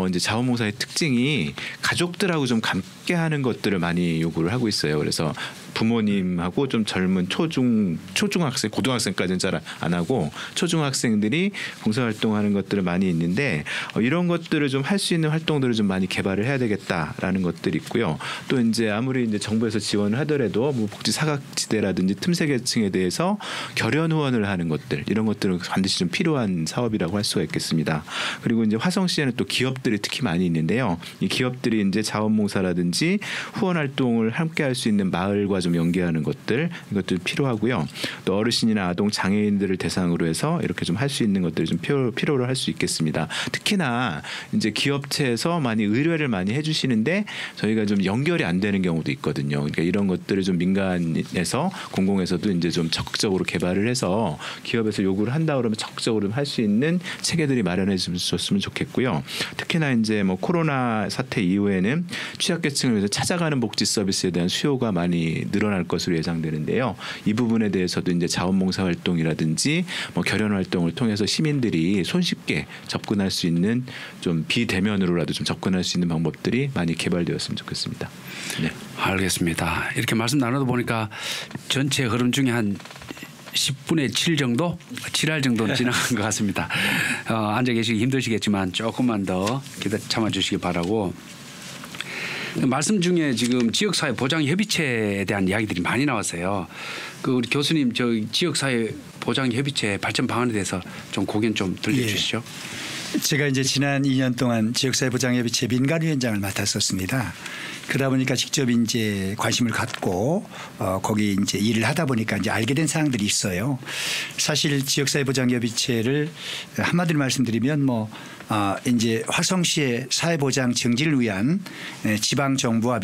[SPEAKER 3] 이제 자원봉사의 특징이 가족들하고 좀 함께하는 것들을 많이 요구를 하고 있어요. 그래서 부모님하고 좀 젊은 초중학생, 고등학생까지는 잘 안 하고 초중학생들이 봉사활동하는 것들을 많이 있는데 이런 것들을 좀 할 수 있는 활동들을 좀 많이 개발을 해야 되겠다라는 것들이 있고요. 또 이제 아무리 이제 정부에서 지원을 하더라도 뭐 복지 사각지대라든지 틈새계층에 대해서 결연 후원을 하는 것들 이런 것들은 반드시 좀 필요한 사업이라고 할 수가 있겠습니다. 그리고 이제 화성시에는 또 기업들이 특히 많이 있는데요. 이 기업들이 이제 자원봉사라든지 후원 활동을 함께 할 수 있는 마을과 좀 연계하는 것들 이것도 필요하고요. 또 어르신이나 아동 장애인들을 대상으로 해서 이렇게 좀 할 수 있는 것들이 좀 필요로 할 수 있겠습니다. 특히나 이제 기업체에서 많이 의뢰를 많이 해주시는데 저희가 좀 연결이 안 되는 경우도 있거든요. 그러니까 이런 것들을 좀 민간에서 공공에서도 이제 좀 적극적으로 개발을 해서 기업에서 요구를 한다 그러면 적극적으로 할 수 있는 체계들이 마련해 줬으면 좋겠고요. 특히나 이제 뭐 코로나 사태 이후에는 취약계층을 위해서 찾아가는 복지 서비스에 대한 수요가 많이 늘어날 것으로 예상되는데요. 이 부분에 대해서도 이제 자원봉사 활동이라든지 뭐 결연 활동을 통해서 시민들이 손쉽게 접근할 수 있는 좀 비대면으로라도 좀 접근할 수 있는 방법들이 많이 개발되었으면 좋겠습니다. 네.
[SPEAKER 1] 알겠습니다. 이렇게 말씀 나눠도 보니까 전체 흐름 중에 한 10분의 7 정도, 7할 정도는 지나간 것 같습니다. 앉아 계시기 힘드시겠지만 조금만 더 참아주시기 바라고. 말씀 중에 지금 지역사회 보장협의체에 대한 이야기들이 많이 나왔어요. 그 우리 교수님 저 지역사회 보장협의체 발전 방안에 대해서 좀 고견 좀 들려주시죠.
[SPEAKER 5] 예. 제가 이제 지난 2년 동안 지역사회 보장협의체 민간위원장을 맡았었습니다. 그러다 보니까 직접 이제 관심을 갖고 거기 이제 일을 하다 보니까 이제 알게 된 사항들이 있어요. 사실 지역사회 보장협의체를 한마디로 말씀드리면 뭐 이제 화성시의 사회보장 증진을 위한 지방 정부와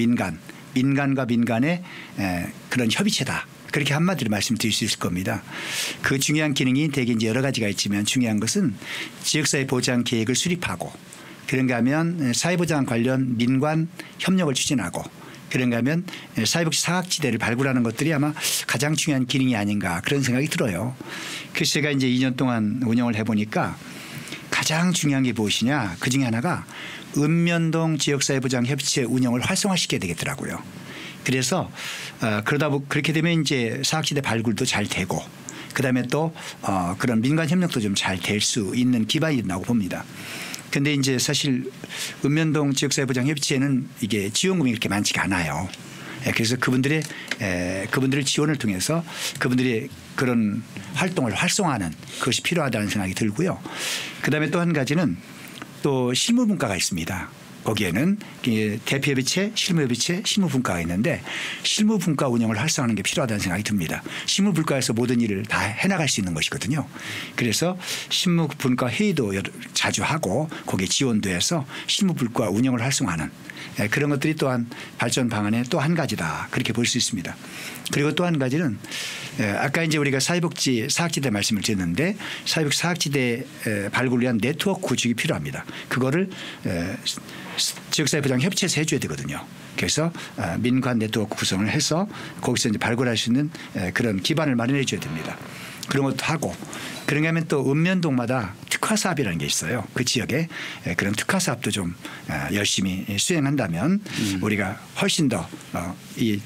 [SPEAKER 5] 민간과 민간의 그런 협의체다. 그렇게 한마디로 말씀드릴 수 있을 겁니다. 그 중요한 기능이 되게 이제 여러 가지가 있지만 중요한 것은 지역사회 보장 계획을 수립하고 그런가 하면 사회보장 관련 민관 협력을 추진하고 그런가 하면 사회복지 사각지대를 발굴하는 것들이 아마 가장 중요한 기능이 아닌가 그런 생각이 들어요. 그래서 제가 이제 2년 동안 운영을 해보니까 가장 중요한 게 무엇이냐 그중에 하나가 읍면동 지역사회보장협의체 운영을 활성화시켜야 되겠더라고요. 그래서 그렇게 되면 이제 사각지대 발굴도 잘 되고 그다음에 또 그런 민간 협력도 좀 잘 될 수 있는 기반이 된다고 봅니다. 그런데 이제 사실 읍면동 지역사회보장협의체는 이게 지원금이 그렇게 많지가 않아요. 그래서 그분들의 지원을 통해서 그분들의 그런 활동을 활성화하는 그것이 필요하다는 생각이 들고요. 그다음에 또 한 가지는 또 실무 문과가 있습니다. 거기에는 대표협의체, 실무협의체, 실무분과가 있는데 실무분과 운영을 활성화하는 게 필요하다는 생각이 듭니다. 실무분과에서 모든 일을 다 해나갈 수 있는 것이거든요. 그래서 실무분과 회의도 자주 하고 거기에 지원도 해서 실무분과 운영을 활성화하는 그런 것들이 또한 발전 방안의 또 한 가지다. 그렇게 볼 수 있습니다. 그리고 또 한 가지는 아까 이제 우리가 사회복지 사학지대 말씀을 드렸는데 사회복지 사학지대 발굴을 위한 네트워크 구축이 필요합니다. 그거를 지역사회보장협의체에서 해줘야 되거든요. 그래서 민관 네트워크 구성을 해서 거기서 이제 발굴할 수 있는 그런 기반을 마련해 줘야 됩니다. 그런 것도 하고 그런가 하면 또 읍면동마다 특화 사업이라는 게 있어요. 그 지역에 그런 특화 사업도 좀 열심히 수행한다면 우리가 훨씬 더 이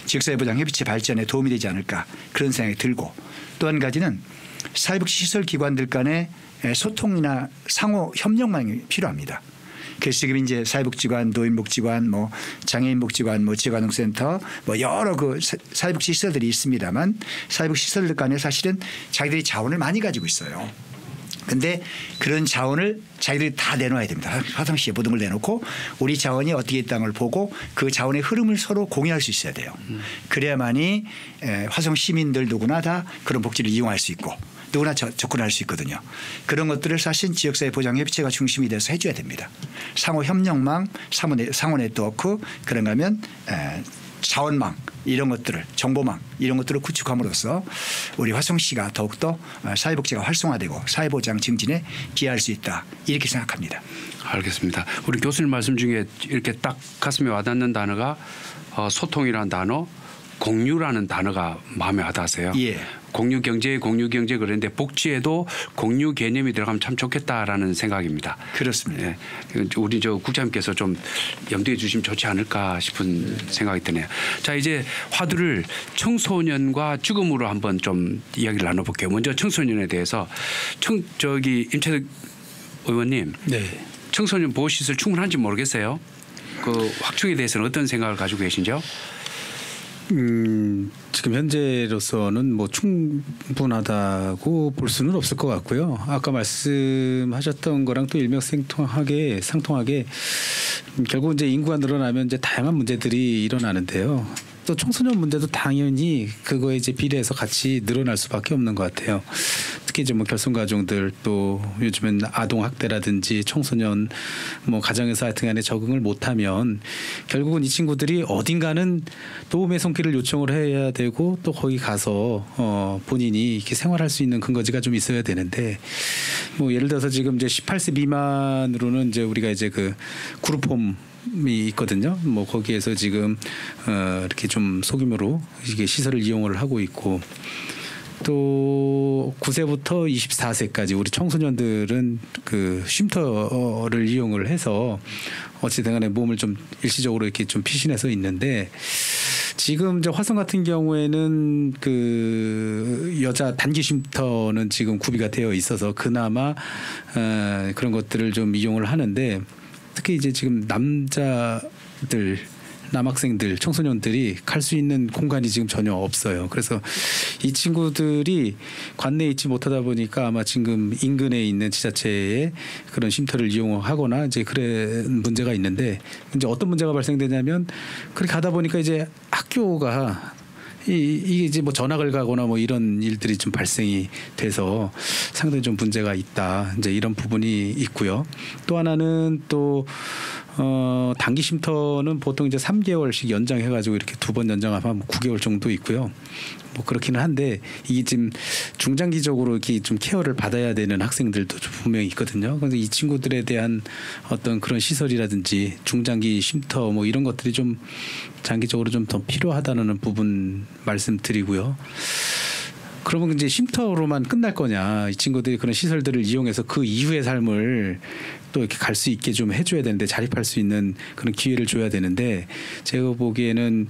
[SPEAKER 5] 지역사회보장협의체 발전에 도움이 되지 않을까 그런 생각이 들고 또 한 가지는 사회복지시설기관들 간의 소통이나 상호 협력망이 필요합니다. 그래서 지금 이제 사회복지관, 노인복지관, 뭐 장애인복지관, 뭐 지역아동센터, 뭐 여러 그 사회복지 시설들이 있습니다만 사회복지 시설들 간에 사실은 자기들이 자원을 많이 가지고 있어요. 근데 그런 자원을 자기들이 다 내놓아야 됩니다. 화성시에 모든 걸 내놓고 우리 자원이 어떻게 있다는 걸 보고 그 자원의 흐름을 서로 공유할 수 있어야 돼요. 그래야만이 화성 시민들 누구나 다 그런 복지를 이용할 수 있고 누구나 접근할 수 있거든요. 그런 것들을 사실 지역사회보장협의체가 중심이 돼서 해줘야 됩니다. 상호 협력망, 상호 네트워크 그런가 하면 자원망 이런 것들을 정보망 이런 것들을 구축함으로써 우리 화성시가 더욱더 사회복지가 활성화되고 사회보장 증진에 기여할 수 있다 이렇게 생각합니다.
[SPEAKER 1] 알겠습니다. 우리 교수님 말씀 중에 이렇게 딱 가슴에 와닿는 단어가 소통이라는 단어 공유라는 단어가 마음에 와닿으세요.
[SPEAKER 5] 예.
[SPEAKER 1] 공유 경제 그런데 복지에도 공유 개념이 들어가면 참 좋겠다라는 생각입니다.
[SPEAKER 5] 그렇습니다.
[SPEAKER 1] 예. 우리 저 국장님께서 좀 염두에 주시면 좋지 않을까 싶은 생각이 드네요. 자 이제 화두를 청소년과 죽음으로 한번 좀 이야기를 나눠볼게요. 먼저 청소년에 대해서 저기 임채덕 의원님,
[SPEAKER 4] 네.
[SPEAKER 1] 청소년 보호시설 충분한지 모르겠어요. 그 확충에 대해서는 어떤 생각을 가지고 계신지요?
[SPEAKER 4] 지금 현재로서는 뭐 충분하다고 볼 수는 없을 것 같고요. 아까 말씀하셨던 거랑 또 일맥상통하게 결국 이제 인구가 늘어나면 이제 다양한 문제들이 일어나는데요. 또 청소년 문제도 당연히 그거에 이제 비례해서 같이 늘어날 수밖에 없는 것 같아요. 특히 이제 뭐 결손가정들 또 요즘엔 아동 학대라든지 청소년 뭐 가정에서 하여튼 간에 적응을 못하면 결국은 이 친구들이 어딘가는 도움의 손길을 요청을 해야 되고 또 거기 가서 본인이 이렇게 생활할 수 있는 근거지가 좀 있어야 되는데 뭐 예를 들어서 지금 이제 18세 미만으로는 이제 우리가 이제 그 그룹홈 이 있거든요. 뭐 거기에서 지금 이렇게 좀 소규모로 이게 시설을 이용을 하고 있고 또 9세부터 24세까지 우리 청소년들은 그 쉼터를 이용을 해서 어찌든 간에 몸을 좀 일시적으로 이렇게 좀 피신해서 있는데 지금 이제 화성 같은 경우에는 그 여자 단기 쉼터는 지금 구비가 되어 있어서 그나마 그런 것들을 좀 이용을 하는데 특히 이제 지금 남학생들, 청소년들이 갈 수 있는 공간이 지금 전혀 없어요. 그래서 이 친구들이 관내에 있지 못하다 보니까 아마 지금 인근에 있는 지자체의 그런 쉼터를 이용하거나 이제 그런 문제가 있는데 이제 어떤 문제가 발생되냐면 그렇게 가다 보니까 이제 학교가 이게 이제 뭐 전학을 가거나 뭐 이런 일들이 좀 발생이 돼서 상당히 좀 문제가 있다. 이제 이런 부분이 있고요. 또 하나는 또 단기 쉼터는 보통 이제 3개월씩 연장해가지고 이렇게 2번 연장하면 9개월 정도 있고요. 뭐 그렇기는 한데 이게 지금 중장기적으로 이렇게 좀 케어를 받아야 되는 학생들도 좀 분명히 있거든요. 그래서 이 친구들에 대한 어떤 그런 시설이라든지 중장기 쉼터 뭐 이런 것들이 좀 장기적으로 좀 더 필요하다는 부분 말씀드리고요. 그러면 이제 쉼터로만 끝날 거냐? 이 친구들이 그런 시설들을 이용해서 그 이후의 삶을 또 이렇게 갈 수 있게 좀 해줘야 되는데 자립할 수 있는 그런 기회를 줘야 되는데 제가 보기에는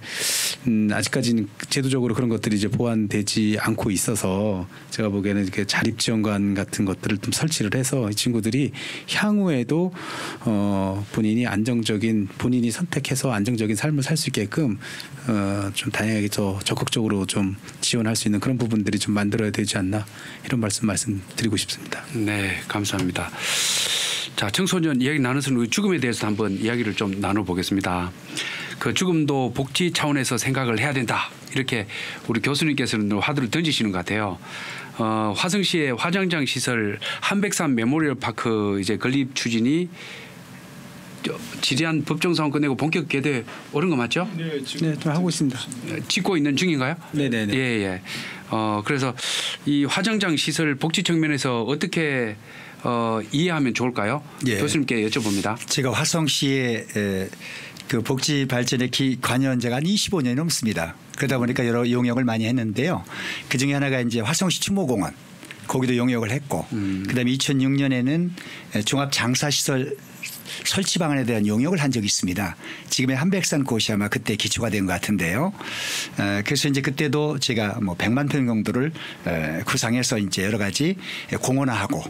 [SPEAKER 4] 아직까지는 제도적으로 그런 것들이 이제 보완되지 않고 있어서 제가 보기에는 이렇게 자립 지원관 같은 것들을 좀 설치를 해서 이 친구들이 향후에도 본인이 선택해서 안정적인 삶을 살 수 있게끔 좀 다양하게 더 적극적으로 좀 지원할 수 있는 그런 부분들이 좀 만들어야 되지 않나 이런 말씀드리고 싶습니다.
[SPEAKER 1] 네, 감사합니다. 자, 청소년 이야기 나눠서는 죽음에 대해서 한번 이야기를 좀 나눠보겠습니다. 그 죽음도 복지 차원에서 생각을 해야 된다. 이렇게 우리 교수님께서는 화두를 던지시는 것 같아요. 화성시의 화장장 시설 한백산 메모리얼 파크 이제 건립 추진이 질의안 법정사원 끝내고 본격 개대 오른 거 맞죠?
[SPEAKER 4] 네, 좀 하고 있습니다.
[SPEAKER 1] 짓고 있는 중인가요?
[SPEAKER 4] 네네네.
[SPEAKER 1] 예. 그래서 이 화장장 시설 복지 측면에서 어떻게 이해하면 좋을까요?
[SPEAKER 5] 예.
[SPEAKER 1] 교수님께 여쭤봅니다.
[SPEAKER 5] 제가 화성시의 그 복지 발전에 관여한 지가 한 25년이 넘습니다. 그러다 보니까 여러 용역을 많이 했는데요. 그 중에 하나가 이제 화성시 추모공원. 거기도 용역을 했고 그다음에 2006년에는 종합 장사시설 설치 방안에 대한 용역을 한 적이 있습니다. 지금의 한백산 곳이 아마 그때 기초가 된 것 같은데요. 그래서 이제 그때도 제가 뭐 100만 평 정도를 구상해서 이제 여러 가지 공원화하고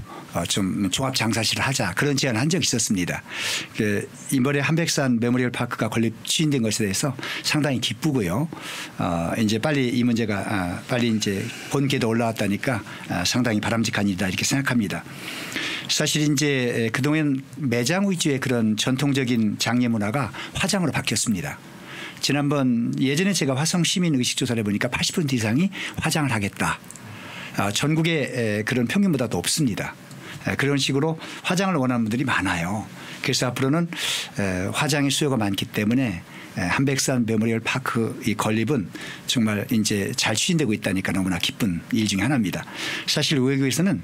[SPEAKER 5] 좀 종합 장사실을 하자 그런 제안을 한 적이 있었습니다. 이번에 한백산 메모리얼 파크가 건립 추진된 것에 대해서 상당히 기쁘고요. 이제 빨리 이 문제가 빨리 이제 본계도 올라왔다니까 상당히 바람직한 일이다 이렇게 생각합니다. 사실 이제 그동안 매장 위주의 그런 전통적인 장례 문화가 화장으로 바뀌었습니다. 지난번 예전에 제가 화성 시민 의식 조사를 해보니까 80% 이상이 화장을 하겠다. 전국의 그런 평균보다 높습니다. 그런 식으로 화장을 원하는 분들이 많아요. 그래서 앞으로는 화장의 수요가 많기 때문에 한백산 메모리얼 파크 이 건립은 정말 이제 잘 추진되고 있다니까 너무나 기쁜 일 중에 하나입니다. 사실 외국에서는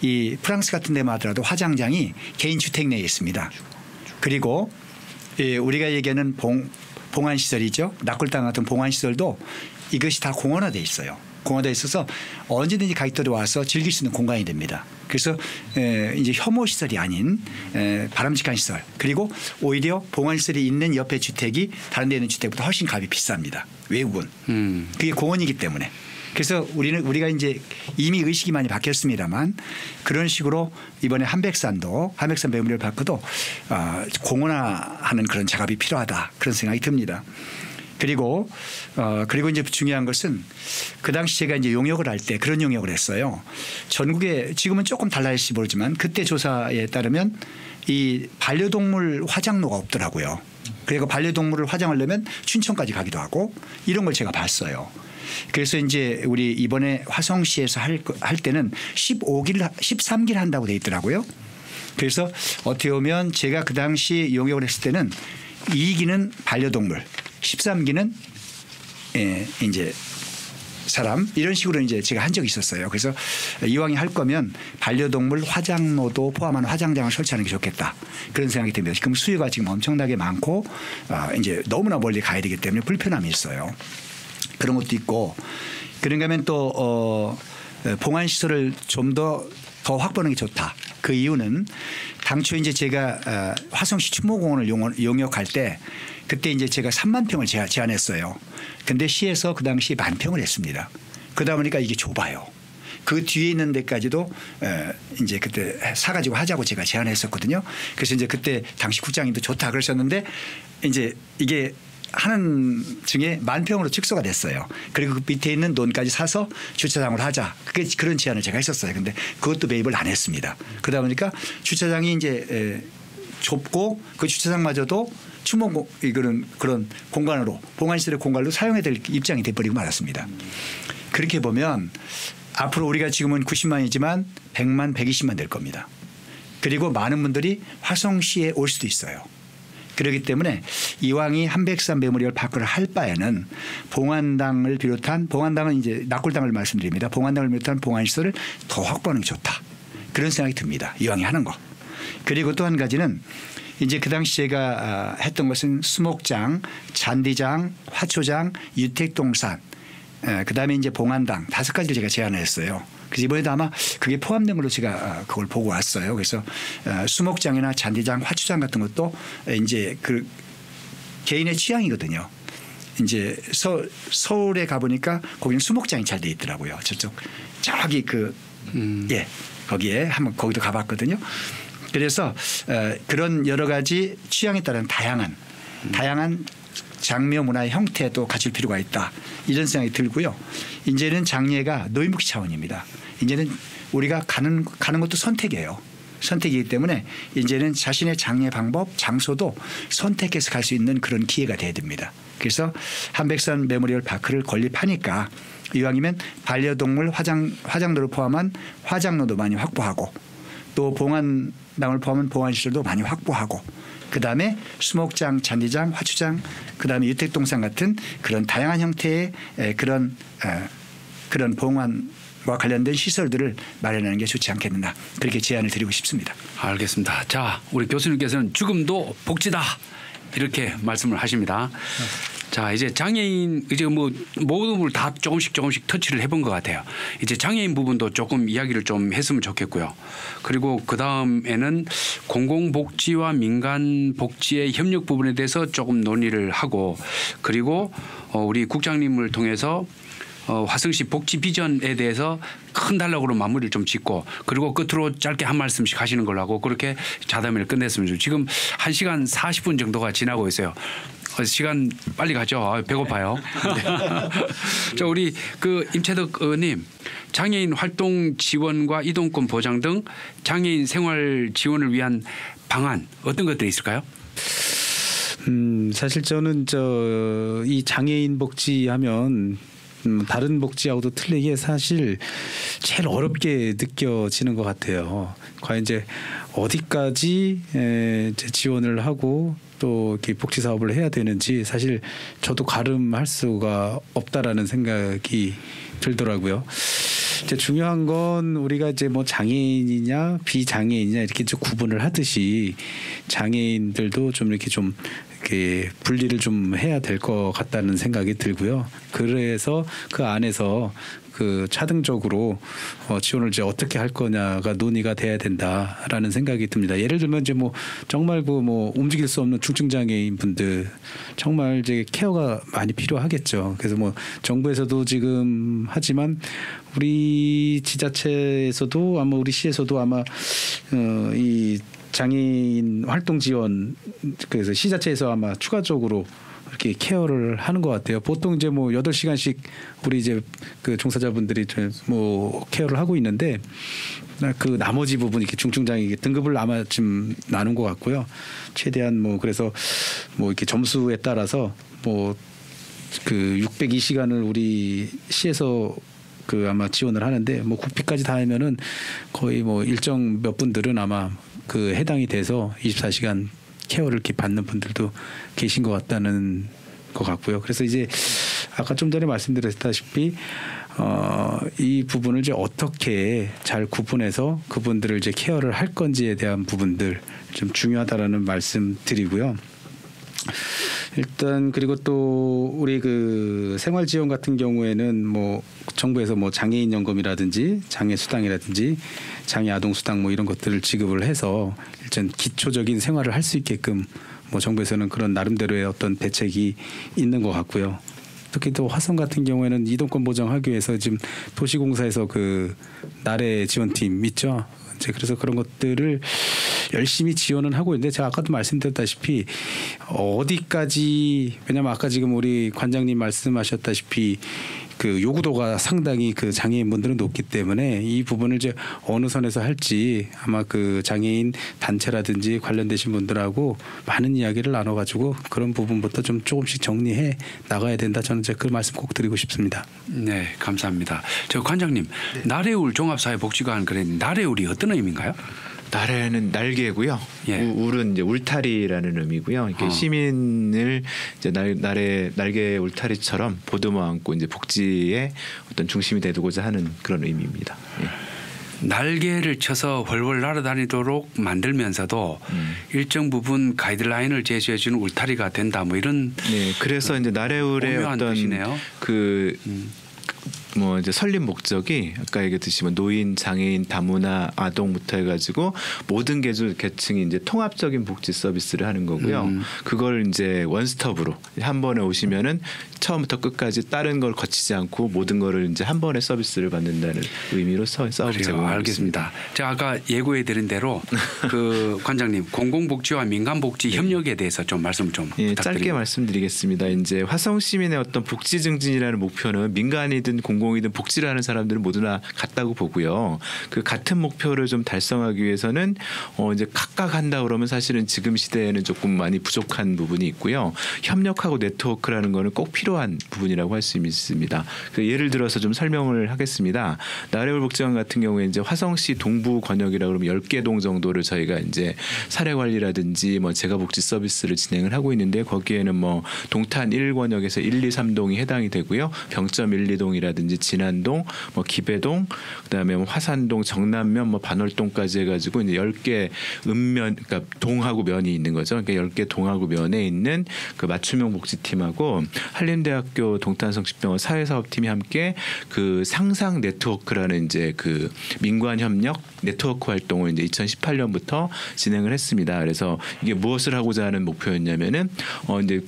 [SPEAKER 5] 이 프랑스 같은 데만 하더라도 화장장이 개인 주택 내에 있습니다. 그리고 우리가 얘기하는 봉안시설이죠. 낙골당 같은 봉안시설도 이것이 다 공원화되어 있어요. 공원화되어 있어서 언제든지 가족들이 와서 즐길 수 있는 공간이 됩니다. 그래서 이제 혐오시설이 아닌 바람직한 시설 그리고 오히려 봉안시설이 있는 옆에 주택이 다른 데 있는 주택보다 훨씬 값이 비쌉니다. 외국은. 그게 공원이기 때문에. 그래서 우리가 이제 이미 의식이 많이 바뀌었습니다만 그런 식으로 이번에 한백산 메모리얼 파크도 공원화하는 그런 작업이 필요하다 그런 생각이 듭니다. 그리고 이제 중요한 것은 그 당시 제가 이제 용역을 할 때 그런 용역을 했어요. 전국에 지금은 조금 달라질지 모르지만 그때 조사에 따르면 이 반려동물 화장로가 없더라고요. 그리고 반려동물을 화장하려면 춘천까지 가기도 하고 이런 걸 제가 봤어요. 그래서 이제 우리 이번에 화성시에서 할 때는 13길 한다고 돼 있더라고요. 그래서 어떻게 보면 제가 그 당시 용역을 했을 때는 2기는 반려동물, 13기는 이제 사람 이런 식으로 이제 제가 한 적이 있었어요. 그래서 이왕이 할 거면 반려동물 화장로도 포함한 화장장을 설치하는 게 좋겠다. 그런 생각이 듭니다. 지금 수요가 지금 엄청나게 많고 이제 너무나 멀리 가야 되기 때문에 불편함이 있어요. 그런 것도 있고 그런가 하면 또 봉안시설을 좀 더 확보하는 게 좋다. 그 이유는 당초 이제 제가 화성시 추모공원을 용역할 때 그때 이제 제가 3만 평을 제안했어요. 근데 시에서 그 당시 10,000평을 했습니다. 그러다 보니까 이게 좁아요. 그 뒤에 있는 데까지도 이제 그때 사가지고 하자고 제가 제안했었거든요. 그래서 이제 그때 당시 국장님도 좋다 그러셨는데 이제 이게 하는 중에 10,000평으로 축소가 됐어요. 그리고 그 밑에 있는 논까지 사서 주차장을 하자. 그런 제안을 제가 했었어요. 근데 그것도 매입을 안 했습니다. 그러다 보니까 주차장이 이제 좁고 그 주차장마저도 그런 공간으로 봉안시설의 공간으로 사용해야 될 입장이 돼버리고 말았습니다. 그렇게 보면 앞으로 우리가 지금은 90만이지만 100만, 120만 될 겁니다. 그리고 많은 분들이 화성시에 올 수도 있어요. 그렇기 때문에 이왕이 한백산 메모리얼 파크를 할 바에는 봉안당을 비롯한 봉안당은 이제 낙골당을 말씀드립니다. 봉안당을 비롯한 봉안시설을 더 확보하는 게 좋다. 그런 생각이 듭니다. 이왕이 하는 거. 그리고 또 한 가지는 이제 그 당시 제가 했던 것은 수목장, 잔디장, 화초장, 유택동산 그다음에 이제 봉안당 5가지를 제가 제안을 했어요. 그래서 이번에도 아마 그게 포함된 걸로 제가 그걸 보고 왔어요. 그래서 수목장이나 잔디장, 화초장 같은 것도 이제 그 개인의 취향이거든요. 이제 서울에 가보니까 거기는 수목장이 잘 돼 있더라고요. 저기 거기에 한번 거기도 가봤거든요. 그래서 그런 여러 가지 취향에 따른 다양한 장묘 문화의 형태도 갖출 필요가 있다. 이런 생각이 들고요. 이제는 장례가 노인복지 차원입니다. 이제는 우리가 가는 것도 선택이에요. 선택이기 때문에 이제는 자신의 장례 방법, 장소도 선택해서 갈 수 있는 그런 기회가 돼야 됩니다. 그래서 한백산 메모리얼 파크를 건립하니까 이왕이면 반려동물 화장로를 포함한 화장로도 많이 확보하고 또 봉안당을 포함한 봉안시설도 많이 확보하고 그다음에 수목장, 잔디장, 화추장, 그다음에 유택동산 같은 그런 다양한 형태의 그런 봉안과 관련된 시설들을 마련하는 게 좋지 않겠느냐 그렇게 제안을 드리고 싶습니다.
[SPEAKER 1] 알겠습니다. 자, 우리 교수님께서는 죽음도 복지다 이렇게 말씀을 하십니다. 자, 이제 장애인 이제 뭐 모든 걸 다 조금씩 터치를 해본 것 같아요. 이제 장애인 부분도 조금 이야기를 좀 했으면 좋겠고요. 그리고 그 다음에는 공공복지와 민간복지의 협력 부분에 대해서 조금 논의를 하고 그리고 우리 국장님을 통해서 화성시 복지 비전에 대해서 큰 단락으로 마무리를 좀 짓고 그리고 끝으로 짧게 한 말씀씩 하시는 걸로 하고 그렇게 자담회를 끝냈습니다. 지금 1시간 40분 정도가 지나고 있어요. 시간 빨리 가죠. 배고파요. 자, 우리 그 임채덕 의원님 장애인 활동 지원과 이동권 보장 등 장애인 생활 지원을 위한 방안 어떤 것들이 있을까요?
[SPEAKER 4] 사실 저는 이 장애인 복지하면 다른 복지하고도 틀리게 사실 제일 어렵게 느껴지는 것 같아요. 과연 이제 어디까지 지원을 하고 또 이렇게 복지 사업을 해야 되는지 사실 저도 가름할 수가 없다라는 생각이 들더라고요. 이제 중요한 건 우리가 이제 뭐 장애인이냐 비장애인이냐 이렇게 좀 구분을 하듯이 장애인들도 좀 이렇게 분리를 좀 해야 될 것 같다는 생각이 들고요. 그래서 그 안에서 그 차등적으로 지원을 이제 어떻게 할 거냐가 논의가 돼야 된다라는 생각이 듭니다. 예를 들면 이제 뭐 정말 그 뭐 움직일 수 없는 중증 장애인 분들 정말 이제 케어가 많이 필요하겠죠. 그래서 뭐 정부에서도 지금 하지만 우리 지자체에서도 아마 우리 시에서도 아마 이 장애인 활동 지원 그래서 시자체에서 아마 추가적으로 이렇게 케어를 하는 것 같아요. 보통 이제 뭐 8시간씩 우리 이제 그 종사자분들이 뭐 케어를 하고 있는데 그 나머지 부분 이렇게 중증장애 등급을 아마 지금 나눈 것 같고요. 최대한 뭐 그래서 뭐 이렇게 점수에 따라서 뭐 그 602시간을 우리 시에서 그 아마 지원을 하는데 뭐 국비까지 다 하면은 거의 뭐 일정 몇 분들은 아마 그 해당이 돼서 24시간 케어를 이렇게 받는 분들도 계신 것 같다는 것 같고요. 그래서 이제 아까 좀 전에 말씀드렸다시피 이 부분을 이제 어떻게 잘 구분해서 그분들을 이제 케어를 할 건지에 대한 부분들 좀 중요하다라는 말씀 드리고요. 일단 그리고 또 우리 그 생활 지원 같은 경우에는 뭐 정부에서 뭐 장애인 연금이라든지 장애 수당이라든지 장애 아동 수당 뭐 이런 것들을 지급을 해서 일단 기초적인 생활을 할 수 있게끔 뭐 정부에서는 그런 나름대로의 어떤 대책이 있는 것 같고요. 특히 또 화성 같은 경우에는 이동권 보장하기 위해서 지금 도시공사에서 그 나래 지원팀 있죠. 이제 그래서 그런 것들을 열심히 지원은 하고 있는데 제가 아까도 말씀드렸다시피 어디까지 왜냐하면 아까 지금 우리 관장님 말씀하셨다시피 그 요구도가 상당히 그 장애인분들은 높기 때문에 이 부분을 이제 어느 선에서 할지 아마 그 장애인 단체라든지 관련되신 분들하고 많은 이야기를 나눠가지고 그런 부분부터 좀 조금씩 정리해 나가야 된다. 저는 이제 그 말씀 꼭 드리고 싶습니다.
[SPEAKER 1] 네, 감사합니다. 저 관장님, 네. 나래울 종합사회복지관 그랬는데 나래울이 어떤 의미인가요?
[SPEAKER 3] 나래는 날개고요.
[SPEAKER 1] 예.
[SPEAKER 3] 울은 이제 울타리라는 의미고요. 이렇게 시민을 이제 날개 울타리처럼 보듬어 안고 이제 복지의 어떤 중심이 되고자 하는 그런 의미입니다. 예.
[SPEAKER 1] 날개를 쳐서 훨훨 날아다니도록 만들면서도 일정 부분 가이드라인을 제시해 주는 울타리가 된다. 뭐 이런.
[SPEAKER 3] 네, 그래서 이제 나래울의 어떤
[SPEAKER 1] 뜻이네요.
[SPEAKER 3] 뭐 이제 설립 목적이 아까 얘기했듯이 뭐 노인, 장애인, 다문화, 아동부터 해가지고 모든 계층이 이제 통합적인 복지 서비스를 하는 거고요. 그걸 이제 원스톱으로 한 번에 오시면은 처음부터 끝까지 다른 걸 거치지 않고 모든 거를 이제 한 번에 서비스를 받는다는 의미로 사업을 제공하고
[SPEAKER 1] 알겠습니다. 제가 아까 예고해 드린 대로 그 관장님 공공복지와 민간복지 협력에 대해서 좀 말씀 좀 부탁드립니다.
[SPEAKER 3] 짧게 말씀드리겠습니다. 이제 화성 시민의 어떤 복지 증진이라는 목표는 민간이든 공공이든 복지를 하는 사람들은 모두나 같다고 보고요. 그 같은 목표를 좀 달성하기 위해서는 이제 각각 한다 그러면 사실은 지금 시대에는 조금 많이 부족한 부분이 있고요. 협력하고 네트워크라는 거는 꼭 필요한 부분이라고 할 수 있습니다. 예를 들어서 좀 설명을 하겠습니다. 나래울 복지관 같은 경우에 이제 화성시 동부 권역이라 그러면 10개 동 정도를 저희가 이제 사례 관리라든지 뭐 재가복지 서비스를 진행을 하고 있는데 거기에는 뭐 동탄 1권역에서 1, 2, 3동이 해당이 되고요. 병점 1, 2동이라든지 진안동, 뭐 기배동, 그다음에 뭐 화산동, 정남면, 뭐 반월동까지 해가지고 이제 10개 읍면, 그러니까 동하고 면이 있는 거죠. 그러니까 10개 동하고 면에 있는 그 맞춤형 복지팀하고 한림대학교 동탄성심병원 사회사업팀이 함께 그 상상 네트워크라는 이제 그 민관 협력 네트워크 활동을 이제 2018년부터 진행을 했습니다. 그래서 이게 무엇을 하고자 하는 목표였냐면은 이제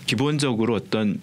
[SPEAKER 3] 기본적으로 어떤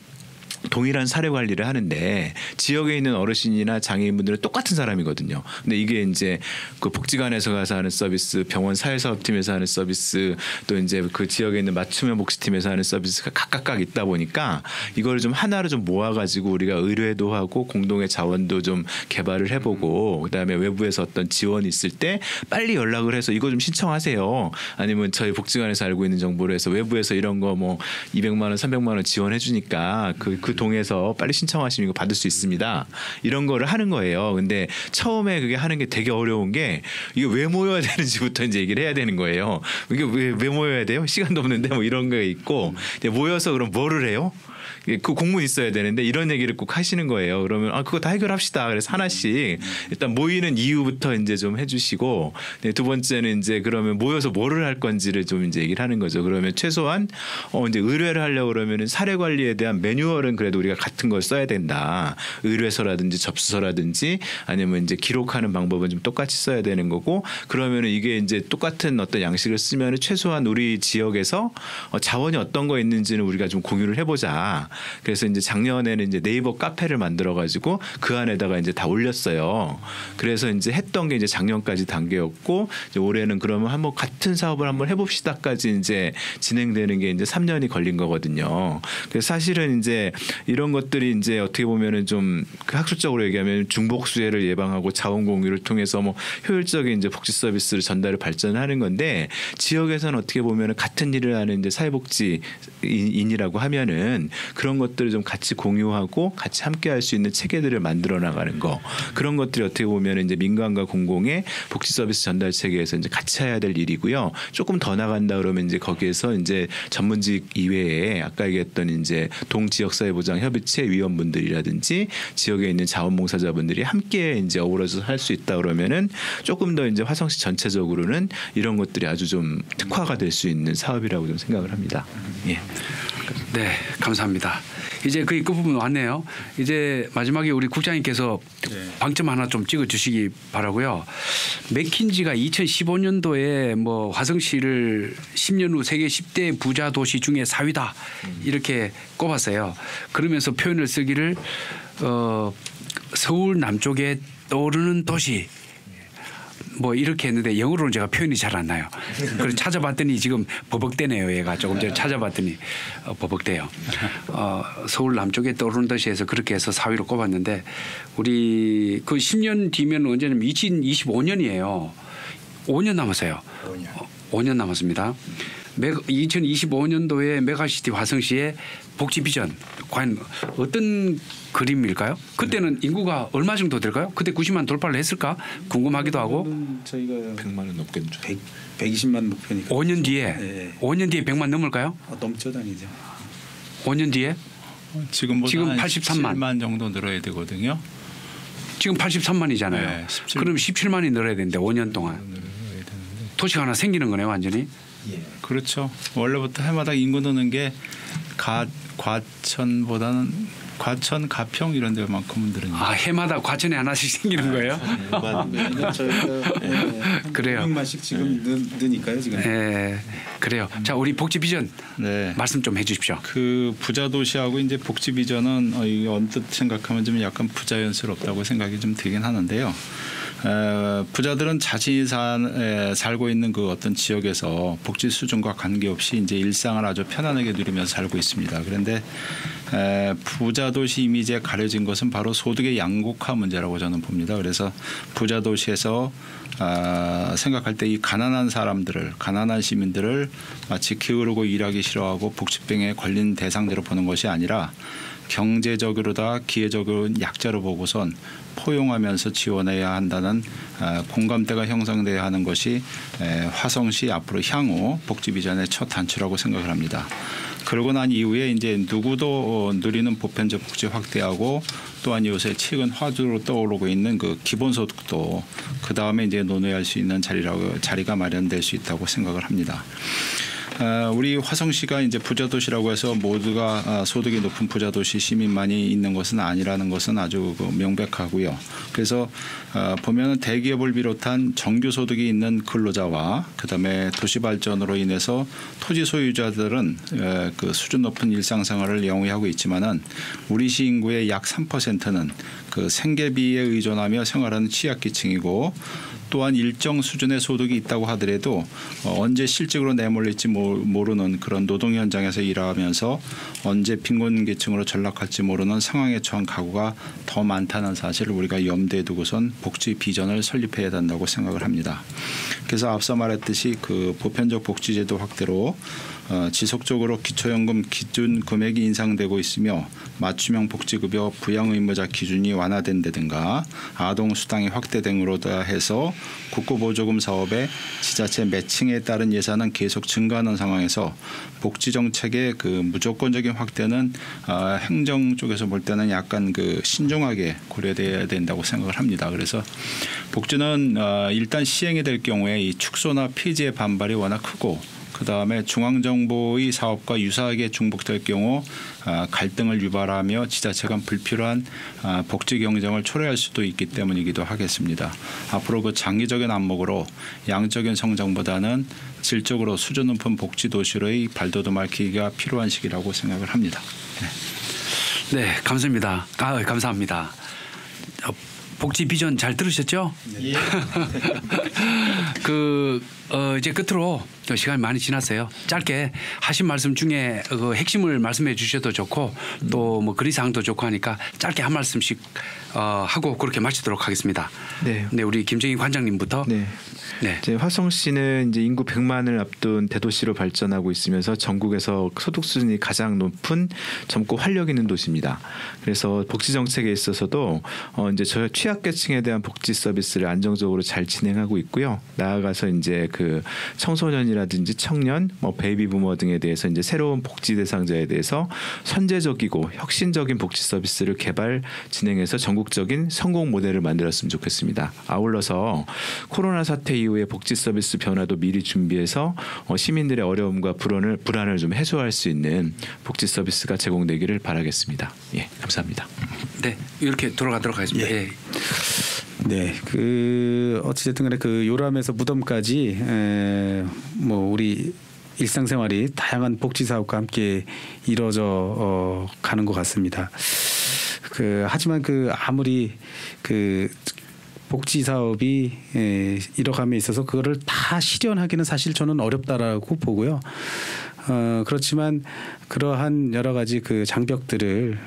[SPEAKER 3] 동일한 사례 관리를 하는데 지역에 있는 어르신이나 장애인분들은 똑같은 사람이거든요. 근데 이게 이제 그 복지관에서 가서 하는 서비스, 병원 사회사업팀에서 하는 서비스, 또 이제 그 지역에 있는 맞춤형 복지팀에서 하는 서비스가 각각 있다 보니까 이걸 좀 하나로 좀 모아가지고 우리가 의뢰도 하고 공동의 자원도 좀 개발을 해보고 그다음에 외부에서 어떤 지원이 있을 때 빨리 연락을 해서 이거 좀 신청하세요. 아니면 저희 복지관에서 알고 있는 정보로 해서 외부에서 이런 거 뭐 200만 원, 300만 원 지원해 주니까 그 동에서 빨리 신청하시면 이거 받을 수 있습니다. 이런 거를 하는 거예요. 근데 처음에 그게 하는 게 되게 어려운 게 이게 왜 모여야 되는지부터 이제 얘기를 해야 되는 거예요. 이게 왜 모여야 돼요? 시간도 없는데 뭐 이런 게 있고 모여서 그럼 뭐를 해요? 그 공문 있어야 되는데 이런 얘기를 꼭 하시는 거예요. 그러면 그거 다 해결합시다. 그래서 하나씩 일단 모이는 이유부터 이제 좀 해주시고 두 번째는 이제 그러면 모여서 뭐를 할 건지를 좀 이제 얘기를 하는 거죠. 그러면 최소한 이제 의뢰를 하려고 그러면은 사례 관리에 대한 매뉴얼은 그래도 우리가 같은 걸 써야 된다. 의뢰서라든지 접수서라든지 아니면 이제 기록하는 방법은 좀 똑같이 써야 되는 거고 그러면은 이게 이제 똑같은 어떤 양식을 쓰면은 최소한 우리 지역에서 자원이 어떤 거 있는지는 우리가 좀 공유를 해보자. 그래서 이제 작년에는 이제 네이버 카페를 만들어 가지고 그 안에다가 이제 다 올렸어요. 그래서 이제 했던 게 이제 작년까지 단계였고 이제 올해는 그러면 한번 같은 사업을 한번 해봅시다까지 이제 진행되는 게 이제 3년이 걸린 거거든요. 그래서 사실은 이제 이런 것들이 이제 어떻게 보면은 좀 그 학술적으로 얘기하면 중복수혜를 예방하고 자원 공유를 통해서 뭐 효율적인 이제 복지 서비스를 전달을 발전하는 건데 지역에서는 어떻게 보면은 같은 일을 하는 이제 사회복지인이라고 하면은 그런 것들을 좀 같이 공유하고 같이 함께 할 수 있는 체계들을 만들어 나가는 거 그런 것들이 어떻게 보면 이제 민간과 공공의 복지 서비스 전달 체계에서 이제 같이 해야 될 일이고요. 조금 더 나간다 그러면 이제 거기에서 이제 전문직 이외에 아까 얘기했던 이제 동지역사회보장 협의체 위원분들이라든지 지역에 있는 자원봉사자분들이 함께 이제 어우러져서 할 수 있다 그러면은 조금 더 이제 화성시 전체적으로는 이런 것들이 아주 좀 특화가 될 수 있는 사업이라고 좀 생각을 합니다. 예.
[SPEAKER 1] 네, 감사합니다. 이제 거의 끝부분 왔네요. 이제 마지막에 우리 국장님께서 방점 하나 좀 찍어주시기 바라고요. 맥킨지가 2015년도에 뭐 화성시를 10년 후 세계 10대 부자 도시 중에 4위다 이렇게 꼽았어요. 그러면서 표현을 쓰기를 서울 남쪽에 떠오르는 도시 뭐 이렇게 했는데 영어로는 제가 표현이 잘 안 나요. 그래서 찾아봤더니 지금 버벅대네요. 얘가 조금 전에 찾아봤더니 버벅대요. 서울 남쪽에 떠오르는 도시에서 그렇게 해서 4위로 꼽았는데 우리 그 10년 뒤면 언제냐면 2025년이에요. 5년 남았어요. 5년 남았습니다. 2025년도에 메가시티 화성시의 복지 비전 과연 어떤 그림일까요? 그때는 인구가 얼마 정도 될까요? 그때 90만 돌파를 했을까? 궁금하기도 하고.
[SPEAKER 4] 저희가
[SPEAKER 3] 100만 원 넘겠죠.
[SPEAKER 4] 120만 목표니까.
[SPEAKER 1] 5년 뒤에
[SPEAKER 4] 네.
[SPEAKER 1] 5년 뒤에 100만 넘을까요?
[SPEAKER 4] 넘죠 다니죠.
[SPEAKER 1] 5년 뒤에?
[SPEAKER 2] 지금
[SPEAKER 1] 83만
[SPEAKER 2] 17만 정도 늘어야 되거든요.
[SPEAKER 1] 지금 83만이잖아요.
[SPEAKER 2] 네, 17.
[SPEAKER 1] 그럼 17만이 늘어야 되는데 5년 동안. 도시가 하나 생기는 거네요, 완전히.
[SPEAKER 4] 예.
[SPEAKER 2] 그렇죠. 원래부터 해마다 인구 느는 게 과천보다는 과천, 가평 이런 데만큼은 늘으니까.
[SPEAKER 1] 해마다 과천에 하나씩 생기는 거예요? 그래요.
[SPEAKER 4] 600만씩 지금 느니까요 지금.
[SPEAKER 1] 네, 그래요. 자, 우리 복지 비전
[SPEAKER 2] 네.
[SPEAKER 1] 말씀 좀 해주십시오.
[SPEAKER 2] 그 부자 도시하고 이제 복지 비전은 이게 언뜻 생각하면 좀 약간 부자연스럽다고 생각이 좀 들긴 하는데요. 부자들은 자신이 살고 있는 그 어떤 지역에서 복지 수준과 관계없이 이제 일상을 아주 편안하게 누리면서 살고 있습니다. 그런데 부자 도시 이미지에 가려진 것은 바로 소득의 양극화 문제라고 저는 봅니다. 그래서 부자 도시에서 생각할 때 이 가난한 사람들을, 가난한 시민들을 마치 게으르고 일하기 싫어하고 복지병에 걸린 대상자로 보는 것이 아니라 경제적으로다 기회적으로 약자로 보고선 포용하면서 지원해야 한다는 공감대가 형성돼야 하는 것이 화성시 앞으로 향후 복지 비전의 첫 단추라고 생각을 합니다. 그러고 난 이후에 이제 누구도 누리는 보편적 복지 확대하고 또한 요새 최근 화두로 떠오르고 있는 그 기본소득도 그 다음에 이제 논의할 수 있는 자리가 마련될 수 있다고 생각을 합니다. 우리 화성시가 이제 부자 도시라고 해서 모두가 소득이 높은 부자 도시 시민만이 있는 것은 아니라는 것은 아주 명백하고요. 그래서 보면은 대기업을 비롯한 정규 소득이 있는 근로자와 그다음에 도시 발전으로 인해서 토지 소유자들은 그 수준 높은 일상생활을 영위하고 있지만은 우리 시 인구의 약 3%는 그 생계비에 의존하며 생활하는 취약계층이고 또한 일정 수준의 소득이 있다고 하더라도 언제 실직으로 내몰릴지 모르는 그런 노동 현장에서 일하면서 언제 빈곤계층으로 전락할지 모르는 상황에 처한 가구가 더 많다는 사실을 우리가 염두에 두고선 복지 비전을 설립해야 된다고 생각을 합니다. 그래서 앞서 말했듯이 그 보편적 복지제도 확대로 지속적으로 기초연금 기준 금액이 인상되고 있으며 맞춤형 복지급여 부양의무자 기준이 완화된다든가 아동수당이 확대됨으로 해서 국고보조금 사업의 지자체 매칭에 따른 예산은 계속 증가하는 상황에서 복지정책의 그 무조건적인 확대는 행정 쪽에서 볼 때는 약간 그 신중하게 고려돼야 된다고 생각을 합니다. 그래서 복지는 일단 시행이 될 경우에 이 축소나 폐지의 반발이 워낙 크고 그다음에 중앙정부의 사업과 유사하게 중복될 경우 갈등을 유발하며 지자체 간 불필요한 복지 경쟁을 초래할 수도 있기 때문이기도 하겠습니다. 앞으로 그 장기적인 안목으로 양적인 성장보다는 질적으로 수준 높은 복지 도시로의 발돋움할 기회가 필요한 시기라고 생각을 합니다.
[SPEAKER 1] 네, 감사합니다. 감사합니다. 복지 비전 잘 들으셨죠? 예. 이제 끝으로 시간이 많이 지났어요. 짧게 하신 말씀 중에 그 핵심을 말씀해 주셔도 좋고 또 뭐 거리사항도 좋고 하니까 짧게 한 말씀씩 하고 그렇게 마치도록 하겠습니다.
[SPEAKER 3] 네.
[SPEAKER 1] 네, 우리 김정희 관장님부터.
[SPEAKER 3] 네.
[SPEAKER 1] 네.
[SPEAKER 3] 이제 화성시는 이제 인구 100만을 앞둔 대도시로 발전하고 있으면서 전국에서 소득 수준이 가장 높은 젊고 활력 있는 도시입니다. 그래서 복지 정책에 있어서도 이제 저 취약계층에 대한 복지 서비스를 안정적으로 잘 진행하고 있고요. 나아가서 이제 그 청소년이라든지 청년, 뭐 베이비 부머 등에 대해서 이제 새로운 복지 대상자에 대해서 선제적이고 혁신적인 복지 서비스를 개발 진행해서 전국적인 성공 모델을 만들었으면 좋겠습니다. 아울러서 코로나 사태 이후에 복지 서비스 변화도 미리 준비해서 시민들의 어려움과 불안을 좀 해소할 수 있는 복지 서비스가 제공되기를 바라겠습니다. 예, 감사합니다.
[SPEAKER 1] 네, 이렇게 돌아가도록 하겠습니다. 예.
[SPEAKER 4] 네, 그 어찌됐든 간에 그 요람에서 무덤까지 뭐 우리 일상생활이 다양한 복지 사업과 함께 이루어져 가는 것 같습니다. 하지만 아무리 복지 사업이 이뤄감에 있어서 그거를 다 실현하기는 사실 저는 어렵다라고 보고요. 그렇지만 그러한 여러 가지 그 장벽들을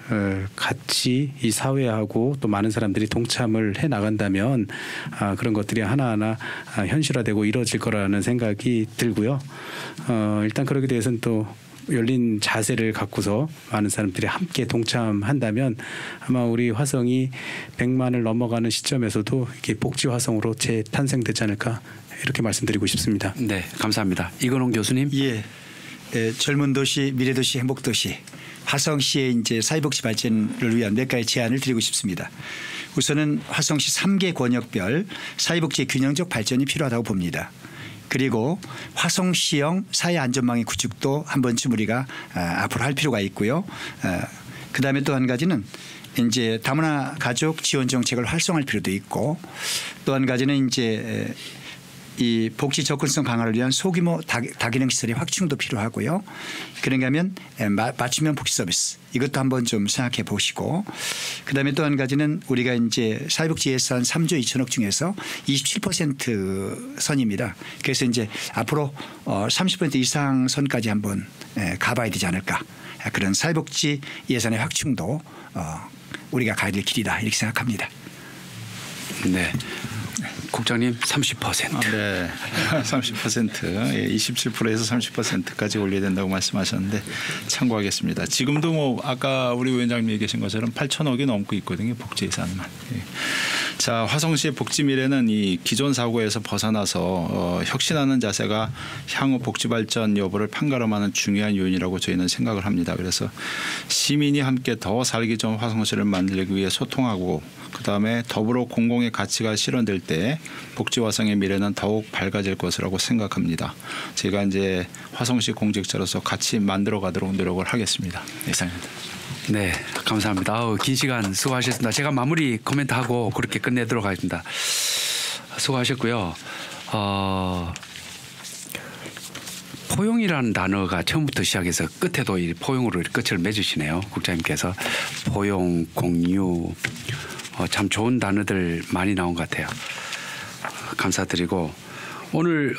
[SPEAKER 4] 같이 이 사회하고 또 많은 사람들이 동참을 해 나간다면 그런 것들이 하나하나 현실화되고 이루어질 거라는 생각이 들고요. 일단 그러기 위해서는 또 열린 자세를 갖고서 많은 사람들이 함께 동참한다면 아마 우리 화성이 100만을 넘어가는 시점에서도 이게 복지 화성으로 재탄생되지 않을까 이렇게 말씀드리고 싶습니다.
[SPEAKER 1] 네, 감사합니다. 이건홍 교수님.
[SPEAKER 5] 예. 젊은 도시, 미래도시, 행복도시 화성시의 이제 사회복지 발전을 위한 몇 가지 제안을 드리고 싶습니다. 우선은 화성시 3개 권역별 사회복지의 균형적 발전이 필요하다고 봅니다. 그리고 화성시형 사회안전망의 구축도 한 번쯤 우리가 앞으로 할 필요가 있고요. 그다음에 또 한 가지는 이제 다문화 가족 지원 정책을 활성화할 필요도 있고 또 한 가지는 이제 이 복지 접근성 강화를 위한 소규모 다기능 시설의 확충도 필요하고요. 그런가 하면 맞춤형 복지 서비스 이것도 한번 좀 생각해 보시고 그다음에 또 한 가지는 우리가 이제 사회복지 예산 3조 2천억 중에서 27% 선입니다. 그래서 이제 앞으로 30% 이상 선까지 한번 가봐야 되지 않을까. 그런 사회복지 예산의 확충도 우리가 가야 될 길이다 이렇게 생각합니다.
[SPEAKER 1] 네. 국장님 30%.
[SPEAKER 2] 네, 30%, 예, 27%에서 30%까지 올려야 된다고 말씀하셨는데 참고하겠습니다. 지금도 뭐 아까 우리 위원장님이 얘기하신 것처럼 8천억이 넘고 있거든요, 복지 예산만. 예. 자, 화성시의 복지 미래는 이 기존 사고에서 벗어나서 혁신하는 자세가 향후 복지 발전 여부를 판가름하는 중요한 요인이라고 저희는 생각을 합니다. 그래서 시민이 함께 더 살기 좋은 화성시를 만들기 위해 소통하고 그다음에 더불어 공공의 가치가 실현될 때 복지 화성의 미래는 더욱 밝아질 것이라고 생각합니다. 제가 이제 화성시 공직자로서 같이 만들어가도록 노력을 하겠습니다. 이상입니다.
[SPEAKER 1] 네, 감사합니다. 긴 시간 수고하셨습니다. 제가 마무리 코멘트하고 그렇게 끝내도록 하겠습니다. 수고하셨고요. 포용이라는 단어가 처음부터 시작해서 끝에도 이 포용으로 끝을 맺으시네요. 국장님께서 포용, 공유 참 좋은 단어들 많이 나온 것 같아요. 감사드리고 오늘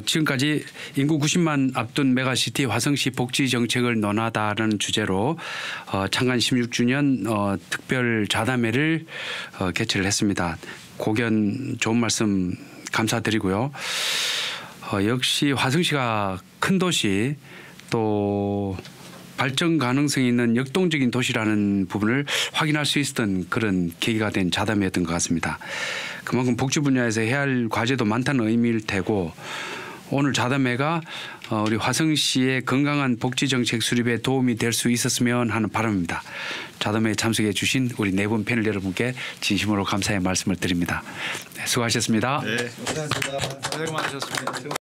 [SPEAKER 1] 지금까지 인구 90만 앞둔 메가시티 화성시 복지 정책을 논하다는 주제로 창간 16주년 특별 자담회를 개최를 했습니다. 고견 좋은 말씀 감사드리고요. 역시 화성시가 큰 도시 또 발전 가능성이 있는 역동적인 도시라는 부분을 확인할 수 있었던 그런 계기가 된 자담회였던 것 같습니다. 그만큼 복지 분야에서 해야 할 과제도 많다는 의미일 테고 오늘 자담회가 우리 화성시의 건강한 복지 정책 수립에 도움이 될 수 있었으면 하는 바람입니다. 자담회에 참석해 주신 우리 네 분 패널 여러분께 진심으로 감사의 말씀을 드립니다. 네, 수고하셨습니다.
[SPEAKER 2] 네, 고생하셨습니다. 고생 많으셨습니다.